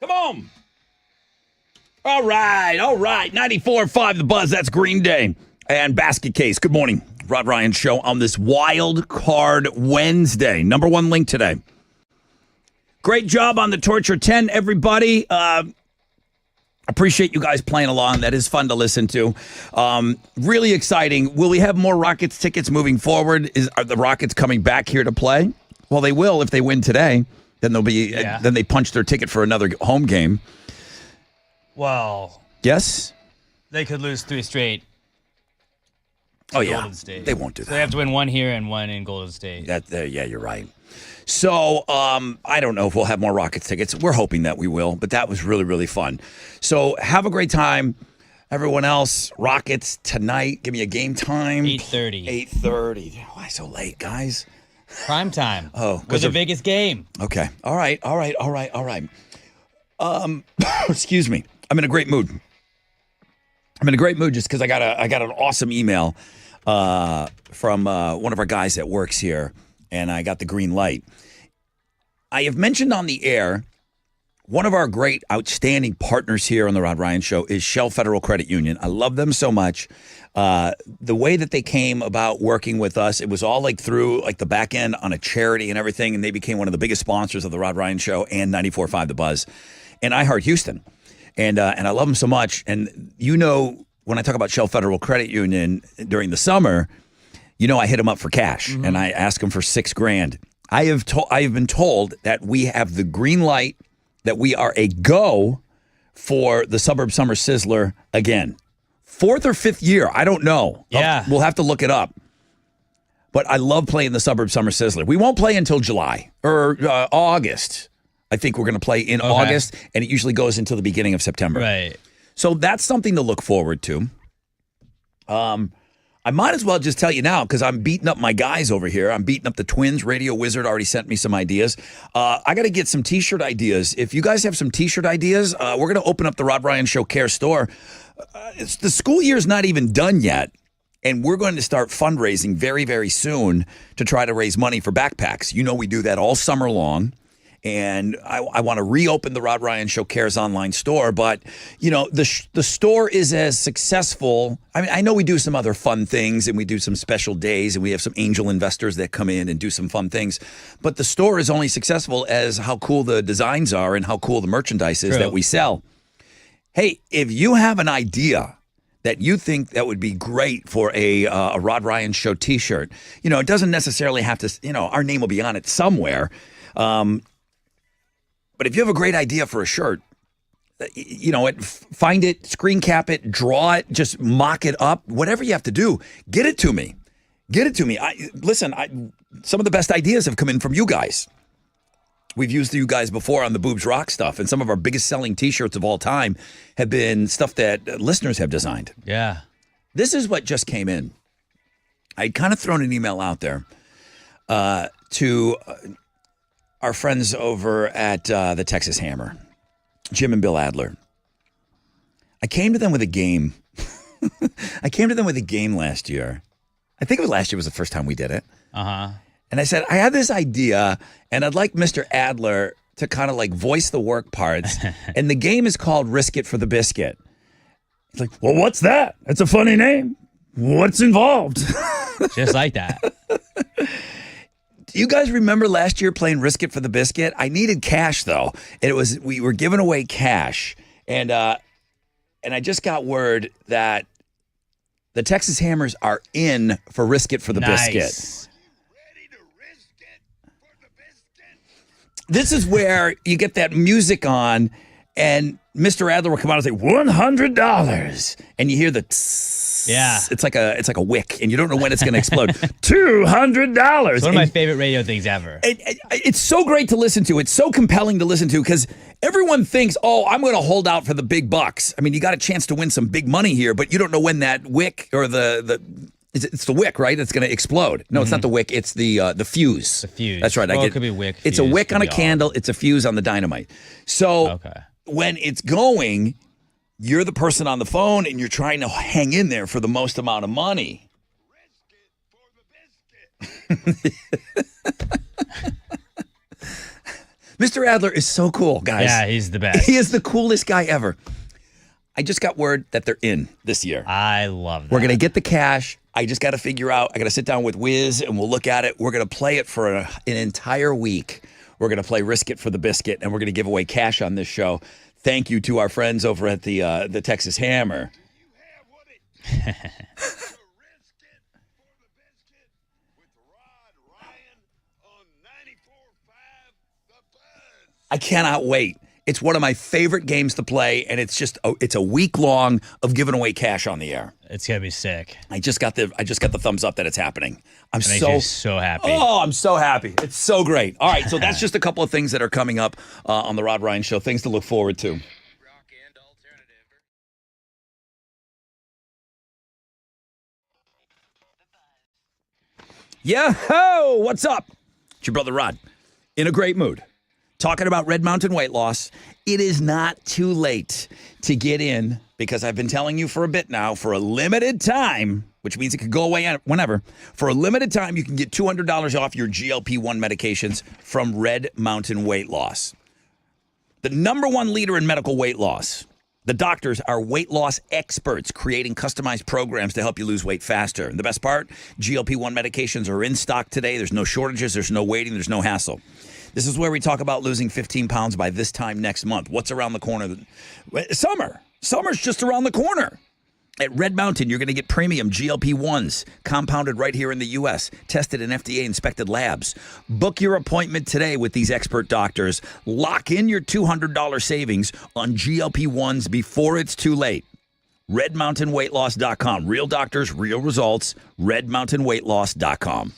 Come on. All right. 94.5 The Buzz. That's Green Day. And Basket Case. Good morning. Rod Ryan Show on this Wild Card Wednesday. Number one link today. Great job on the Torture 10, everybody. Appreciate you guys playing along. That is fun to listen to. Really exciting. Will we have more Rockets tickets moving forward? Are the Rockets coming back here to play? Well, they will if they win today. Then they'll be. Yeah. Then they punch their ticket for another home game. Well, Yes. they could lose 3 straight. Oh, yeah. Golden State. They won't do So that. they have to win one here and one in Golden State. Yeah, you're right. So I don't know if we'll have more Rockets tickets. We're hoping that we will, but that was really, really fun. So have a great time. Everyone else, Rockets tonight. Give me a game time. 8:30. 8:30. Why so late, guys? Prime time. Oh, with the biggest game. Okay. All right. Excuse me. I'm in a great mood. Just because I got an awesome email from one of our guys that works here, and I got the green light. I have mentioned on the air, one of our great, outstanding partners here on the Rod Ryan Show is Shell Federal Credit Union. I love them so much. The way that they came about working with us, it was all like through like the back end on a charity and everything, and they became one of the biggest sponsors of the Rod Ryan Show and 94.5 The Buzz and iHeart Houston. And I love them so much. And you know, when I talk about Shell Federal Credit Union during the summer, you know I hit them up for cash, and I ask them for $6,000. I have been told that we have the green light, that we are a go for the Suburb Summer Sizzler again. 4th or 5th year, I don't know. Yeah. We'll have to look it up. But I love playing the Suburb Summer Sizzler. We won't play until July or August. I think we're going to play in August, and it usually goes until the beginning of September. Right. So that's something to look forward to. I might as well just tell you now, because I'm beating up my guys over here. I'm beating up the Twins. Radio Wizard already sent me some ideas. I got to get some T-shirt ideas. If you guys have some T-shirt ideas, we're going to open up the Rod Ryan Show Care store. The school year's not even done yet, and we're going to start fundraising very, very soon to try to raise money for backpacks. You know we do that all summer long. And I want to reopen the Rod Ryan Show Cares online store. But, you know, the store is as successful. I mean, I know we do some other fun things, and we do some special days, and we have some angel investors that come in and do some fun things. But the store is only successful as how cool the designs are and how cool the merchandise is that we sell. Hey, if you have an idea that you think that would be great for a Rod Ryan Show T-shirt, you know, it doesn't necessarily have to, you know, our name will be on it somewhere. But if you have a great idea for a shirt, you know, find it, screen cap it, draw it, just mock it up, whatever you have to do, get it to me. Some of the best ideas have come in from you guys. We've used you guys before on the Boobs Rock stuff, and some of our biggest selling T-shirts of all time have been stuff that listeners have designed. Yeah. This is what just came in. I'd kind of thrown an email out there to our friends over at the Texas Hammer, Jim and Bill Adler. I came to them with a game. Last year. I think it was last year was the first time we did it. Uh-huh. And I said, I have this idea, and I'd like Mr. Adler to kind of like voice the work parts. And the game is called Risk It for the Biscuit. It's like, well, what's that? That's a funny name. What's involved? Just like that. Do you guys remember last year playing Risk It for the Biscuit? I needed cash, though. And we were giving away cash. And I just got word that the Texas Hammers are in for Risk It for the Biscuit. This is where you get that music on, and Mr. Adler will come out and say $100, and you hear the tss. Yeah. It's like a wick, and you don't know when it's going to explode. $200. It's one of my favorite radio things ever. It's so great to listen to. It's so compelling to listen to because everyone thinks, oh, I'm going to hold out for the big bucks. I mean, you got a chance to win some big money here, but you don't know when that wick or it's the wick, right? It's going to explode. No, it's not the wick. It's the fuse. The fuse. That's right. Well, it could be wick. It's fuse, a wick on a candle. It's a fuse on the dynamite. So when it's going, you're the person on the phone and you're trying to hang in there for the most amount of money. Mr. Adler is so cool, guys. Yeah, he's the best. He is the coolest guy ever. I just got word that they're in this year. I love that. We're going to get the cash. I just got to figure out, I got to sit down with Wiz and we'll look at it. We're going to play it for an entire week. We're going to play Risk It for the Biscuit, and we're going to give away cash on this show. Thank you to our friends over at the Texas Hammer. I cannot wait. It's one of my favorite games to play, and it's a week long of giving away cash on the air. It's gonna be sick. I just got the thumbs up that it's happening. It makes you so happy. Oh, I'm so happy. It's so great. All right, so that's just a couple of things that are coming up on the Rod Ryan Show. Things to look forward to. Yo, what's up? It's your brother Rod. In a great mood. Talking about Red Mountain weight loss. It is not too late to get in because I've been telling you for a bit now, for a limited time, which means it could go away whenever. For a limited time, you can get $200 off your GLP-1 medications from Red Mountain Weight Loss. The number one leader in medical weight loss. The doctors are weight loss experts creating customized programs to help you lose weight faster. And the best part, GLP-1 medications are in stock today. There's no shortages. There's no waiting. There's no hassle. This is where we talk about losing 15 pounds by this time next month. What's around the corner? Summer. Summer's just around the corner. At Red Mountain, you're going to get premium GLP-1s, compounded right here in the U.S., tested in FDA-inspected labs. Book your appointment today with these expert doctors. Lock in your $200 savings on GLP-1s before it's too late. RedMountainWeightLoss.com. Real doctors, real results. RedMountainWeightLoss.com.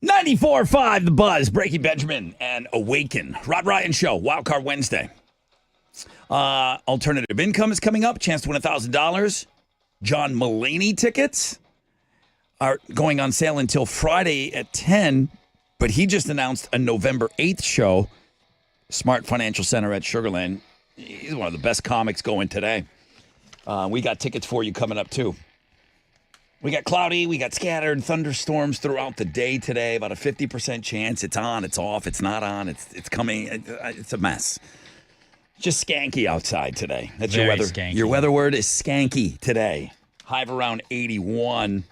94.5 The Buzz, Breaking Benjamin, and Awaken. Rod Ryan Show, Wildcard Wednesday. Alternative Income is coming up. Chance to win $1,000. John Mulaney tickets are going on sale until Friday at 10, but he just announced a November 8th show, Smart Financial Center at Sugar Land. He's one of the best comics going today. We got tickets for you coming up, too. We got cloudy, we got scattered thunderstorms throughout the day today, about a 50% chance. It's on, it's off, it's not on, it's coming. It's a mess. Just skanky outside today. That's Very your weather. skanky. Your weather word is skanky today. High of around 81.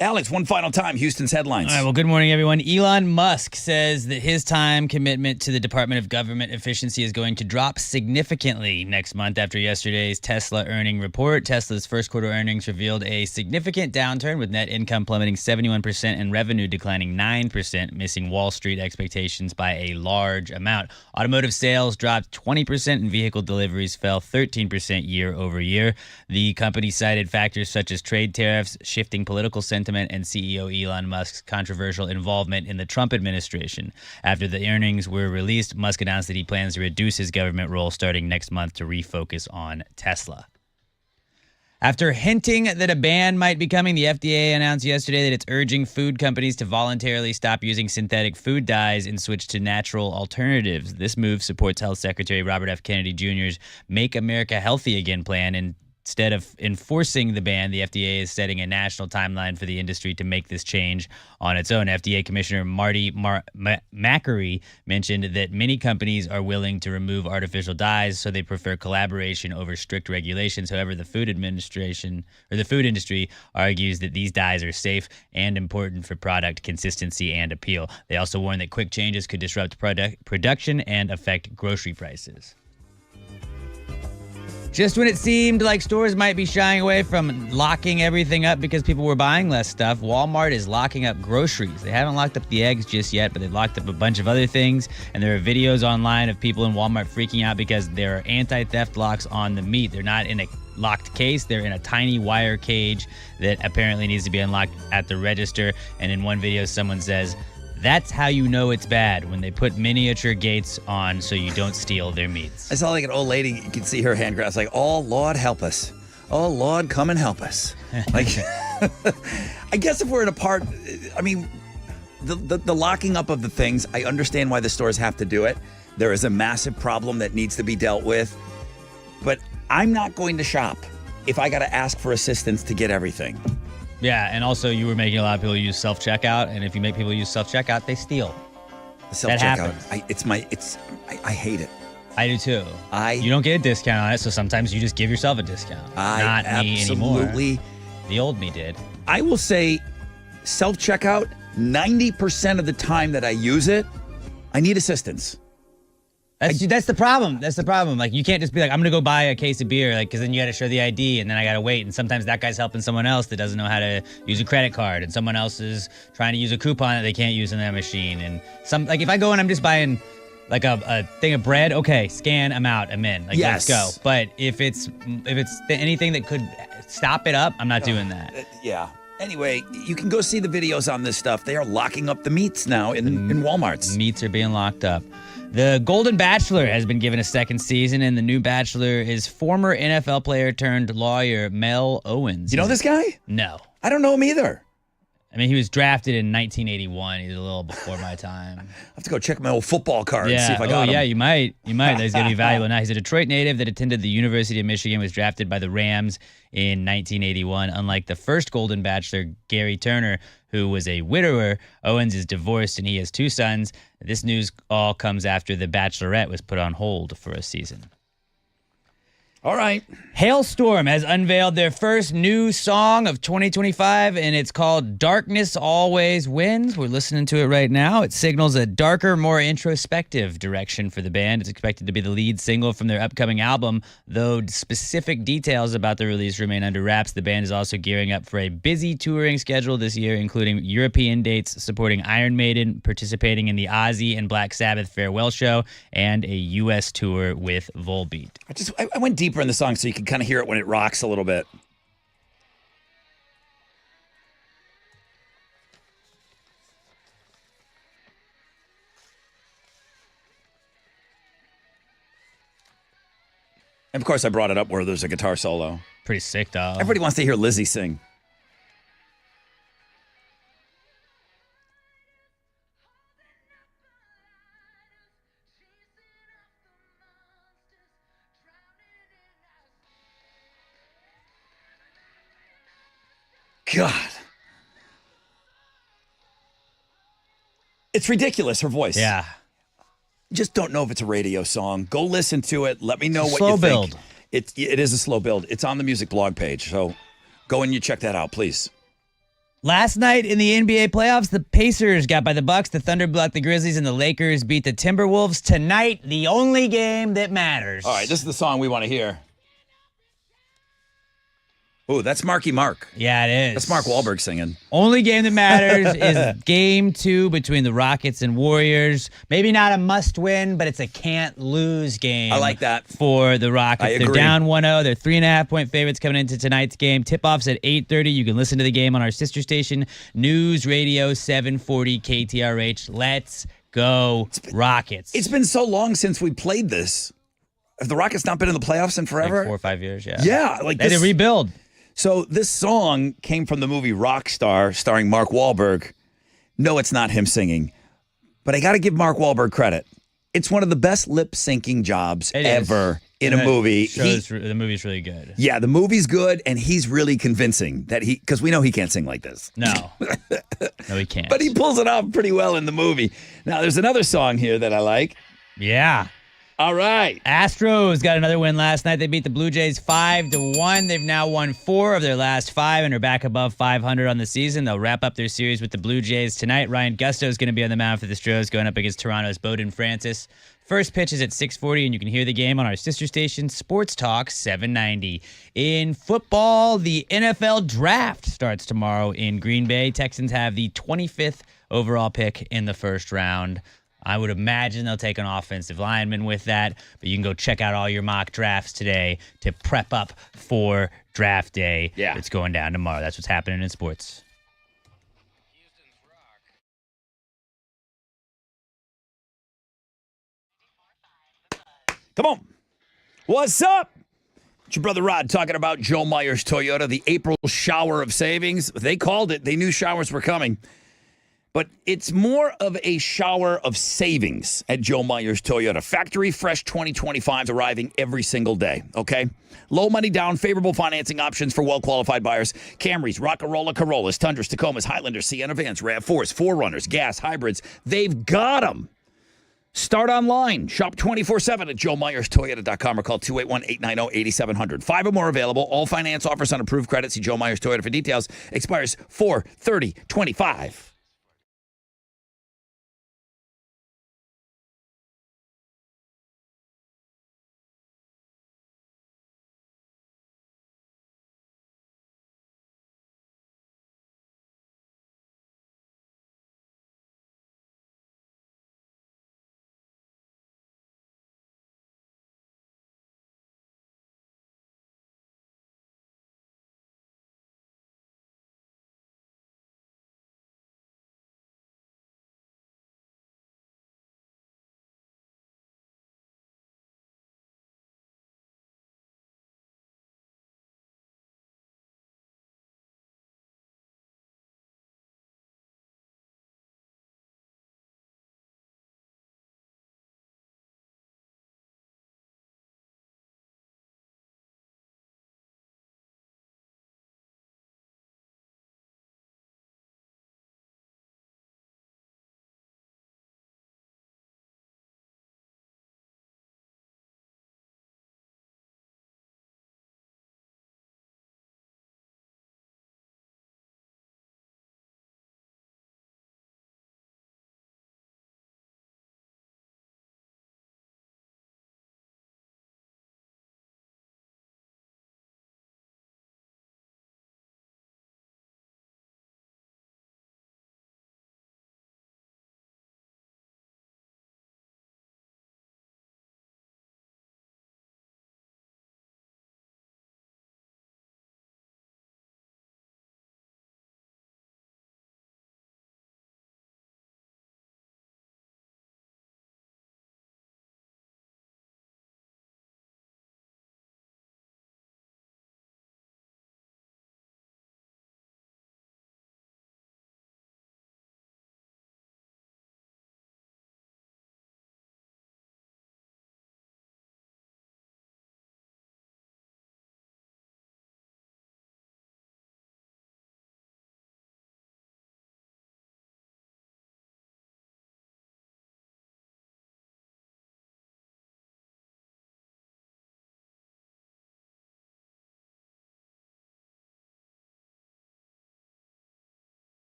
Alex, one final time, Houston's headlines. All right, well, good morning, everyone. Elon Musk says that his time commitment to the Department of Government Efficiency is going to drop significantly next month after yesterday's Tesla earning report. Tesla's first quarter earnings revealed a significant downturn, with net income plummeting 71% and revenue declining 9%, missing Wall Street expectations by a large amount. Automotive sales dropped 20% and vehicle deliveries fell 13% year over year. The company cited factors such as trade tariffs, shifting political sentiment, and CEO Elon Musk's controversial involvement in the Trump administration. After the earnings were released, Musk announced that he plans to reduce his government role starting next month to refocus on Tesla. After hinting that a ban might be coming, the FDA announced yesterday that it's urging food companies to voluntarily stop using synthetic food dyes and switch to natural alternatives. This move supports Health Secretary Robert F. Kennedy Jr.'s Make America Healthy Again plan, and instead of enforcing the ban, the FDA is setting a national timeline for the industry to make this change on its own. FDA Commissioner Marty Makary mentioned that many companies are willing to remove artificial dyes, so they prefer collaboration over strict regulations. However, the food industry argues that these dyes are safe and important for product consistency and appeal. They also warn that quick changes could disrupt production and affect grocery prices. Just when it seemed like stores might be shying away from locking everything up because people were buying less stuff, Walmart is locking up groceries. They haven't locked up the eggs just yet, but they've locked up a bunch of other things. And there are videos online of people in Walmart freaking out because there are anti-theft locks on the meat. They're not in a locked case. They're in a tiny wire cage that apparently needs to be unlocked at the register. And in one video, someone says, "That's how you know it's bad, when they put miniature gates on so you don't steal their meats." I saw like an old lady, you could see her hand grasp, like, "Oh, Lord, help us. Oh, Lord, come and help us." Like, I guess if we're in a part, I mean, the locking up of the things, I understand why the stores have to do it. There is a massive problem that needs to be dealt with. But I'm not going to shop if I got to ask for assistance to get everything. Yeah, and also you were making a lot of people use self-checkout, and if you make people use self-checkout, they steal. The self-checkout, happens. I hate it. I do too. You don't get a discount on it, so sometimes you just give yourself a discount. Not me anymore. The old me did. I will say self-checkout, 90% of the time that I use it, I need assistance. That's the problem. That's the problem. Like, you can't just be like, I'm going to go buy a case of beer, like, because then you got to show the ID, and then I got to wait. And sometimes that guy's helping someone else that doesn't know how to use a credit card, and someone else is trying to use a coupon that they can't use in their machine. And like, if I go and I'm just buying like a thing of bread, okay, scan, I'm out, I'm in. Like, yes. Let's go. But if it's anything that could stop it up, I'm not doing that. Yeah. Anyway, you can go see the videos on this stuff. They are locking up the meats now in Walmarts. Meats are being locked up. The Golden Bachelor has been given a second season, and the new Bachelor is former NFL player turned lawyer Mel Owens. You know this guy? No. I don't know him either. I mean, he was drafted in 1981. He's a little before my time. I have to go check my old football card and Yeah. see if I got him. Yeah, you might. He's going to be valuable. Now, he's a Detroit native that attended the University of Michigan, was drafted by the Rams in 1981. Unlike the first Golden Bachelor, Gary Turner, who was a widower, Owens is divorced and he has two sons. This news all comes after The Bachelorette was put on hold for a season. All right. Hailstorm has unveiled their first new song of 2025, and it's called Darkness Always Wins. We're listening to it right now. It signals a darker, more introspective direction for the band. It's expected to be the lead single from their upcoming album, though specific details about the release remain under wraps. The band is also gearing up for a busy touring schedule this year, including European dates supporting Iron Maiden, participating in the Ozzy and Black Sabbath farewell show, and a U.S. tour with Volbeat. I went deeper in the song so you can kind of hear it when it rocks a little bit. And of course, I brought it up where there's a guitar solo. Pretty sick, though. Everybody wants to hear Lizzie sing. God. It's ridiculous, her voice. Yeah. Just don't know if it's a radio song. Go listen to it. Let me know what Slow you build. think. It is a slow build. It's on the music blog page. So go and you check that out, please. Last night in the NBA playoffs, the Pacers got by the Bucks, the Thunder blocked the Grizzlies, and the Lakers beat the Timberwolves. Tonight, the only game that matters. All right, this is the song we want to hear. Oh, that's Marky Mark. Yeah, it is. That's Mark Wahlberg singing. Only game that matters is game 2 between the Rockets and Warriors. Maybe not a must-win, but it's a can't-lose game. I like that. For the Rockets. I agree. They're down 1-0. They're 3.5-point favorites coming into tonight's game. Tip-off's at 8:30. You can listen to the game on our sister station, News Radio 740 KTRH. Let's go, Rockets. It's been so long since we played this. Have the Rockets not been in the playoffs in forever? Like 4 or 5 years, yeah. Yeah. Like They had to rebuild. So this song came from the movie Rockstar, starring Mark Wahlberg. No, it's not him singing, but I got to give Mark Wahlberg credit. It's one of the best lip syncing jobs ever in a movie. The movie's really good. Yeah, the movie's good, and he's really convincing that because we know he can't sing like this. No, no, he can't. But he pulls it off pretty well in the movie. Now, there's another song here that I like. Yeah. All right. Astros got another win last night. They beat the Blue Jays 5-1. They've now won 4 of their last 5 and are back above 500 on the season. They'll wrap up their series with the Blue Jays tonight. Ryan Gusto is going to be on the mound for the Stros, going up against Toronto's Bowden Francis. First pitch is at 6:40, and you can hear the game on our sister station, Sports Talk 790. In football, the NFL Draft starts tomorrow in Green Bay. Texans have the 25th overall pick in the first round. I would imagine they'll take an offensive lineman with that, but you can go check out all your mock drafts today to prep up for draft day. Yeah. It's going down tomorrow. That's what's happening in sports. Come on. What's up? It's your brother Rod talking about Joe Myers Toyota, the April shower of savings. They called it. They knew showers were coming. But it's more of a shower of savings at Joe Myers Toyota. Factory fresh 2025s arriving every single day, okay? Low money down, favorable financing options for well-qualified buyers. Camrys, Rockarola, Corollas, Tundras, Tacomas, Highlanders, Sienna Vans, RAV4s, 4Runners, gas, hybrids. They've got them. Start online. Shop 24/7 at joemyerstoyota.com or call 281-890-8700. 5 or more available. All finance offers on approved credit. See Joe Myers Toyota for details. Expires 4/30/25.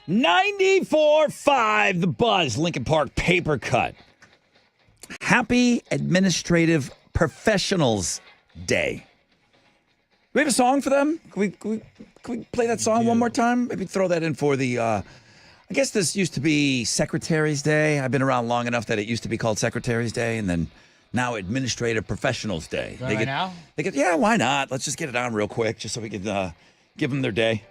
94.5 The Buzz, Lincoln Park paper cut. Happy Administrative Professionals Day. Do we have a song for them? Can we play that song one more time? Maybe throw that in for the, I guess this used to be Secretary's Day. I've been around long enough that it used to be called Secretary's Day, and then now Administrative Professionals Day. Right now? Yeah, why not? Let's just get it on real quick, just so we can give them their day.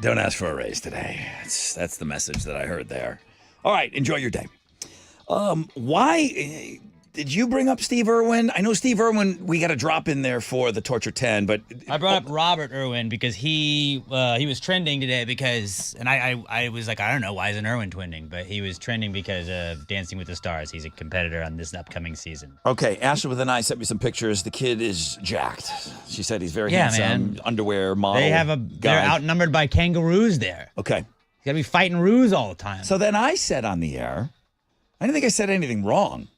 Don't ask for a raise today. That's the message that I heard there. All right, enjoy your day. Why did you bring up Steve Irwin? I know Steve Irwin, we got to drop in there for the Torture 10, but I brought up Robert Irwin because he was trending today because, and I was like, I don't know, why isn't Irwin trending? But he was trending because of Dancing with the Stars. He's a competitor on this upcoming season. Okay, Ashley with an eye sent me some pictures. The kid is jacked. She said he's very handsome, man. Underwear model. They're outnumbered by kangaroos there. Okay. You gotta be fighting roos all the time. So then I said on the air, I didn't think I said anything wrong.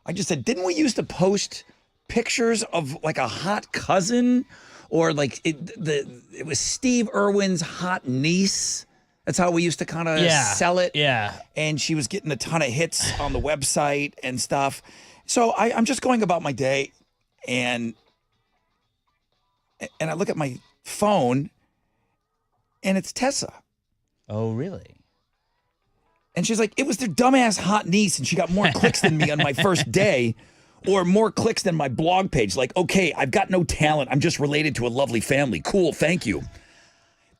I just said, didn't we used to post pictures of like a hot cousin, or like it was Steve Irwin's hot niece? That's how we used to kind of sell it. Yeah. And she was getting a ton of hits on the website and stuff. So I'm just going about my day, and I look at my phone, and it's Tessa. Oh, really? And she's like, it was their dumbass hot niece, and she got more clicks than me on my first day, or more clicks than my blog page. Like, okay, I've got no talent. I'm just related to a lovely family. Cool, thank you.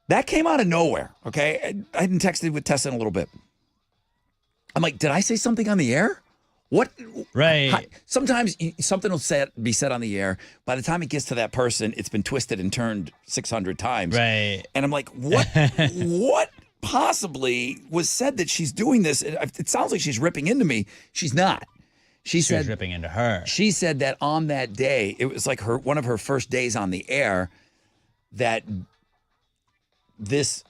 That came out of nowhere, okay? I hadn't texted with Tessa in a little bit. I'm like, did I say something on the air? What? Right. Sometimes something will be said on the air. By the time it gets to that person, it's been twisted and turned 600 times. Right. And I'm like, what? What possibly was said that she's doing this? It sounds like she's ripping into me. She's not. She said was ripping into her. She said that on that day, it was like one of her first days on the air, that this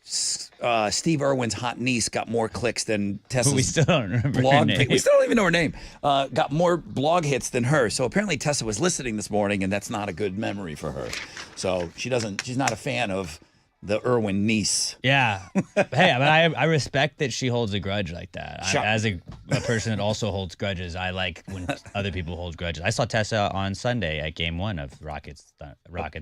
Steve Irwin's hot niece got more clicks than Tessa's we still don't remember blog. her name. We still don't even know her name. Got more blog hits than her. So apparently Tessa was listening this morning, and that's not a good memory for her. So she's not a fan of the Irwin niece. Yeah. Hey, but I respect that she holds a grudge like that. As a person that also holds grudges, I like when other people hold grudges. I saw Tessa on Sunday at Game 1 of Rockets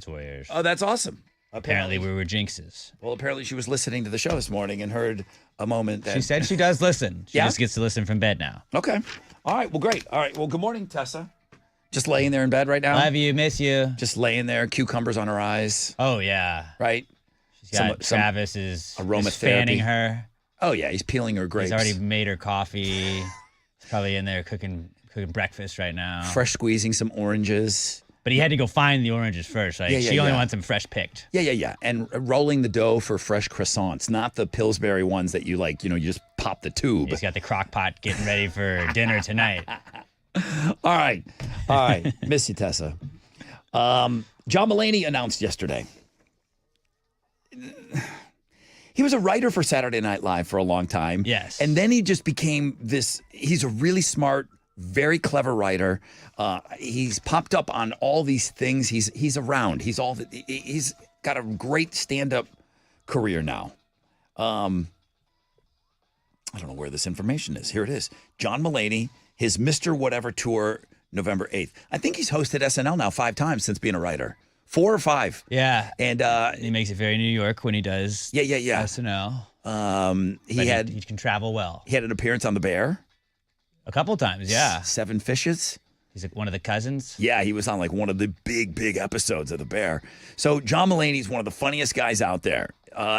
Warriors. Oh, that's awesome. Apparently we were jinxes. Well, apparently she was listening to the show this morning and heard a moment that... She said she does listen. She Yeah? just gets to listen from bed now. Okay. All right. Well, great. All right. Well, good morning, Tessa. Just laying there in bed right now? Love you. Miss you. Just laying there, cucumbers on her eyes. Oh, yeah. Right? She's got Travis is aromatherapy. fanning her. Oh, yeah. He's peeling her grapes. He's already made her coffee. He's probably in there cooking breakfast right now. Fresh squeezing some oranges. But he had to go find the oranges first. Like, she only wants them fresh picked. Yeah. And rolling the dough for fresh croissants, not the Pillsbury ones that you like, you just pop the tube. He's got the crock pot getting ready for dinner tonight. All right. Miss you, Tessa. John Mulaney announced yesterday. He was a writer for Saturday Night Live for a long time. Yes. And then he just became he's a really smart, very clever writer. He's popped up on all these things. He's around. He's got a great stand-up career now. I don't know where this information is. Here it is. John Mulaney, his Mr. Whatever tour, November 8th. I think he's hosted SNL now 5 times since being a writer. 4 or 5. Yeah. And he makes it very New York when he does SNL. He can travel well. He had an appearance on The Bear. A couple times, yeah. 7 Fishes. He's like one of the cousins. Yeah, he was on like one of the big episodes of The Bear. So John Mulaney's one of the funniest guys out there.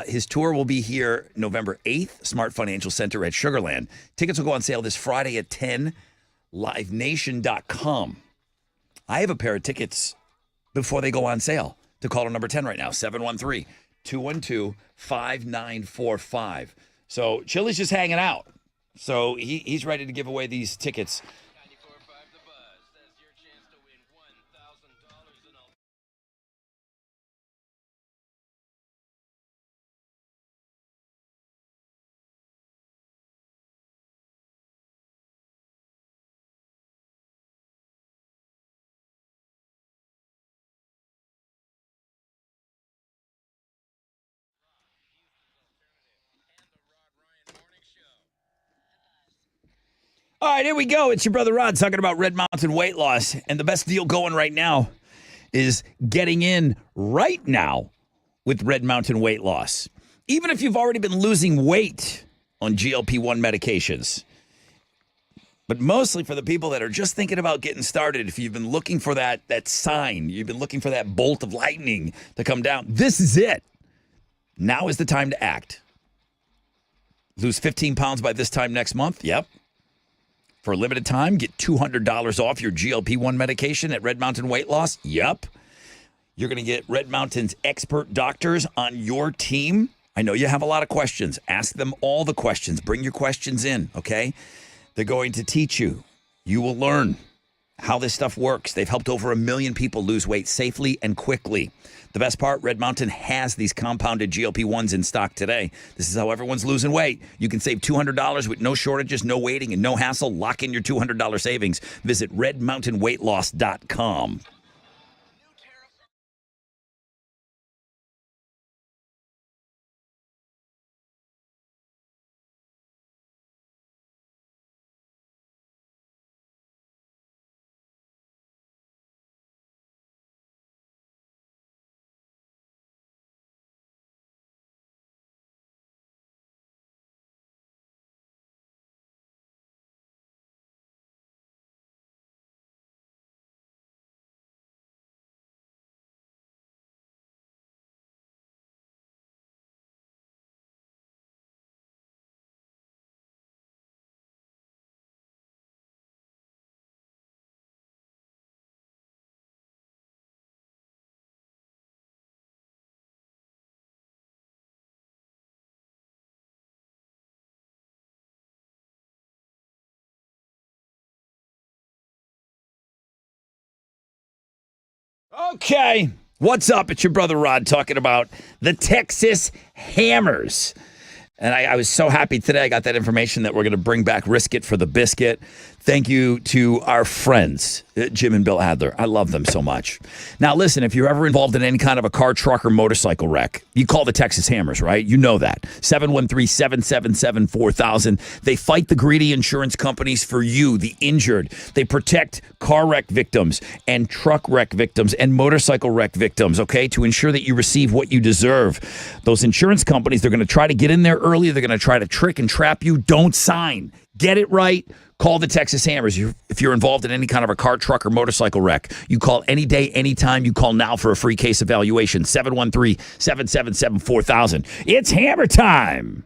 His tour will be here November 8th, Smart Financial Center at Sugarland. Tickets will go on sale this Friday at 10, livenation.com. I have a pair of tickets before they go on sale to caller number 10 right now, 713-212-5945. So Chili's just hanging out. So he's ready to give away these tickets. All right, here we go. It's your brother Rod talking about Red Mountain weight loss. And the best deal going right now is getting in right now with Red Mountain weight loss. Even if you've already been losing weight on GLP-1 medications. But mostly for the people that are just thinking about getting started, if you've been looking for that sign, you've been looking for that bolt of lightning to come down, this is it. Now is the time to act. Lose 15 pounds by this time next month? Yep. For a limited time, get $200 off your GLP-1 medication at Red Mountain Weight Loss? Yep. You're going to get Red Mountain's expert doctors on your team. I know you have a lot of questions. Ask them all the questions. Bring your questions in, okay? They're going to teach you. You will learn how this stuff works. They've helped over 1 million people lose weight safely and quickly. The best part, Red Mountain has these compounded GLP-1s in stock today. This is how everyone's losing weight. You can save $200 with no shortages, no waiting, and no hassle. Lock in your $200 savings. Visit redmountainweightloss.com. Okay. What's up? It's your brother Rod talking about the Texas Hammers. And I was so happy today I got that information that we're going to bring back Risk It for the Biscuit. Thank you to our friends, Jim and Bill Adler. I love them so much. Now, listen, if you're ever involved in any kind of a car, truck, or motorcycle wreck, you call the Texas Hammers, right? You know that. 713-777-4000. They fight the greedy insurance companies for you, the injured. They protect car wreck victims and truck wreck victims and motorcycle wreck victims, okay, to ensure that you receive what you deserve. Those insurance companies, they're going to try to get in there early. They're going to try to trick and trap you. Don't sign. Get it right. Call the Texas Hammers. If you're involved in any kind of a car, truck, or motorcycle wreck, you call any day, anytime. You call now for a free case evaluation. 713-777-4000. It's hammer time.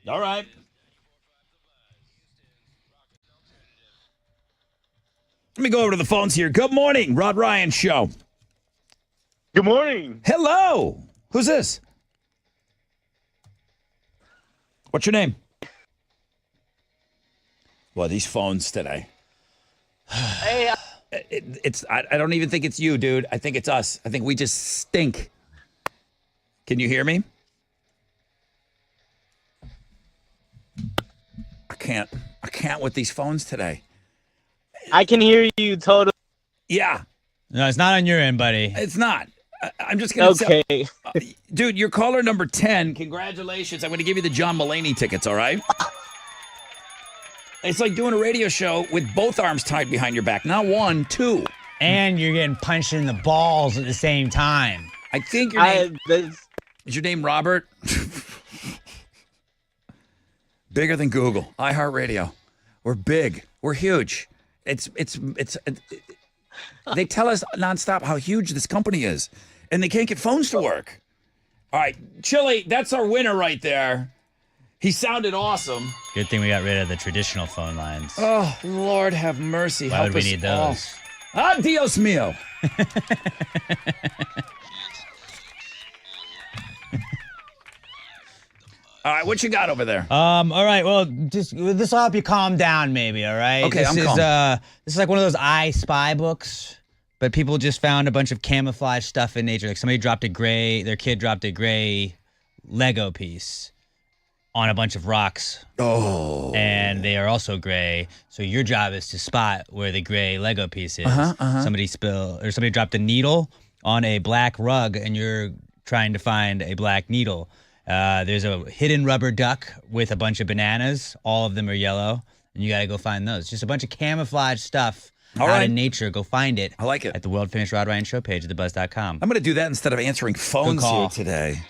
All right. Let me go over to the phones here. Good morning, Rod Ryan Show. Good morning. Hello. Who's this? What's your name? Well, these phones today. Hey, I don't even think it's you, dude. I think it's us. I think we just stink. Can you hear me? I can't with these phones today. I can hear you totally. Yeah. No, it's not on your end, buddy. It's not. I'm just going to Okay. Dude, you're caller number 10. Congratulations. I'm going to give you the John Mulaney tickets, all right? It's like doing a radio show with both arms tied behind your back. Not one, two. And you're getting punched in the balls at the same time. I think your name... Is your name Robert? Bigger than Google. iHeartRadio. We're big. We're huge. They tell us nonstop how huge this company is, and they can't get phones to work. All right, Chili, that's our winner right there. He sounded awesome. Good thing we got rid of the traditional phone lines. Oh, Lord have mercy. Why Help would we us need all. those? Dios mío. All right, what you got over there? All right, well, this will help you calm down, maybe. All right. Okay, I'm calm. This is like one of those I Spy books, but people just found a bunch of camouflage stuff in nature. Like their kid dropped a gray Lego piece on a bunch of rocks. Oh. And they are also gray. So your job is to spot where the gray Lego piece is. Somebody dropped a needle on a black rug, and you're trying to find a black needle. There's a hidden rubber duck with a bunch of bananas. All of them are yellow, and you got to go find those. Just a bunch of camouflage stuff out in nature. Go find it. I like it. At the world famous Rod Ryan Show page at thebuzz.com. I'm going to do that instead of answering phones here today.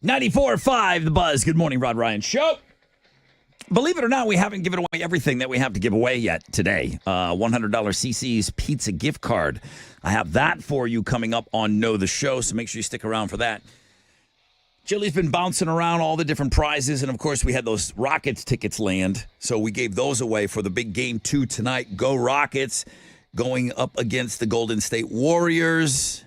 94.5 The Buzz. Good morning, Rod Ryan Show. Believe it or not, we haven't given away everything that we have to give away yet today. $100 CC's Pizza gift card. I have that for you coming up on Know the Show, so make sure you stick around for that. Chili's been bouncing around all the different prizes, and of course, we had those Rockets tickets land, so we gave those away for the big game 2 tonight. Go Rockets, going up against the Golden State Warriors.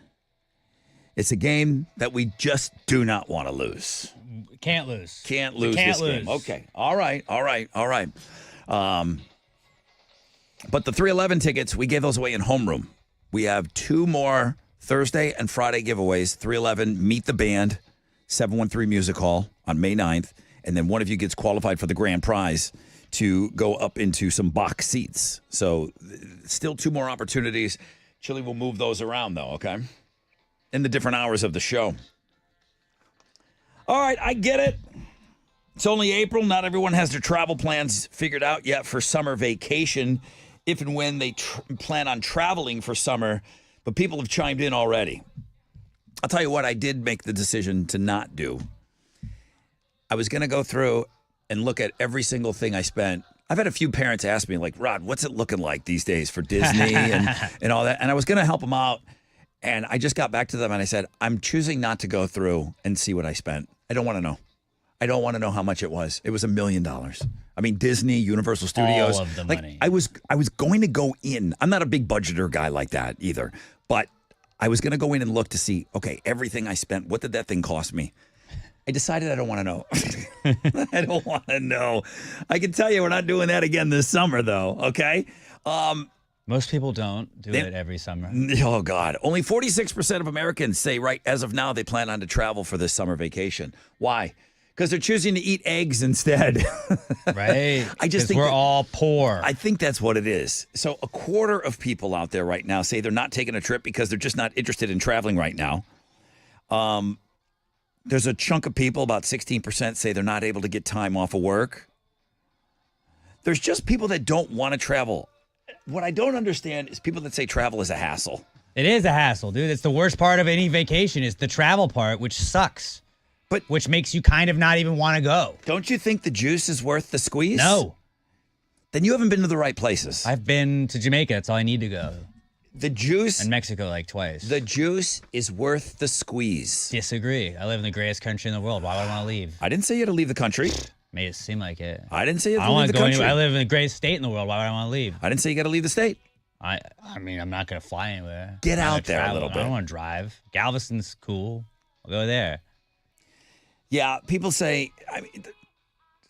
It's a game that we just do not want to lose. Can't lose. Can't lose Can't this lose. game. Okay. All right. But the 311 tickets, we gave those away in homeroom. We have 2 more Thursday and Friday giveaways. 311, Meet the Band, 713 Music Hall on May 9th. And then one of you gets qualified for the grand prize to go up into some box seats. So still 2 more opportunities. Chili will move those around, though, okay? In the different hours of the show. All right, I get it. It's only April. Not everyone has their travel plans figured out yet for summer vacation, if and when they plan on traveling for summer. But people have chimed in already. I'll tell you what I did make the decision to not do. I was going to go through and look at every single thing I spent. I've had a few parents ask me, like, Rod, what's it looking like these days for Disney and all that? And I was going to help them out. And I just got back to them and I said, I'm choosing not to go through and see what I spent. I don't want to know. I don't want to know how much it was. It was $1 million. I mean, Disney, Universal Studios. All of the money. I was going to go in. I'm not a big budgeter guy like that either. But I was going to go in and look to see, okay, everything I spent, what did that thing cost me? I decided I don't want to know. I don't want to know. I can tell you we're not doing that again this summer, though, okay? Most people don't do it every summer. Oh, God. Only 46% of Americans say right as of now they plan on to travel for this summer vacation. Why? Because they're choosing to eat eggs instead. Right. I just think we're all poor. I think that's what it is. So a quarter of people out there right now say they're not taking a trip because they're just not interested in traveling right now. There's a chunk of people, about 16%, say they're not able to get time off of work. There's just people that don't want to travel. What I don't understand is people that say travel is a hassle. It is a hassle, dude. It's the worst part of any vacation is the travel part, which sucks. But which makes you kind of not even want to go. Don't you think the juice is worth the squeeze? No. Then you haven't been to the right places. I've been to Jamaica. That's all I need to go. The juice. And Mexico like twice. The juice is worth the squeeze. Disagree. I live in the greatest country in the world. Why would I want to leave? I didn't say you had to leave the country. Made it seem like it. I didn't say you had I to don't leave want the to go country. anywhere. I live in the greatest state in the world. Why would I want to leave? I didn't say you got to leave the state. I mean, I'm not going to fly anywhere. Get I'm out gonna there a travel. little bit. I don't want to drive. Galveston's cool. I'll go there. Yeah, people say,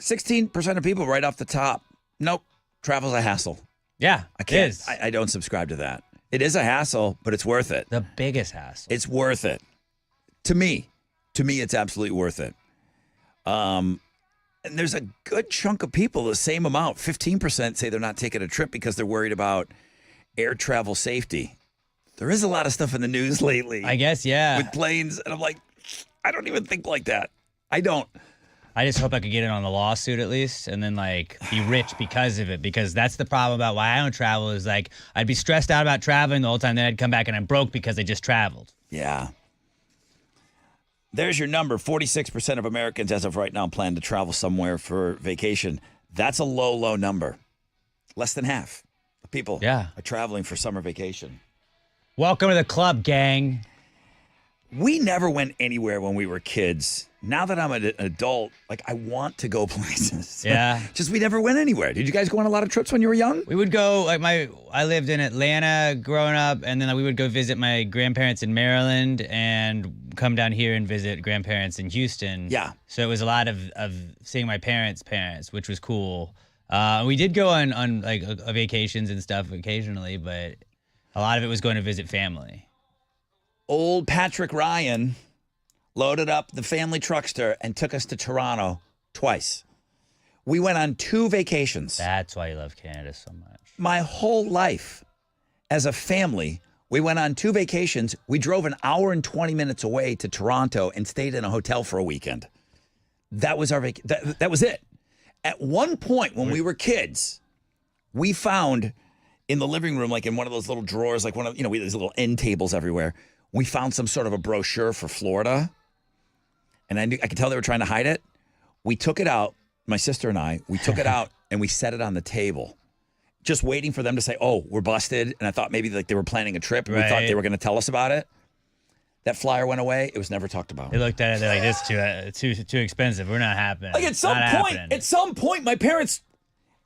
16% of people right off the top, nope, travel's a hassle. Yeah, I can't. It is. I don't subscribe to that. It is a hassle, but it's worth it. The biggest hassle. It's worth it. To me, it's absolutely worth it. And there's a good chunk of people, the same amount, 15% say they're not taking a trip because they're worried about air travel safety. There is a lot of stuff in the news lately. I guess, yeah. With planes, and I'm like, I don't even think like that. I don't. I just hope I could get in on the lawsuit at least and then like be rich because of it, because that's the problem about why I don't travel is like I'd be stressed out about traveling the whole time, then I'd come back and I'm broke because I just traveled. Yeah. There's your number. 46% of Americans as of right now plan to travel somewhere for vacation. That's a low, low number. Less than half of people are traveling for summer vacation. Welcome to the club, gang. We never went anywhere when we were kids. Now that I'm an adult, like I want to go places. Yeah. Just we never went anywhere. Did you guys go on a lot of trips when you were young? We would go, like I lived in Atlanta growing up, and then we would go visit my grandparents in Maryland and come down here and visit grandparents in Houston. Yeah. So it was a lot of seeing my parents' which was cool. We did go on like vacations and stuff occasionally, but a lot of it was going to visit family. Old Patrick Ryan loaded up the family truckster and took us to Toronto twice. We went on 2 vacations. That's why you love Canada so much. My whole life as a family, we went on 2 vacations. We drove an hour and 20 minutes away to Toronto and stayed in a hotel for a weekend. That was our that was it. At one point when we were kids, we found in the living room, like in one of those little drawers, like one of, we had these little end tables everywhere. We found some sort of a brochure for Florida. and I could tell they were trying to hide it. We took it out, my sister and I, we took it out and we set it on the table, just waiting for them to say, oh, we're busted. And I thought maybe like they were planning a trip and we thought they were going to tell us about it. That flyer went away. It was never talked about. They looked at it. They're like, "This is too expensive. We're not happening." Like at some point, my parents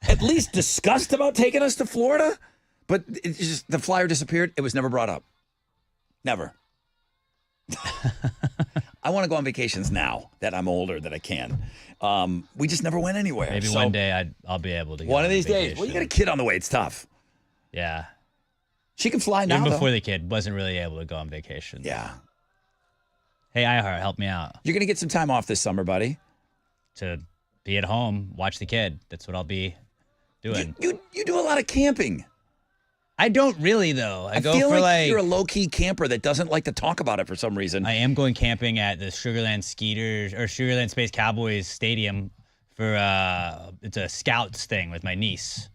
at least discussed about taking us to Florida, but it just the flyer disappeared. It was never brought up. Never. I want to go on vacations now that I'm older that I can. We just never went anywhere. Maybe one day I'll be able to. Go One on of these vacation. days. Well, you got a kid on the way. It's tough. Yeah. She can fly now. Even before though. the kid wasn't really able to go on vacation. Yeah. Hey, iHeart, help me out. You're gonna get some time off this summer, buddy. To be at home, watch the kid. That's what I'll be doing. You do a lot of camping. I don't really though. I go feel for like you're a low key camper that doesn't like to talk about it for some reason. I am going camping at the Sugarland Sugarland Space Cowboys Stadium for it's a scouts thing with my niece.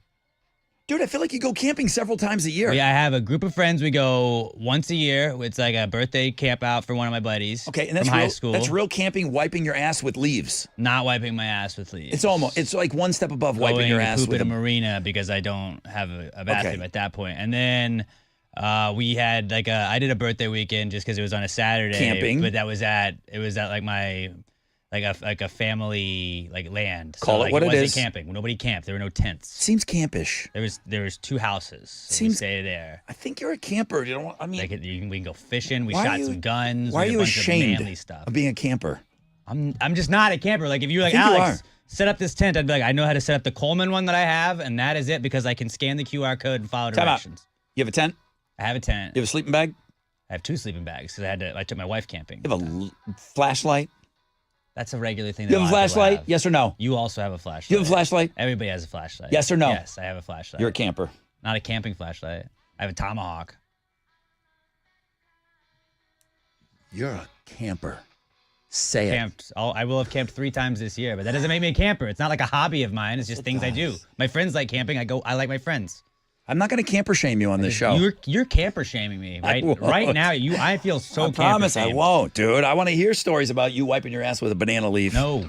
Dude, I feel like you go camping several times a year. Yeah, I have a group of friends. We go once a year. It's like a birthday camp out for one of my buddies. Okay, and that's from real, high school. That's real camping, wiping your ass with leaves. Not wiping my ass with leaves. It's like one step above wiping your ass poop with in a marina because I don't have a bathroom at that point. And then we had I did a birthday weekend just because it was on a Saturday. Camping, but it was at like my like a family land. Call it what it is. It wasn't camping. Nobody camped. There were no tents. Seems campish. There was 2 houses. So we Seems stayed there. I think you're a camper. You don't. I mean, we can go fishing. We shot some guns. Why are we did you a bunch of ashamed manly stuff. of being a camper? I'm just not a camper. Like if you were like, I think you Alex, are. set up this tent, I'd be like, I know how to set up the Coleman one that I have, and that is it because I can scan the QR code and follow Time out. directions. You have a tent? I have a tent. You have a sleeping bag? I have 2 sleeping bags because I took my wife camping. You have a flashlight? That's a regular thing. You that have a a lot of people flashlight? have. Yes or no? You also have a flashlight. You have a flashlight? Everybody has a flashlight. Yes or no? Yes, I have a flashlight. You're a camper. Not a camping flashlight. I have a tomahawk. You're a camper. Say it. I will have camped 3 times this year, but that doesn't make me a camper. It's not like a hobby of mine. It's just things I do. My friends like camping. I like my friends. I'm not going to camper shame you on this show. You're camper shaming me right won't. right now. I feel so. I promise I camper-shamed. won't, dude. I want to hear stories about you wiping your ass with a banana leaf. No.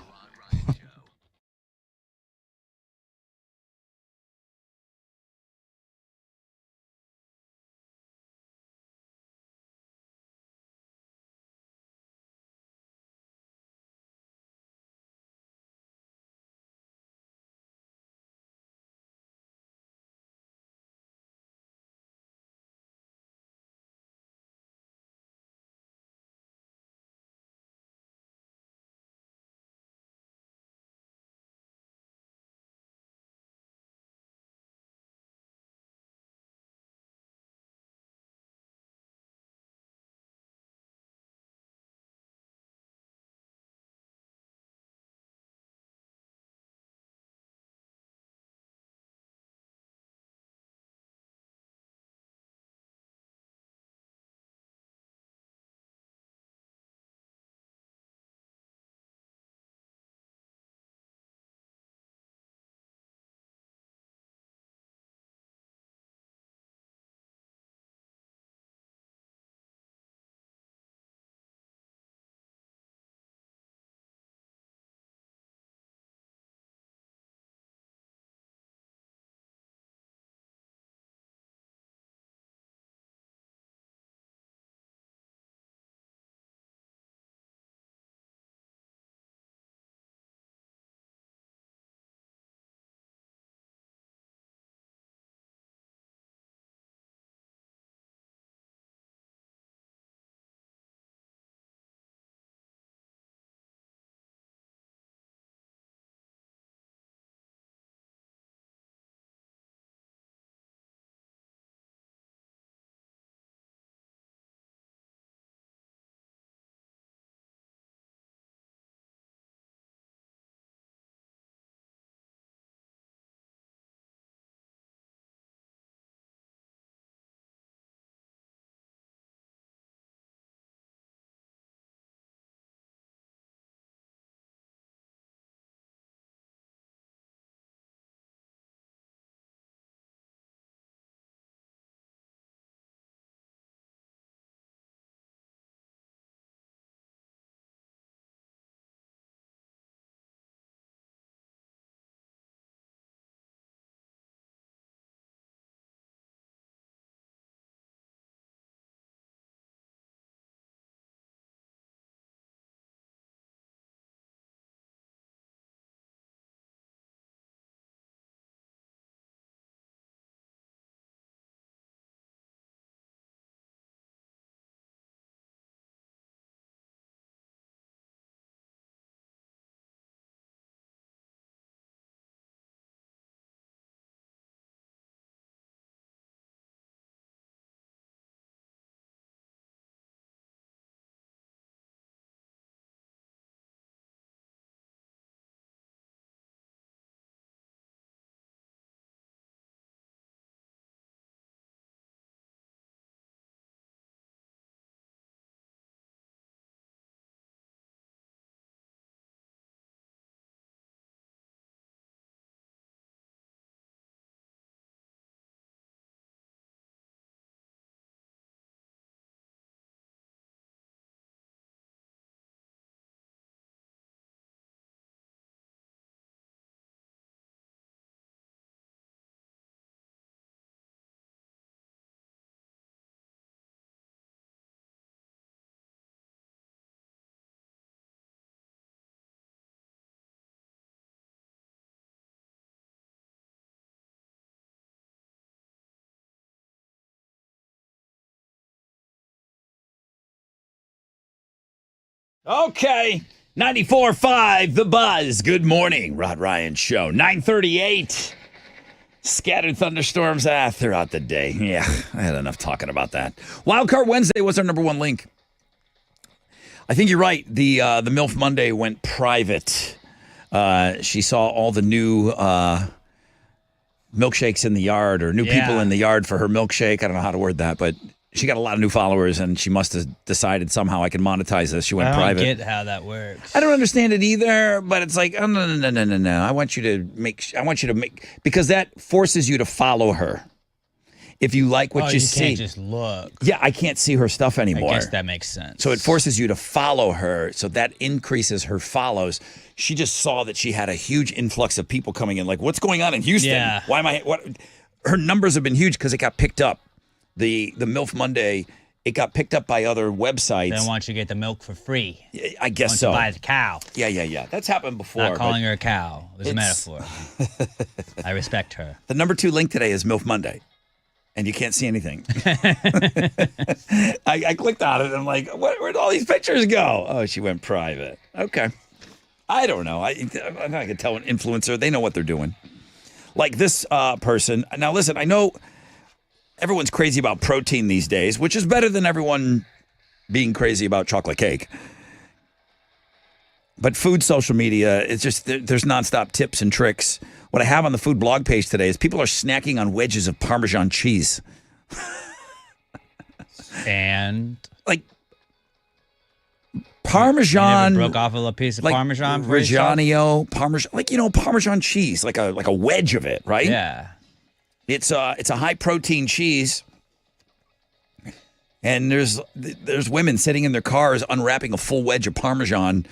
Okay. 94.5, The Buzz. Good morning, Rod Ryan Show. 9:38. Scattered thunderstorms throughout the day. Yeah, I had enough talking about that. Wildcard Wednesday was our number one link. I think you're right. The MILF Monday went private. She saw all the new milkshakes in the yard, or new people in the yard for her milkshake. I don't know how to word that, but she got a lot of new followers, and she must have decided somehow I can monetize this. She went private. I don't get how that works. I don't understand it either, but it's like, oh, no. I want you to make, because that forces you to follow her. If you like what you see. You can't just look. Yeah, I can't see her stuff anymore. I guess that makes sense. So it forces you to follow her, so that increases her follows. She just saw that she had a huge influx of people coming in, like, what's going on in Houston? Yeah. Her numbers have been huge because it got picked up. The MILF Monday, it got picked up by other websites. They want you to get the milk for free. I guess so. To buy the cow. Yeah. That's happened before. Not calling her a cow. It was a metaphor. I respect her. The number 2 link today is MILF Monday, and you can't see anything. I clicked on it, and I'm like, where'd all these pictures go? Oh, she went private. Okay. I don't know. I can tell an influencer. They know what they're doing. Like this person. Now, listen, I know everyone's crazy about protein these days, which is better than everyone being crazy about chocolate cake. But food social media, it's just, there's nonstop tips and tricks. What I have on the food blog page today is people are snacking on wedges of Parmesan cheese. And? Like, Parmesan. You never broke off a little piece of Parmesan? Reggiano, Parmesan, Parmesan cheese, like a wedge of it, right? Yeah. It's a high protein cheese, and there's women sitting in their cars unwrapping a full wedge of Parmesan,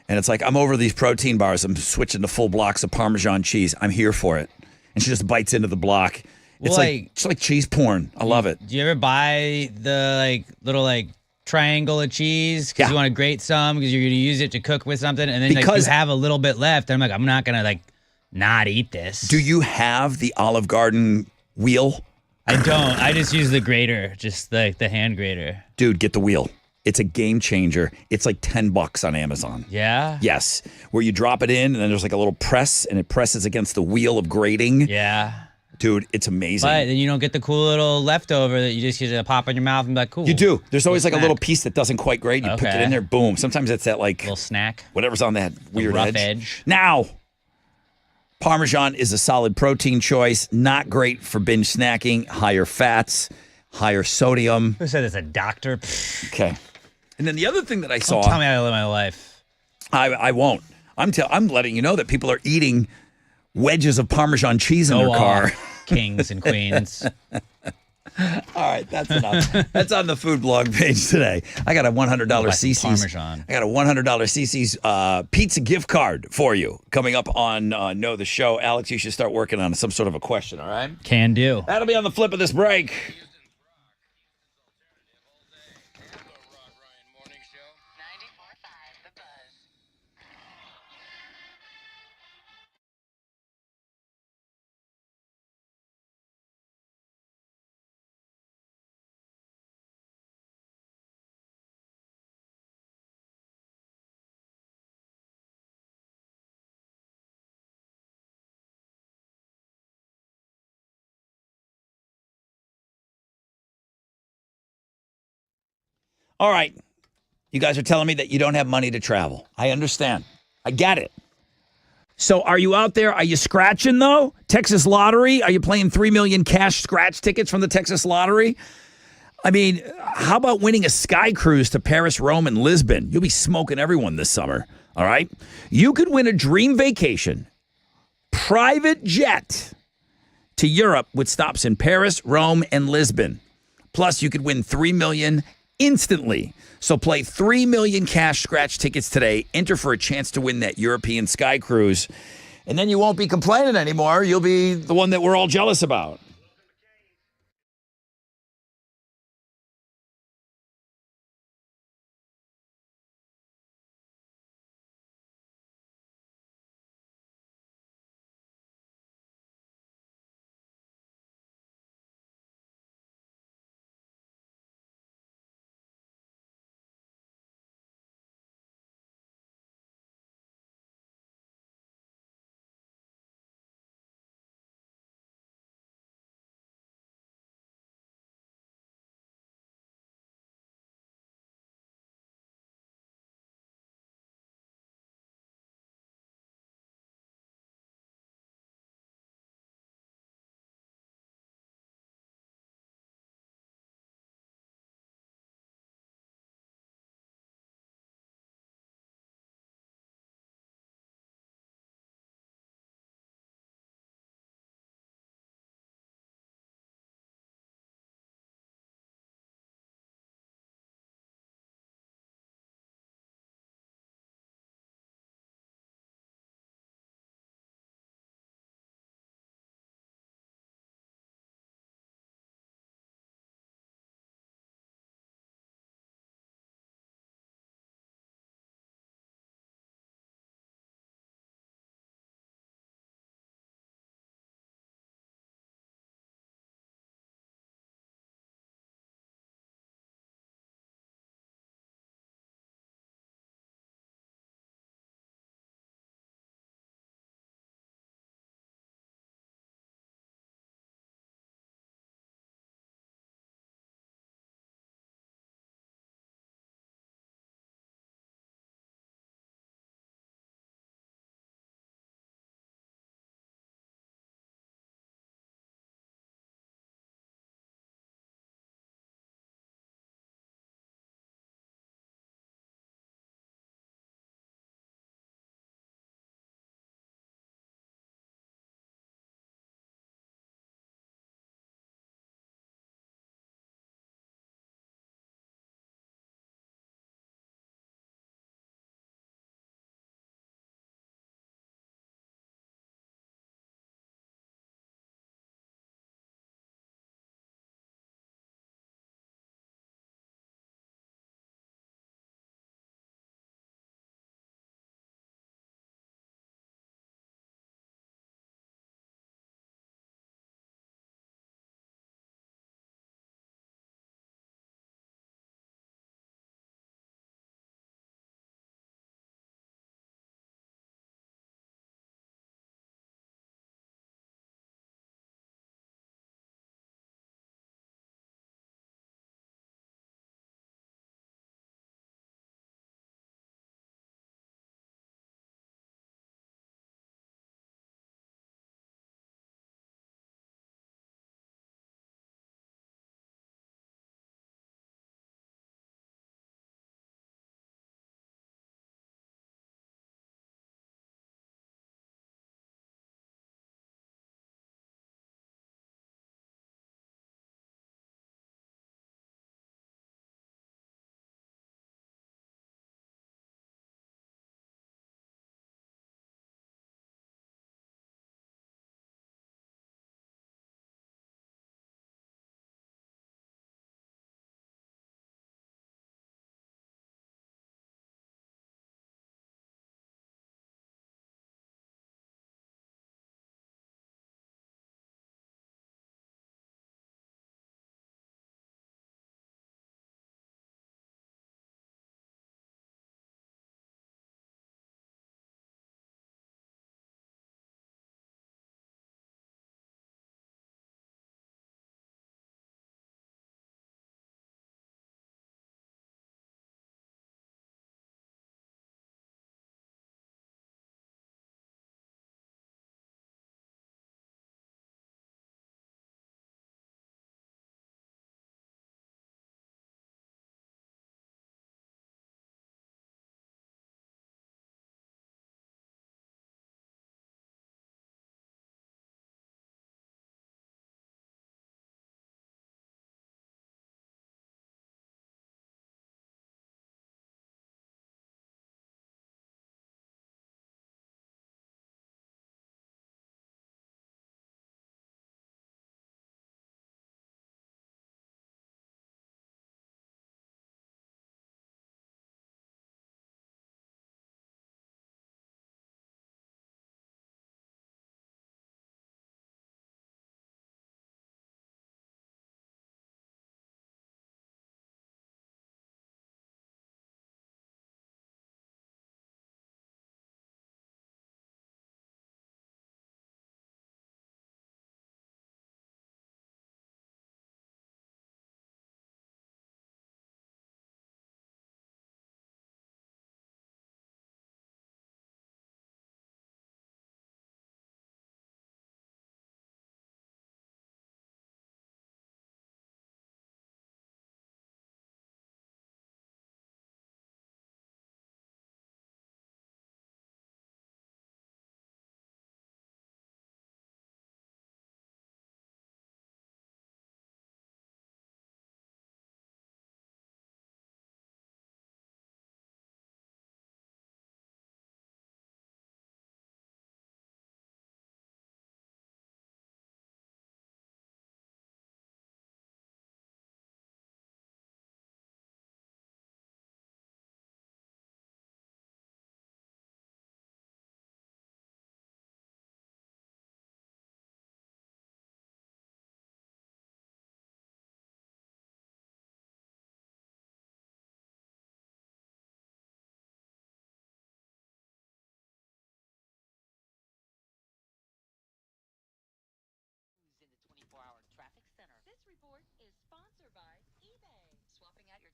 and it's like, I'm over these protein bars. I'm switching to full blocks of Parmesan cheese. I'm here for it. And she just bites into the block. It's like cheese porn. I love it. Do you ever buy the little triangle of cheese because you want to grate some because you're going to use it to cook with something, and then you have a little bit left, and I'm like, I'm not going to not eat this. Do you have the Olive Garden wheel? I don't. I just use the grater, just the hand grater. Dude, get the wheel. It's a game changer. It's like $10 on Amazon. Yeah? Yes. Where you drop it in, and then there's like a little press, and it presses against the wheel of grating. Yeah. Dude, it's amazing. But then you don't get the cool little leftover that you just get to pop in your mouth and be like, cool. You do. There's always like a little piece that doesn't quite grate. You put it in there, boom. Sometimes it's that little snack. Whatever's on that weird rough edge. Now, Parmesan is a solid protein choice. Not great for binge snacking. Higher fats, higher sodium. Who said it's a doctor? Okay. And then the other thing that I saw. Don't tell me how to live my life. I won't. I'm letting you know that people are eating wedges of Parmesan cheese in their car. Kings and queens. All right, that's enough. That's on the food blog page today. I got a $100 CC's. Parmesan. I got a $100 CC's pizza gift card for you coming up on Know the Show. Alex, you should start working on some sort of a question, all right? Can do. That'll be on the flip of this break. All right. You guys are telling me that you don't have money to travel. I understand. I get it. So are you out there? Are you scratching, though? Texas Lottery? Are you playing 3 million cash scratch tickets from the Texas Lottery? I mean, how about winning a sky cruise to Paris, Rome, and Lisbon? You'll be smoking everyone this summer. All right? You could win a dream vacation, private jet to Europe with stops in Paris, Rome, and Lisbon. Plus, you could win $3 million instantly. So play 3 million cash scratch tickets today. Enter for a chance to win that European sky cruise. And then you won't be complaining anymore. You'll be the one that we're all jealous about.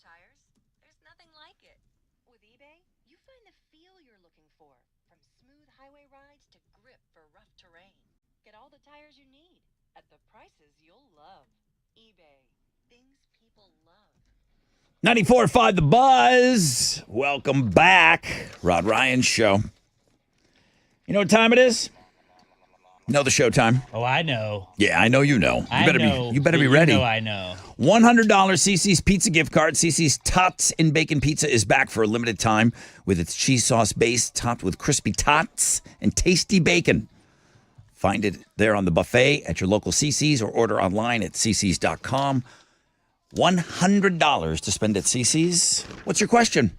tires, there's nothing like it. With eBay, you find the feel you're looking for, from smooth highway rides to grip for rough terrain. Get all the tires you need at the prices you'll love. eBay, things people love. 94.5 The Buzz. Welcome back. Rod Ryan Show. You know what time it is? Know the show time? Oh, I know. Yeah, I know you know. You better be ready. I know. $100 CC's Pizza gift card. CC's Tots in Bacon Pizza is back for a limited time with its cheese sauce base topped with crispy tots and tasty bacon. Find it there on the buffet at your local CC's or order online at ccs.com. $100 to spend at CC's. What's your question?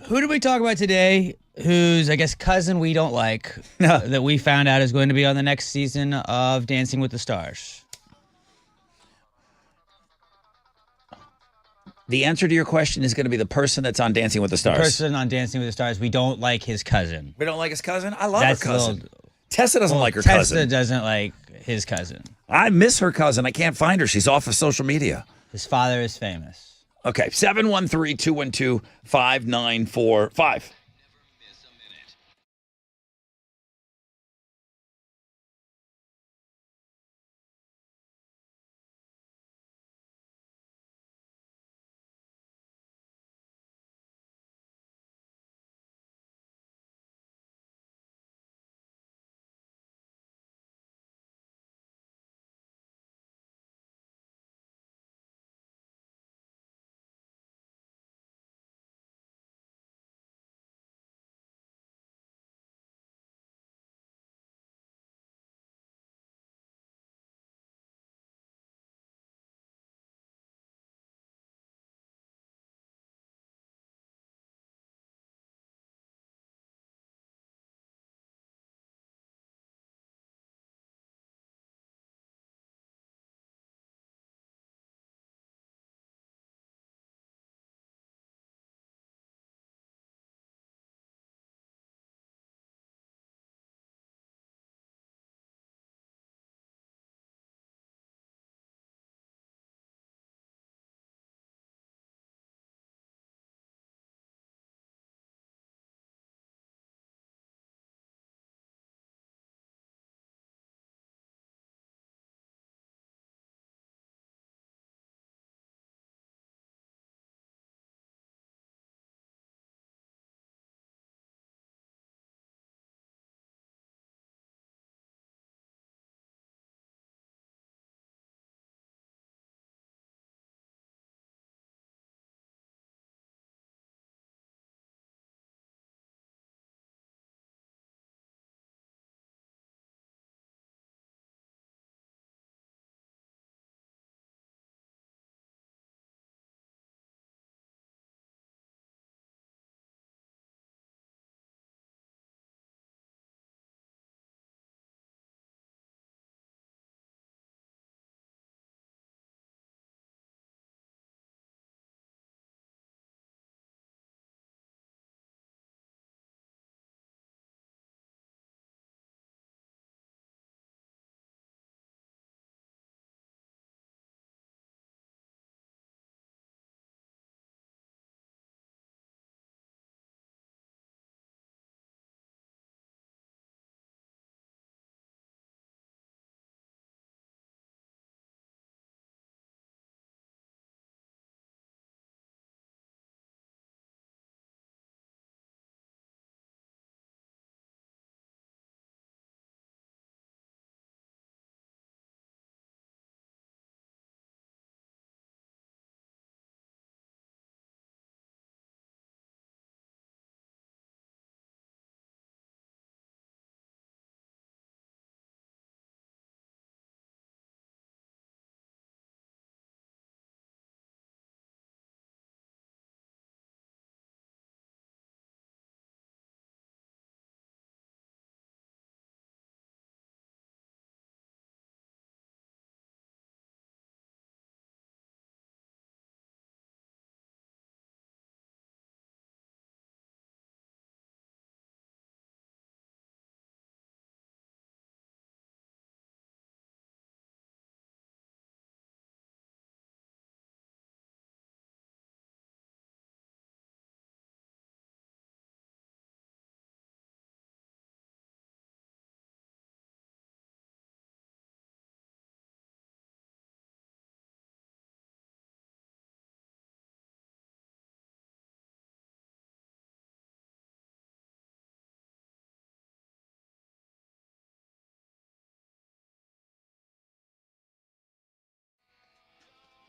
Who did we talk about today whose, I guess, cousin we don't like that we found out is going to be on the next season of Dancing with the Stars? The answer to your question is going to be the person that's on Dancing with the Stars. The person on Dancing with the Stars, we don't like his cousin. We don't like his cousin? I love her cousin. Tessa doesn't like her cousin. Tessa doesn't like his cousin. I miss her cousin. I can't find her. She's off of social media. His father is famous. Okay, 713-212-5945.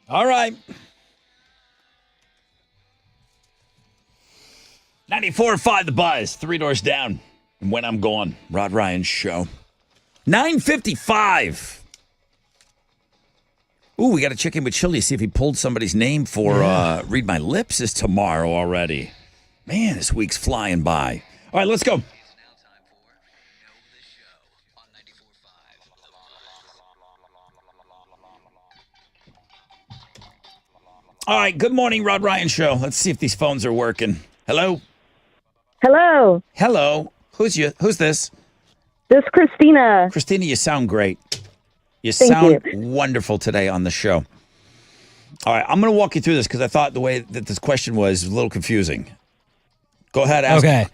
All right. 94.5 The Buzz. 3 doors down. And when I'm gone, Rod Ryan Show. 9:55. Ooh, we got to check in with Chili, see if he pulled somebody's name for Read My Lips is tomorrow already. Man, this week's flying by. All right, let's go. All right, good morning, Rod Ryan Show. Let's see if these phones are working. Hello? Hello. Hello. Who's this? This is Christina. Christina, you sound great. You Thank sound you. wonderful today on the show. All right, I'm going to walk you through this because I thought the way that this question was a little confusing. Go ahead,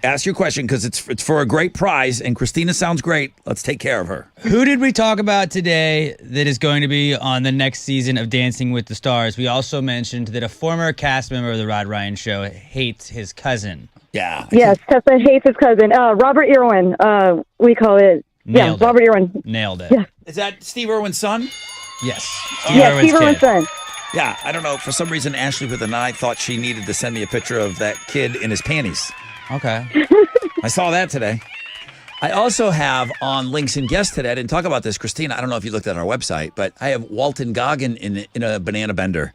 ask your question because it's for a great prize, and Christina sounds great. Let's take care of her. Who did we talk about today that is going to be on the next season of Dancing with the Stars? We also mentioned that a former cast member of the Rod Ryan Show hates his cousin. Yeah. Yes, Tessa hates his cousin. Robert Irwin. We call it. Nailed it. Robert Irwin. Nailed it. Yeah. Is that Steve Irwin's son? Yes. Steve Irwin's son. Yeah, I don't know. For some reason, Ashley with an eye thought she needed to send me a picture of that kid in his panties. Okay. I saw that today. I also have on Links and Guests today, I didn't talk about this, Christina, I don't know if you looked at our website, but I have Walton Goggin in a banana bender.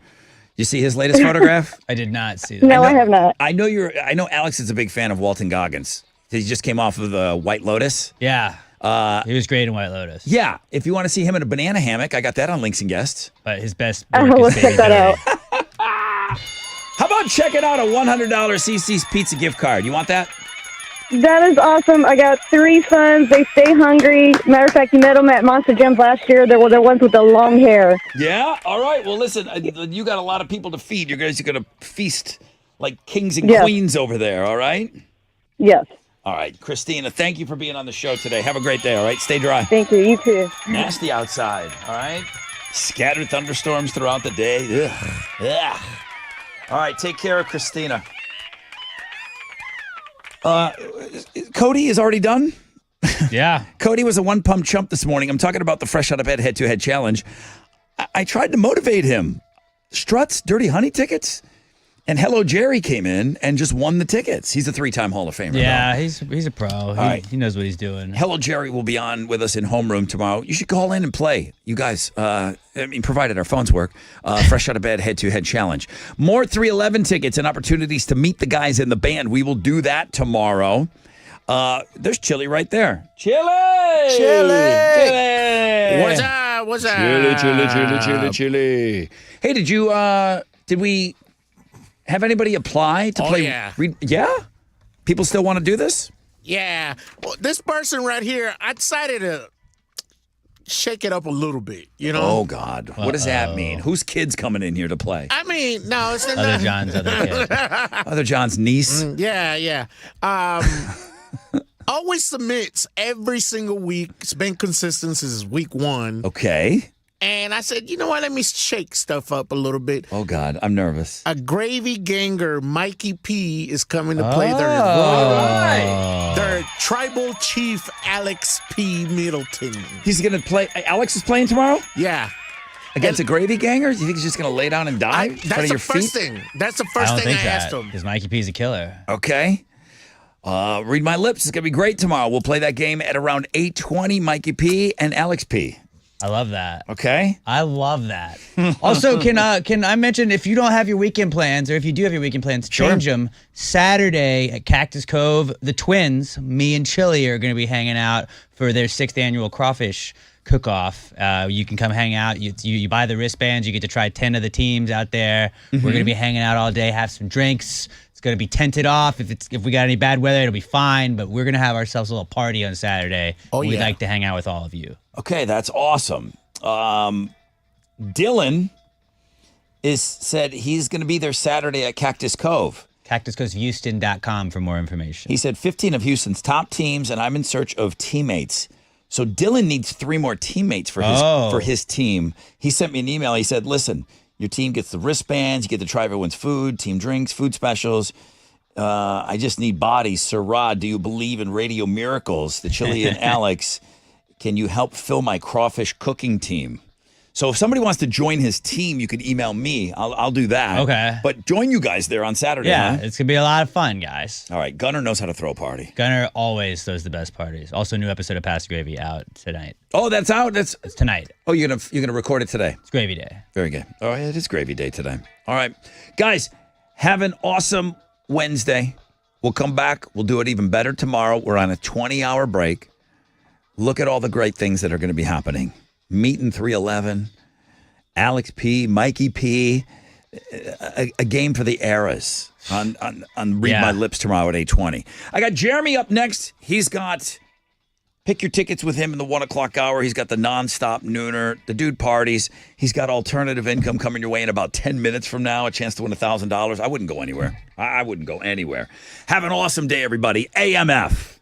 You see his latest photograph? I did not see that. No, I have not. I know Alex is a big fan of Walton Goggins. He just came off of the White Lotus. Yeah. He was great in White Lotus. Yeah. If you want to see him in a banana hammock, I got that on Links and Guests. But his best We'll work is check that out. How about checking out a $100 CC's Pizza gift card? You want that? That is awesome. I got 3 sons. They stay hungry. Matter of fact, you met them at Monster Jams last year. They were the ones with the long hair. Yeah? All right. Well, listen, you got a lot of people to feed. You guys are going to feast like kings and Yes. queens over there, all right? Yes. All right. Christina, thank you for being on the show today. Have a great day, all right? Stay dry. Thank you. You too. Nasty outside, all right? Scattered thunderstorms throughout the day. Ugh. Ugh. All right, take care of Christina. Cody is already done? Yeah. Cody was a one-pump chump this morning. I'm talking about the Fresh Out of Bed head-to-head challenge. I tried to motivate him. Struts, Dirty Honey tickets, and Hello Jerry came in and just won the tickets. He's a 3-time Hall of Famer. Yeah, he's a pro. right. He knows what he's doing. Hello Jerry will be on with us in homeroom tomorrow. You should call in and play. You guys, provided our phones work, Fresh Out of Bed head-to-head challenge. More 311 tickets and opportunities to meet the guys in the band. We will do that tomorrow. There's Chili right there. Chili! What's up? What's up? Chili. Hey, did we have anybody apply to play? Yeah. Yeah? People still want to do this? Yeah. Well, this person right here, I decided to shake it up a little bit, you know? Oh, God. What does that mean? Whose kid's coming in here to play? I mean, no, it's not. Other John's other kid. Other John's niece? Yeah. Always submits every single week. It's been consistent since week 1. Okay. And I said, you know what? Let me shake stuff up a little bit. Oh, God. I'm nervous. A gravy ganger, Mikey P, is coming to play their tribal chief, Alex P. Middleton. He's going to play. Alex is playing tomorrow? Yeah. Against a gravy ganger? You think he's just going to lay down and die in front of your feet? That's the first thing I asked him. Because Mikey P's a killer. Okay. Read My Lips. It's going to be great tomorrow. We'll play that game at around 8:20. Mikey P and Alex P. I love that. Okay. I love that. Also, can I mention, if you don't have your weekend plans, or if you do have your weekend plans, change them. Saturday at Cactus Cove, the twins, me and Chili, are going to be hanging out for their 6th annual crawfish cook-off. You can come hang out. You buy the wristbands. You get to try 10 of the teams out there. We're going to be hanging out all day, have some drinks. It's going to be tented off. If we got any bad weather, it'll be fine. But we're going to have ourselves a little party on Saturday. Oh, We'd yeah. like to hang out with all of you. Okay, that's awesome. Dylan said he's going to be there Saturday at Cactus Cove. CactusCoveHouston.com for more information. He said 15 of Houston's top teams, and I'm in search of teammates. So Dylan needs 3 more teammates for his team. He sent me an email. He said, listen, your team gets the wristbands. You get to try everyone's food, team drinks, food specials. I just need bodies. Sir Rod, do you believe in radio miracles? The Chili and Alex, can you help fill my crawfish cooking team? So if somebody wants to join his team, you can email me. I'll do that. Okay. But join you guys there on Saturday. Yeah, huh? it's going to be a lot of fun, guys. All right. Gunner knows how to throw a party. Gunner always throws the best parties. Also, new episode of Past Gravy out tonight. Oh, that's out? It's tonight. Oh, you're gonna record it today? It's Gravy Day. Very good. Oh, it is Gravy Day today. All right. Guys, have an awesome Wednesday. We'll come back. We'll do it even better tomorrow. We're on a 20-hour break. Look at all the great things that are going to be happening. Meeting 311, Alex P, Mikey P, a game for the eras on Read My Lips tomorrow at 8:20. I got Jeremy up next. He's got pick your tickets with him in the 1 o'clock hour. He's got the nonstop nooner. The dude parties. He's got alternative income coming your way in about 10 minutes from now. A chance to win $1,000. I wouldn't go anywhere. I wouldn't go anywhere. Have an awesome day, everybody. AMF.